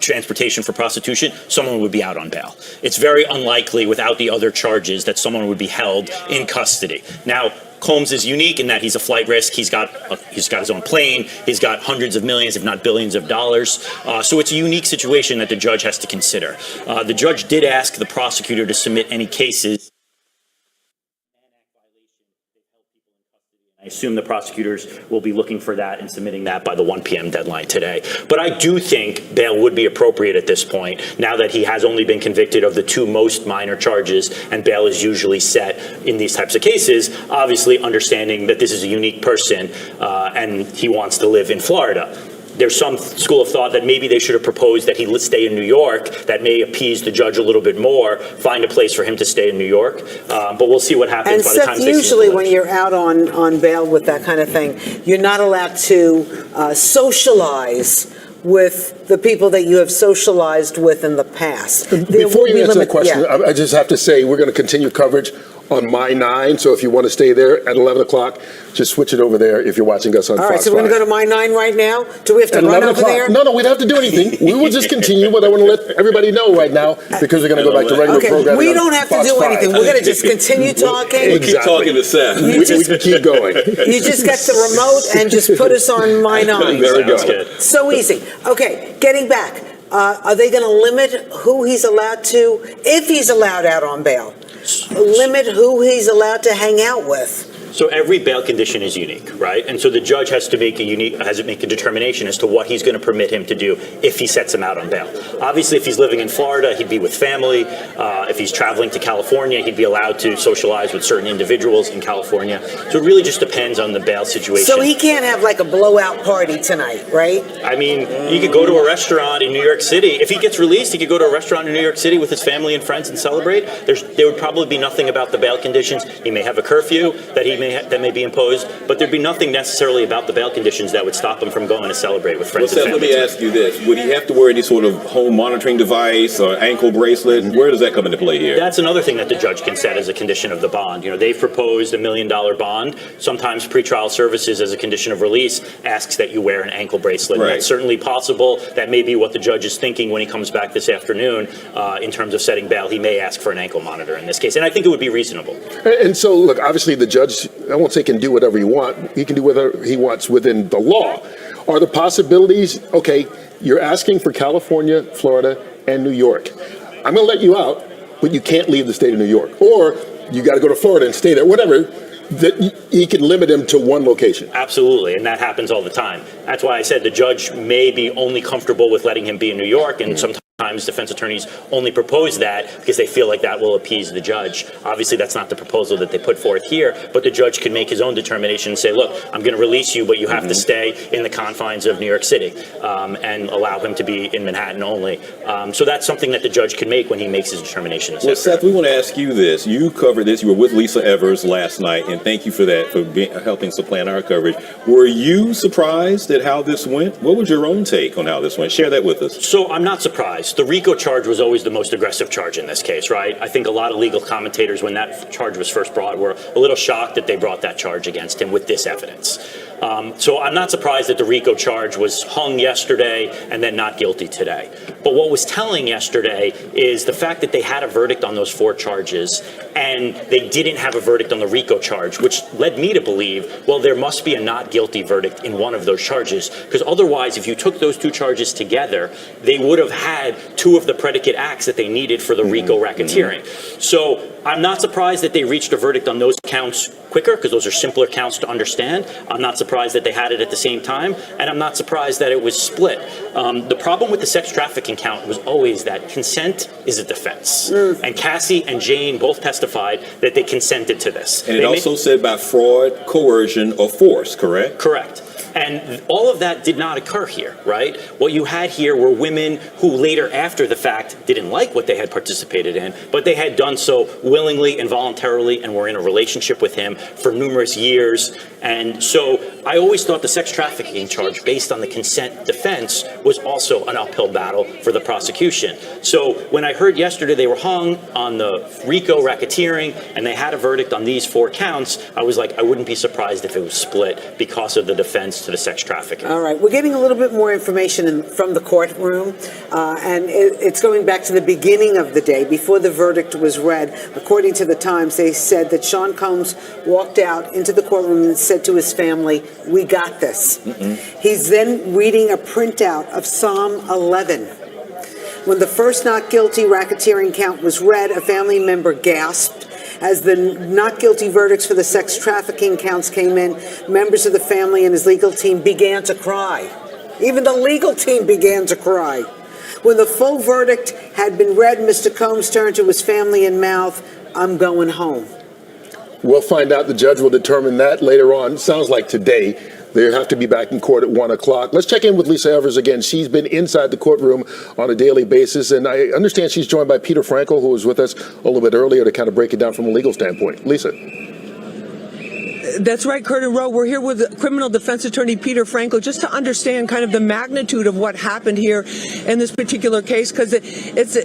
transportation for prostitution, someone would be out on bail. It's very unlikely without the other charges that someone would be held in custody. Now, Combs is unique in that he's a flight risk. He's got his own plane. He's got hundreds of millions, if not billions of dollars. So it's a unique situation that the judge has to consider. The judge did ask the prosecutor to submit any cases. I assume the prosecutors will be looking for that and submitting that by the 1 p.m. deadline today. But I do think bail would be appropriate at this point, now that he has only been convicted of the two most minor charges, and bail is usually set in these types of cases, obviously understanding that this is a unique person and he wants to live in Florida. There's some school of thought that maybe they should have proposed that he stay in New York. That may appease the judge a little bit more, find a place for him to stay in New York. But we'll see what happens by the time they see usually when you're out on bail with that kind of thing, you're not allowed to socialize with the people that you have socialized with in the past. Before you answer the question, I just have to say we're going to continue coverage on My 9. So if you want to stay there at 11 o'clock, just switch it over there if you're watching us on Fox 5. All right, so we're going to go to My 9 right now? Do we have to run over there? No, we don't have to do anything. We will just continue, but I want to let everybody know right now because we're going to go back to regular programming. We don't have to do anything. We're going to just continue talking. We'll keep talking to Seth. We can keep going. You just get the remote and just put us on My 9. There we go. So easy. Okay, getting back. Are they going to limit who he's allowed to, if he's allowed out on bail? Limit who he's allowed to hang out with? So every bail condition is unique, right? And so the judge has to make a determination as to what he's going to permit him to do if he sets him out on bail. Obviously, if he's living in Florida, he'd be with family. If he's traveling to California, he'd be allowed to socialize with certain individuals in California. So it really just depends on the bail situation. So he can't have like a blowout party tonight, right? I mean, he could go to a restaurant in New York City. If he gets released, he could go to a restaurant in New York City with his family and friends and celebrate. There would probably be nothing about the bail conditions. He may have a curfew that may be imposed, but there'd be nothing necessarily about the bail conditions that would stop him from going to celebrate with friends and Seth, family. let me ask you this. Would he have to wear any sort of home monitoring device or ankle bracelet? And where does that come into play here? That's another thing that the judge can set as a condition of the bond. You know, they've proposed $1 million bond. Sometimes pretrial services, as a condition of release, asks that you wear an ankle bracelet. Right. That's certainly possible. That may be what the judge is thinking when he comes back this afternoon in terms of setting bail. He may ask for an ankle monitor in this case, and I think it would be reasonable. And so, look, obviously the judge, I won't say can do whatever he wants. He can do whatever he wants within the law. Are the possibilities, okay, you're asking for California, Florida, and New York. I'm going to let you out, but you can't leave the state of New York. Or you got to go to Florida and stay there, whatever, that he can limit him to one location. Absolutely, and that happens all the time. That's why I said the judge may be only comfortable with letting him be in New York, and sometimes defense attorneys only propose that because they feel like that will appease the judge. Obviously, that's not the proposal that they put forth here, but the judge can make his own determination and say, look, I'm going to release you, but you have to stay in the confines of New York City and allow him to be in Manhattan only. So that's something that the judge can make when he makes his determination. Well, Seth, we want to ask you this. You covered this. You were with Lisa Evers last night, and thank you for that, for helping supplant our coverage. Were you surprised at how this went? What was your own take on how this went? Share that with us. So I'm not surprised. The RICO charge was always the most aggressive charge in this case, right? I think a lot of legal commentators, when that charge was first brought, were a little shocked that they brought that charge against him with this evidence. So I'm not surprised that the RICO charge was hung yesterday and then not guilty today. But what was telling yesterday is the fact that they had a verdict on those 4 charges and they didn't have a verdict on the RICO charge, which led me to believe, well, there must be a not guilty verdict in one of those charges, because otherwise, if you took those 2 charges together, they would have had 2 of the predicate acts that they needed for the RICO racketeering. So I'm not surprised that they reached a verdict on those counts quicker, because those are simpler counts to understand. I'm not surprised that they had it at the same time, and I'm not surprised that it was split. The problem with the sex trafficking count was always that consent is a defense. And Cassie and Jane both testified that they consented to this. And it also said by fraud, coercion, or force, correct? Correct. And all of that did not occur here, right? What you had here were women who later, after the fact, didn't like what they had participated in, but they had done so willingly and voluntarily and were in a relationship with him for numerous years. And so I always thought the sex trafficking charge, based on the consent defense, was also an uphill battle for the prosecution. So when I heard yesterday they were hung on the RICO racketeering and they had a verdict on these 4 counts, I was like, I wouldn't be surprised if it was split because of the defense to the sex trafficking. All right, we're getting a little bit more information from the courtroom, and it's going back to the beginning of the day, before the verdict was read. According to the Times, they said that Sean Combs walked out into the courtroom and said to his family, "We got this." He's then reading a printout of Psalm 11. When the first not guilty racketeering count was read, a family member gasped. As the not guilty verdicts for the sex trafficking counts came in, members of the family and his legal team began to cry. Even the legal team began to cry. When the full verdict had been read, Mr. Combs turned to his family and mouthed, "I'm going home." We'll find out. The judge will determine that later on. Sounds like today. They have to be back in court at 1 o'clock. Let's check in with Lisa Evers again. She's been inside the courtroom on a daily basis, and I understand she's joined by Peter Frankel, who was with us a little bit earlier to kind of break it down from a legal standpoint. Lisa. That's right, Curtin Rowe. We're here with criminal defense attorney Peter Frankel just to understand kind of the magnitude of what happened here in this particular case, because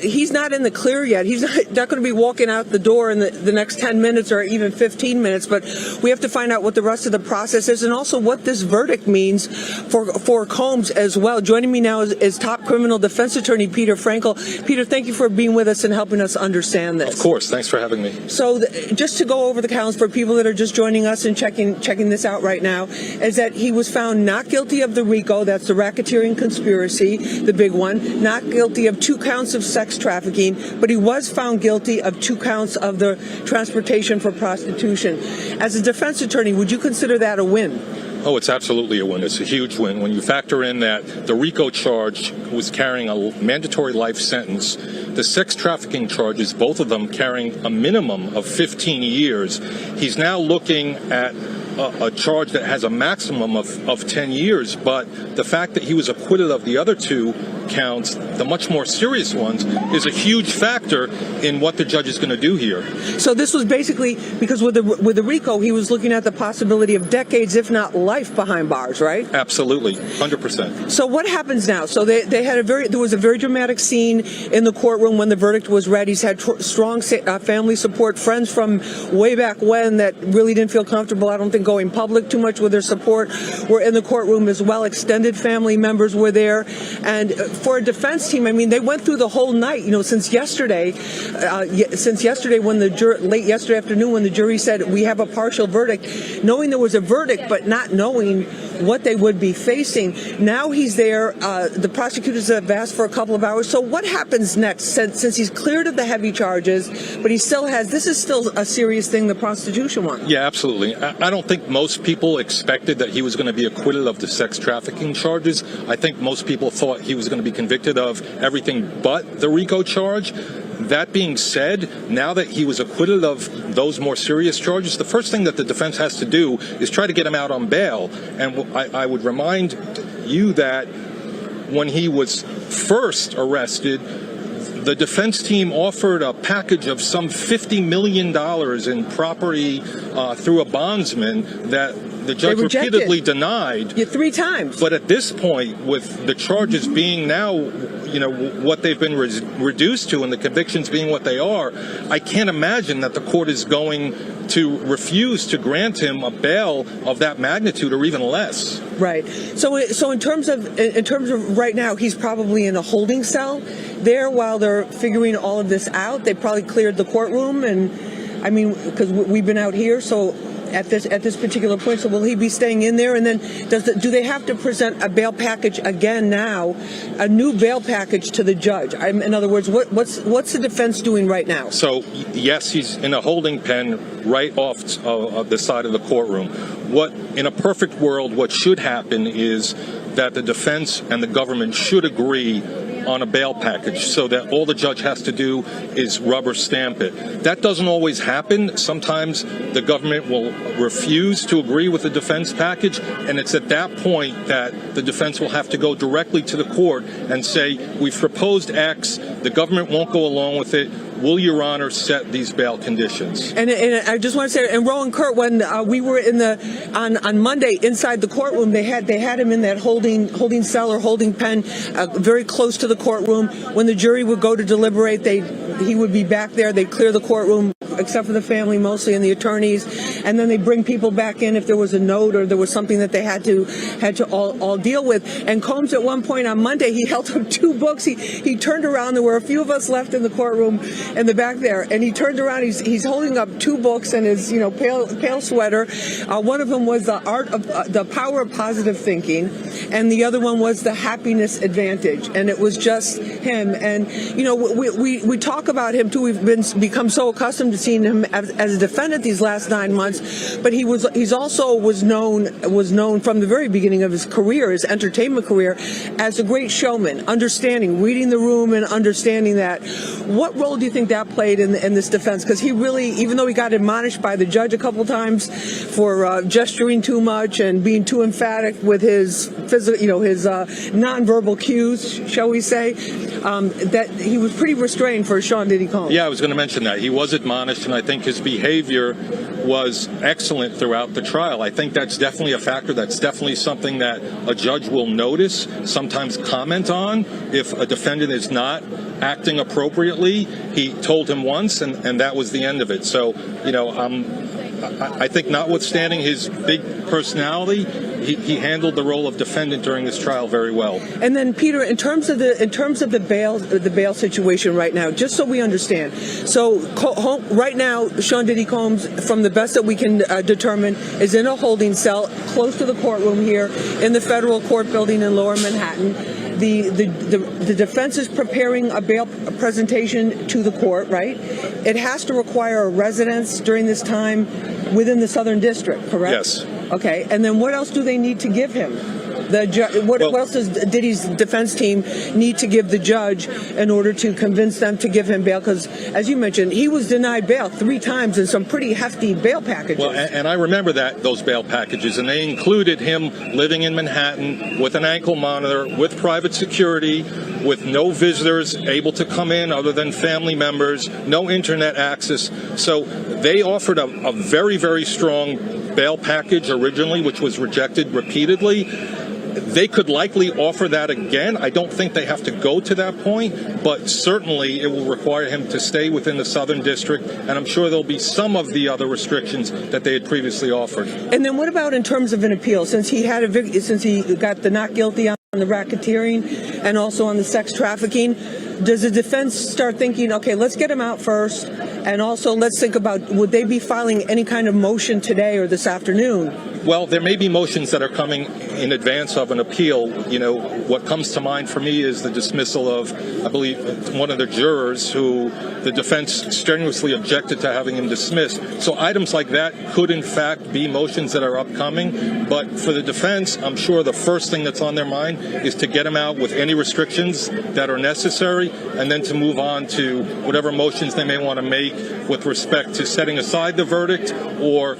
he's not in the clear yet. He's not going to be walking out the door in the next 10 minutes or even 15 minutes, but we have to find out what the rest of the process is and also what this verdict means for Combs as well. Joining me now is top criminal defense attorney Peter Frankel. Peter, thank you for being with us and helping us understand this. Of course. Thanks for having me. So just to go over the counts for people that are just joining us, been checking this out right now, is that he was found not guilty of the RICO, that's the racketeering conspiracy, the big one, not guilty of 2 counts of sex trafficking, but he was found guilty of 2 counts of the transportation for prostitution. As a defense attorney, would you consider that a win? Oh, it's absolutely a win. It's a huge win. When you factor in that the RICO charge was carrying a mandatory life sentence, the sex trafficking charges, both of them carrying a minimum of 15 years, he's now looking at a charge that has a maximum of 10 years. But the fact that he was acquitted of the other 2 counts, the much more serious ones, is a huge factor in what the judge is going to do here. So this was basically because with the RICO, he was looking at the possibility of decades, if not life, behind bars, right? Absolutely, 100%. So what happens now? So they had there was a very dramatic scene in the courtroom when the verdict was read. He's had strong family support, friends from way back when that really didn't feel comfortable, I don't think, going public too much with their support were in the courtroom as well. Extended family members were there. And for a defense team, I mean, they went through the whole night, since yesterday when late yesterday afternoon when the jury said we have a partial verdict, knowing there was a verdict but not knowing what they would be facing. Now he's there. The prosecutors have asked for a couple of hours. So what happens next? Since he's cleared of the heavy charges, but he still has, this is still a serious thing, the prostitution one. Yeah, absolutely. I don't think most people expected that he was going to be acquitted of the sex trafficking charges. I think most people thought he was going to be convicted of everything but the RICO charge. That being said, now that he was acquitted of those more serious charges, the first thing that the defense has to do is try to get him out on bail. And I would remind you that when he was first arrested, the defense team offered a package of some $50 million in property through a bondsman that the judge repeatedly denied. 3 times. But at this point, with the charges being now, what they've been reduced to and the convictions being what they are, I can't imagine that the court is going to refuse to grant him a bail of that magnitude or even less. Right. So in terms of right now, he's probably in a holding cell there while they're figuring all of this out. They probably cleared the courtroom, and I mean, because we've been out here, so at this particular point, so will he be staying in there? And then do they have to present a bail package again now, a new bail package to the judge? In other words, what's the defense doing right now? So yes, he's in a holding pen right off of the side of the courtroom. In a perfect world, what should happen is that the defense and the government should agree on a bail package so that all the judge has to do is rubber stamp it. That doesn't always happen. Sometimes the government will refuse to agree with the defense package, and it's at that point that the defense will have to go directly to the court and say, we've proposed X, the government won't go along with it. Will Your Honor set these bail conditions? And I just want to say, and Rowan Kurt, when we were on Monday inside the courtroom, they had him in that holding cell or holding pen, very close to the courtroom. When the jury would go to deliberate, he would be back there. They'd clear the courtroom, except for the family mostly and the attorneys, and then they bring people back in if there was a note or there was something that they had to all deal with. And Combs, at one point on Monday, he held up 2 books. He turned around. There were a few of us left in the courtroom in the back there, and he turned around. He's holding up 2 books and his pale sweater. One of them was the Power of Positive Thinking, and the other one was the Happiness Advantage. And it was just him. And we talk about him too. We've become so accustomed to seeing him as a defendant these last 9 months, but he's also was known from the very beginning of his career, his entertainment career, as a great showman, reading the room and understanding that. What role do you think that played in this defense? Because he really, even though he got admonished by the judge a couple times for gesturing too much and being too emphatic with his physical, his nonverbal cues, shall we say, that he was pretty restrained for Sean Diddy Combs. Yeah, I was going to mention that. He was admonished, and I think his behavior was excellent throughout the trial. I think that's definitely a factor. That's definitely something that a judge will notice, sometimes comment on. If a defendant is not acting appropriately, he told him once, and that was the end of it. So, I think notwithstanding his big personality, he handled the role of defendant during this trial very well. And then, Peter, in terms of the bail situation right now, just so we understand, so right now, Sean Diddy Combs, from the best that we can determine, is in a holding cell close to the courtroom here in the federal court building in Lower Manhattan. The defense is preparing a bail presentation to the court, right? It has to require a residence during this time within the Southern District, correct? Yes. Okay, and then what else do they need to give him? What else does Diddy's defense team need to give the judge in order to convince them to give him bail? Because, as you mentioned, he was denied bail 3 times in some pretty hefty bail packages. Well, and I remember those bail packages, and they included him living in Manhattan with an ankle monitor, with private security, with no visitors able to come in other than family members, no internet access. So they offered a very, very strong bail package originally, which was rejected repeatedly. They could likely offer that again. I don't think they have to go to that point, but certainly it will require him to stay within the Southern District, and I'm sure there'll be some of the other restrictions that they had previously offered. And then what about in terms of an appeal? Since he got the not guilty on the racketeering and also on the sex trafficking, does the defense start thinking, okay, let's get him out first, and also let's think about, would they be filing any kind of motion today or this afternoon? Well, there may be motions that are coming in advance of an appeal. You know, what comes to mind for me is the dismissal of, I believe, one of the jurors who the defense strenuously objected to having him dismissed. So items like that could, in fact, be motions that are upcoming. But for the defense, I'm sure the first thing that's on their mind is to get him out with any restrictions that are necessary, and then to move on to whatever motions they may want to make with respect to setting aside the verdict or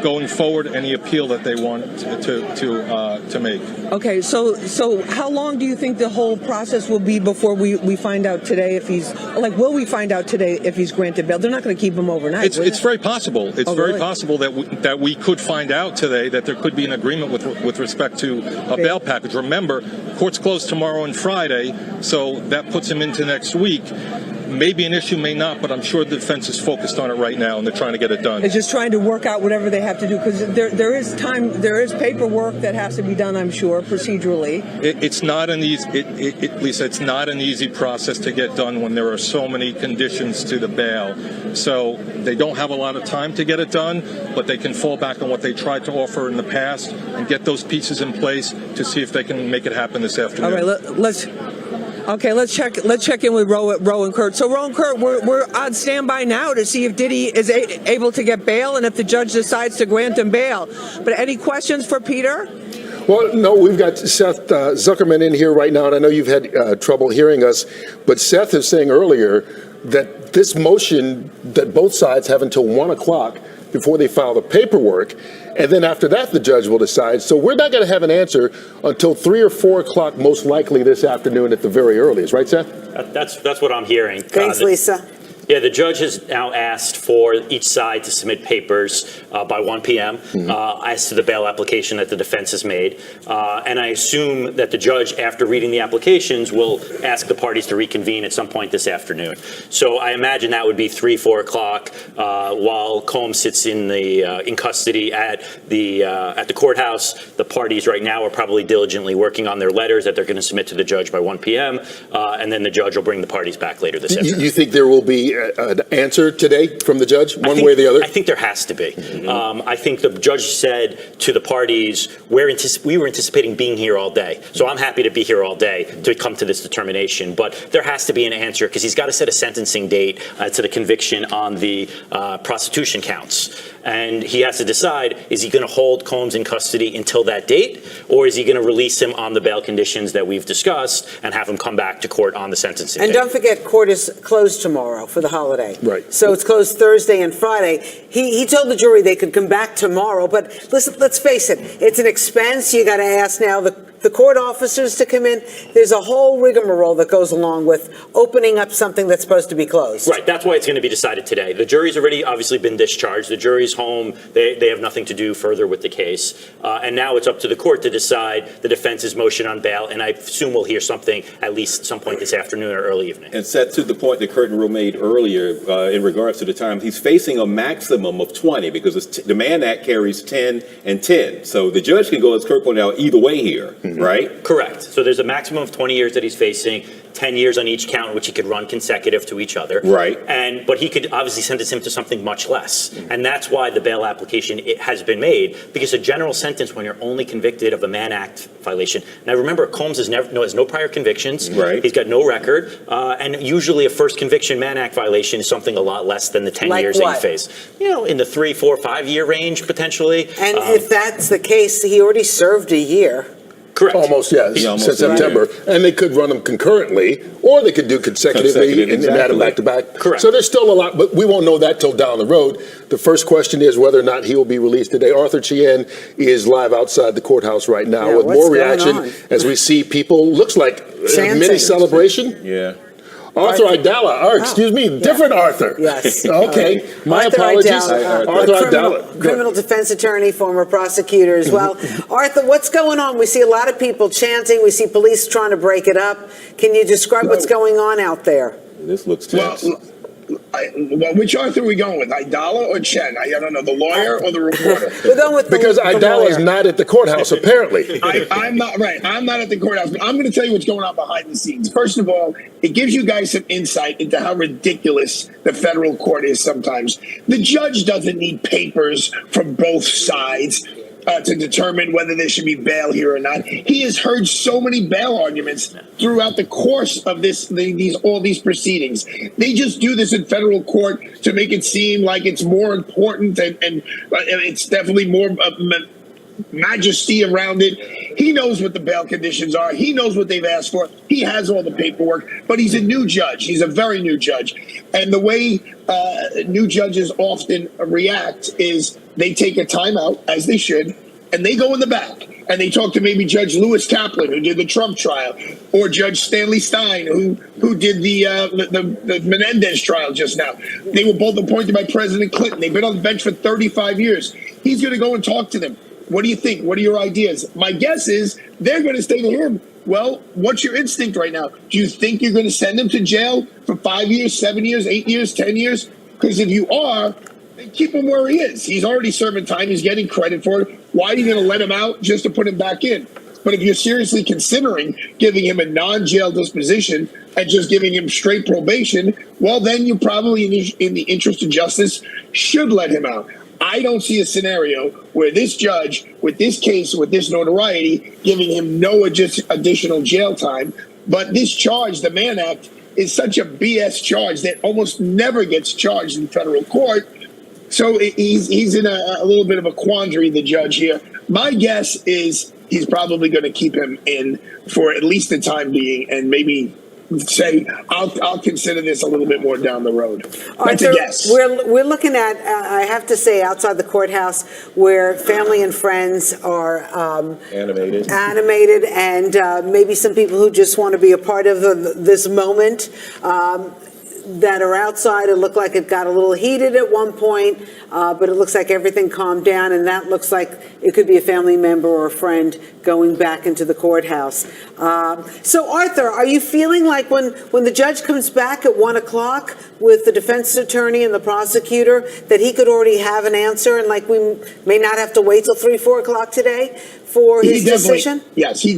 going forward any appeal that they want to make. Okay, so how long do you think the whole process will be before we find out today if he's, will we find out today if he's granted bail? They're not going to keep him overnight. It's very possible. It's very really? possible that we could find out today that there could be an agreement with respect to a bail package. Remember, court's closed tomorrow and Friday, so that puts him into next week. Maybe an issue, may not, but I'm sure the defense is focused on it right now, and they're trying to get it done. It's just trying to work out whatever they have to do, because there is paperwork that has to be done, I'm sure, procedurally. It's not an easy, Lisa, it's not an easy process to get done when there are so many conditions to the bail. So they don't have a lot of time to get it done, but they can fall back on what they tried to offer in the past and get those pieces in place to see if they can make it happen this afternoon. All right, let's check in with Ro and Kurt. So, Ro and Kurt, we're on standby now to see if Diddy is able to get bail and if the judge decides to grant him bail. But any questions for Peter? Well, no, we've got Seth Zuckerman in here right now, and I know you've had trouble hearing us, but Seth is saying earlier that this motion that both sides have until 1 o'clock before they file the paperwork, and then after that the judge will decide. So we're not going to have an answer until 3 or 4 o'clock, most likely this afternoon at the very earliest, right, Seth? That's what I'm hearing. Thanks, Lisa. Yeah, the judge has now asked for each side to submit papers by 1 p.m. As to the bail application that the defense has made. And I assume that the judge, after reading the applications, will ask the parties to reconvene at some point this afternoon. So I imagine that would be 3, 4 o'clock while Combs sits in custody at the courthouse. The parties right now are probably diligently working on their letters that they're going to submit to the judge by 1 p.m. And then the judge will bring the parties back later this afternoon. You think there will be an answer today from the judge, one way or the other? I think there has to be. I think the judge said to the parties, we were anticipating being here all day. So I'm happy to be here all day to come to this determination. But there has to be an answer because he's got to set a sentencing date to the conviction on the prostitution counts. And he has to decide, is he going to hold Combs in custody until that date? Or is he going to release him on the bail conditions that we've discussed and have him come back to court on the sentencing And date? don't forget, court is closed tomorrow for the holiday. Right. So it's closed Thursday and Friday. He told the jury they could come back tomorrow, but listen, let's face it, it's an expense. You got to ask now the the court officers to come in. There's a whole rigmarole that goes along with opening up something that's supposed to be closed. Right, that's why it's going to be decided today. The jury's already obviously been discharged. The jury's home. They have nothing to do further with the case. And now it's up to the court to decide the defense's motion on bail. And I assume we'll hear something at least at some point this afternoon or early evening. And set to the point that Curtin Rule made earlier in regards to the time, he's facing a maximum of 20 because the Mann Act carries 10 and 10. So the judge can go, as Kurt pointed out, either way here, right? Correct. So there's a maximum of 20 years that he's facing, 10 years on each count, which he could run consecutive to each other. Right. But he could obviously sentence him to something much less. And that's why the bail application has been made, because a general sentence when you're only convicted of a Mann Act violation. Now remember, Combs has no prior convictions. Right. He's got no record. And usually a first conviction Mann Act violation is something a lot less than the 10 years that you face. In the 3, 4, 5 year range potentially. And if that's the case, he already served a year. Correct. Almost, yes, since September. And they could run them concurrently, or they could do consecutively and add them back to back. Correct. So there's still a lot, but we won't know that till down the road. The first question is whether or not he will be released today. Arthur Chien is live outside the courthouse right now with more reaction as we see people, looks like a mini celebration. Yeah. Arthur Idala, excuse me, different Arthur. Yes. Okay, my Arthur apologies. Idala, Arthur Idala. Criminal defense attorney, former prosecutor as well. Arthur, what's going on? We see a lot of people chanting. We see police trying to break it up. Can you describe what's going on out there? This looks tense. Which Arthur are we going with, Idala or Chen? I don't know, the lawyer or the reporter? We're going with because Idala is not at the courthouse, apparently. I'm not right. I'm not at the courthouse, but I'm going to tell you what's going on behind the scenes. First of all, it gives you guys some insight into how ridiculous the federal court is sometimes. The judge doesn't need papers from both sides to determine whether there should be bail here or not. He has heard so many bail arguments throughout the course of all these proceedings. They just do this in federal court to make it seem like it's more important and it's definitely more majesty around it. He knows what the bail conditions are. He knows what they've asked for. He has all the paperwork, but he's a new judge. He's a very new judge. And the way new judges often react is they take a timeout, as they should, and they go in the back and they talk to maybe Judge Lewis Kaplan, who did the Trump trial, or Judge Stanley Stein, who did the Menendez trial just now. They were both appointed by President Clinton. They've been on the bench for 35 years. He's going to go and talk to them. What do you think? What are your ideas? My guess is they're going to say to him, well, what's your instinct right now? Do you think you're going to send him to jail for 5 years, 7 years, 8 years, 10 years? Because if you are, then keep him where he is. He's already serving time. He's getting credit for it. Why are you going to let him out just to put him back in? But if you're seriously considering giving him a non-jail disposition and just giving him straight probation, well, then you probably, in the interest of justice, should let him out. I don't see a scenario where this judge, with this case, with this notoriety, giving him no additional jail time. But this charge, the Mann Act, is such a BS charge that almost never gets charged in federal court. So he's in a little bit of a quandary, the judge here. My guess is he's probably going to keep him in for at least the time being, and maybe say, I'll consider this a little bit more down the road. That's a guess. We're looking at, I have to say, outside the courthouse, where family and friends are animated, and maybe some people who just want to be a part of this moment that are outside. It looked like it got a little heated at one point, but it looks like everything calmed down, and that looks like it could be a family member or a friend going back into the courthouse. So, Arthur, are you feeling like when the judge comes back at 1 o'clock with the defense attorney and the prosecutor, that he could already have an answer, and like we may not have to wait till 3, 4 o'clock today for his decision? Yes, he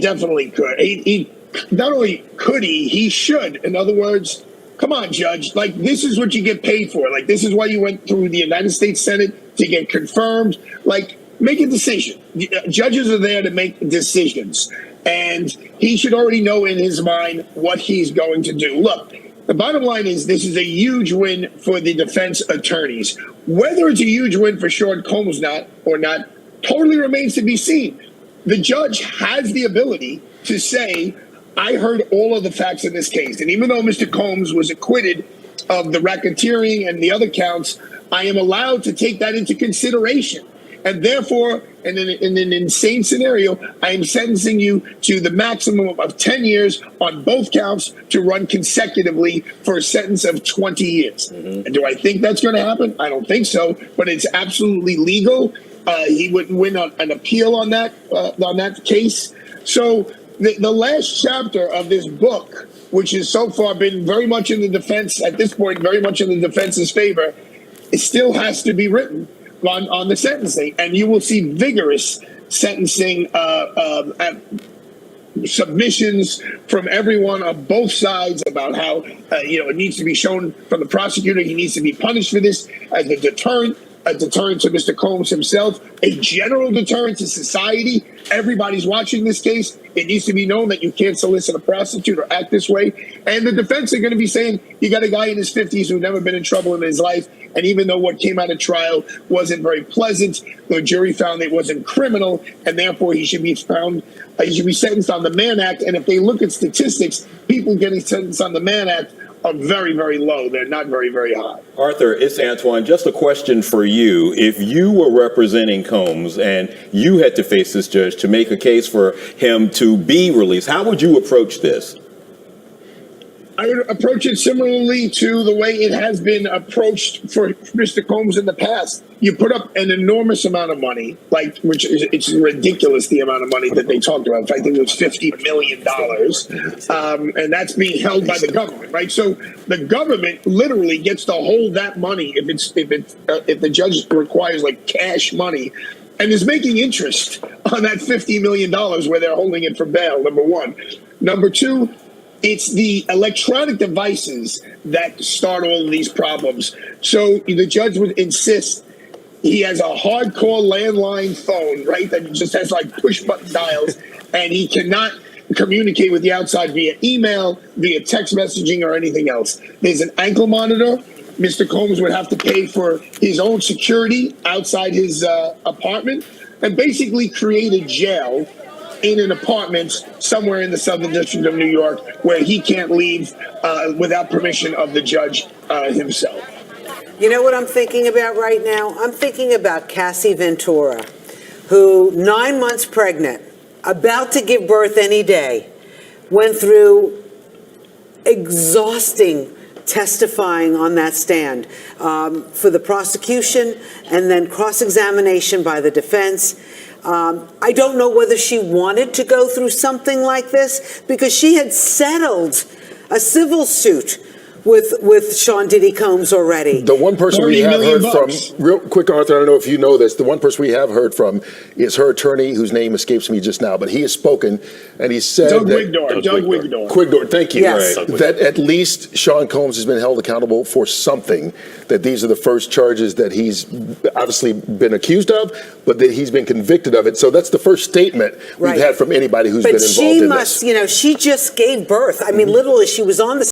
definitely could. He not only could he should. In other words, come on, Judge. Like, this is what you get paid for. Like, this is why you went through the United States Senate to get confirmed. Like, make a decision. Judges are there to make decisions. And he should already know in his mind what he's going to do. Look, the bottom line is this is a huge win for the defense attorneys. Whether it's a huge win for Sean Combs or not totally remains to be seen. The judge has the ability to say, I heard all of the facts in this case. And even though Mr. Combs was acquitted of the racketeering and the other counts, I am allowed to take that into consideration. And therefore, in an insane scenario, I am sentencing you to the maximum of 10 years on both counts to run consecutively for a sentence of 20 years. And do I think that's going to happen? I don't think so, but it's absolutely legal. He wouldn't win an appeal on that case. So the last chapter of this book, which has so far been very much in the defense, at this point, very much in the defense's favor, it still has to be written on the sentencing. And you will see vigorous sentencing submissions from everyone on both sides about how, it needs to be shown from the prosecutor, he needs to be punished for this as a deterrent to Mr. Combs himself, a general deterrent to society. Everybody's watching this case. It needs to be known that you can't solicit a prostitute or act this way. And the defense are going to be saying, you got a guy in his 50s who's never been in trouble in his life. And even though what came out of trial wasn't very pleasant, the jury found it wasn't criminal, and therefore he should be sentenced on the Mann Act. And if they look at statistics, people getting sentenced on the Mann Act are very, very low. They're not very, very high. Arthur, it's Antoine. Just a question for you. If you were representing Combs and you had to face this judge to make a case for him to be released, how would you approach this? I would approach it similarly to the way it has been approached for Mr. Combs in the past. You put up an enormous amount of money, it's ridiculous the amount of money that they talked about. In fact, it was $50 million, and that's being held by the government, right? So the government literally gets to hold that money if the judge requires like cash money, and is making interest on that $50 million where they're holding it for bail. Number one. Number two. It's the electronic devices that start all of these problems. So the judge would insist he has a hardcore landline phone, right, that just has like push button dials, and he cannot communicate with the outside via email, via text messaging, or anything else. There's an ankle monitor. Mr. Combs would have to pay for his own security outside his apartment and basically create a jail in an apartment somewhere in the Southern District of New York where he can't leave without permission of the judge himself. You know what I'm thinking about right now? I'm thinking about Cassie Ventura, who 9 months pregnant, about to give birth any day, went through exhausting testifying on that stand for the prosecution and then cross-examination by the defense. I don't know whether she wanted to go through something like this because she had settled a civil suit with Sean Diddy Combs already. The one person we have heard from, real quick, Arthur, I don't know if you know this, the one person we have heard from is her attorney, whose name escapes me just now, but he has spoken and he said Doug Wigdor. Quigdor, thank you. Yes. Right. That at least Sean Combs has been held accountable for something, that these are the first charges that he's obviously been accused of, but that he's been convicted of it. So that's the first statement we've had from anybody who's been involved in this. But she must, she just gave birth. I mean, literally, she was on the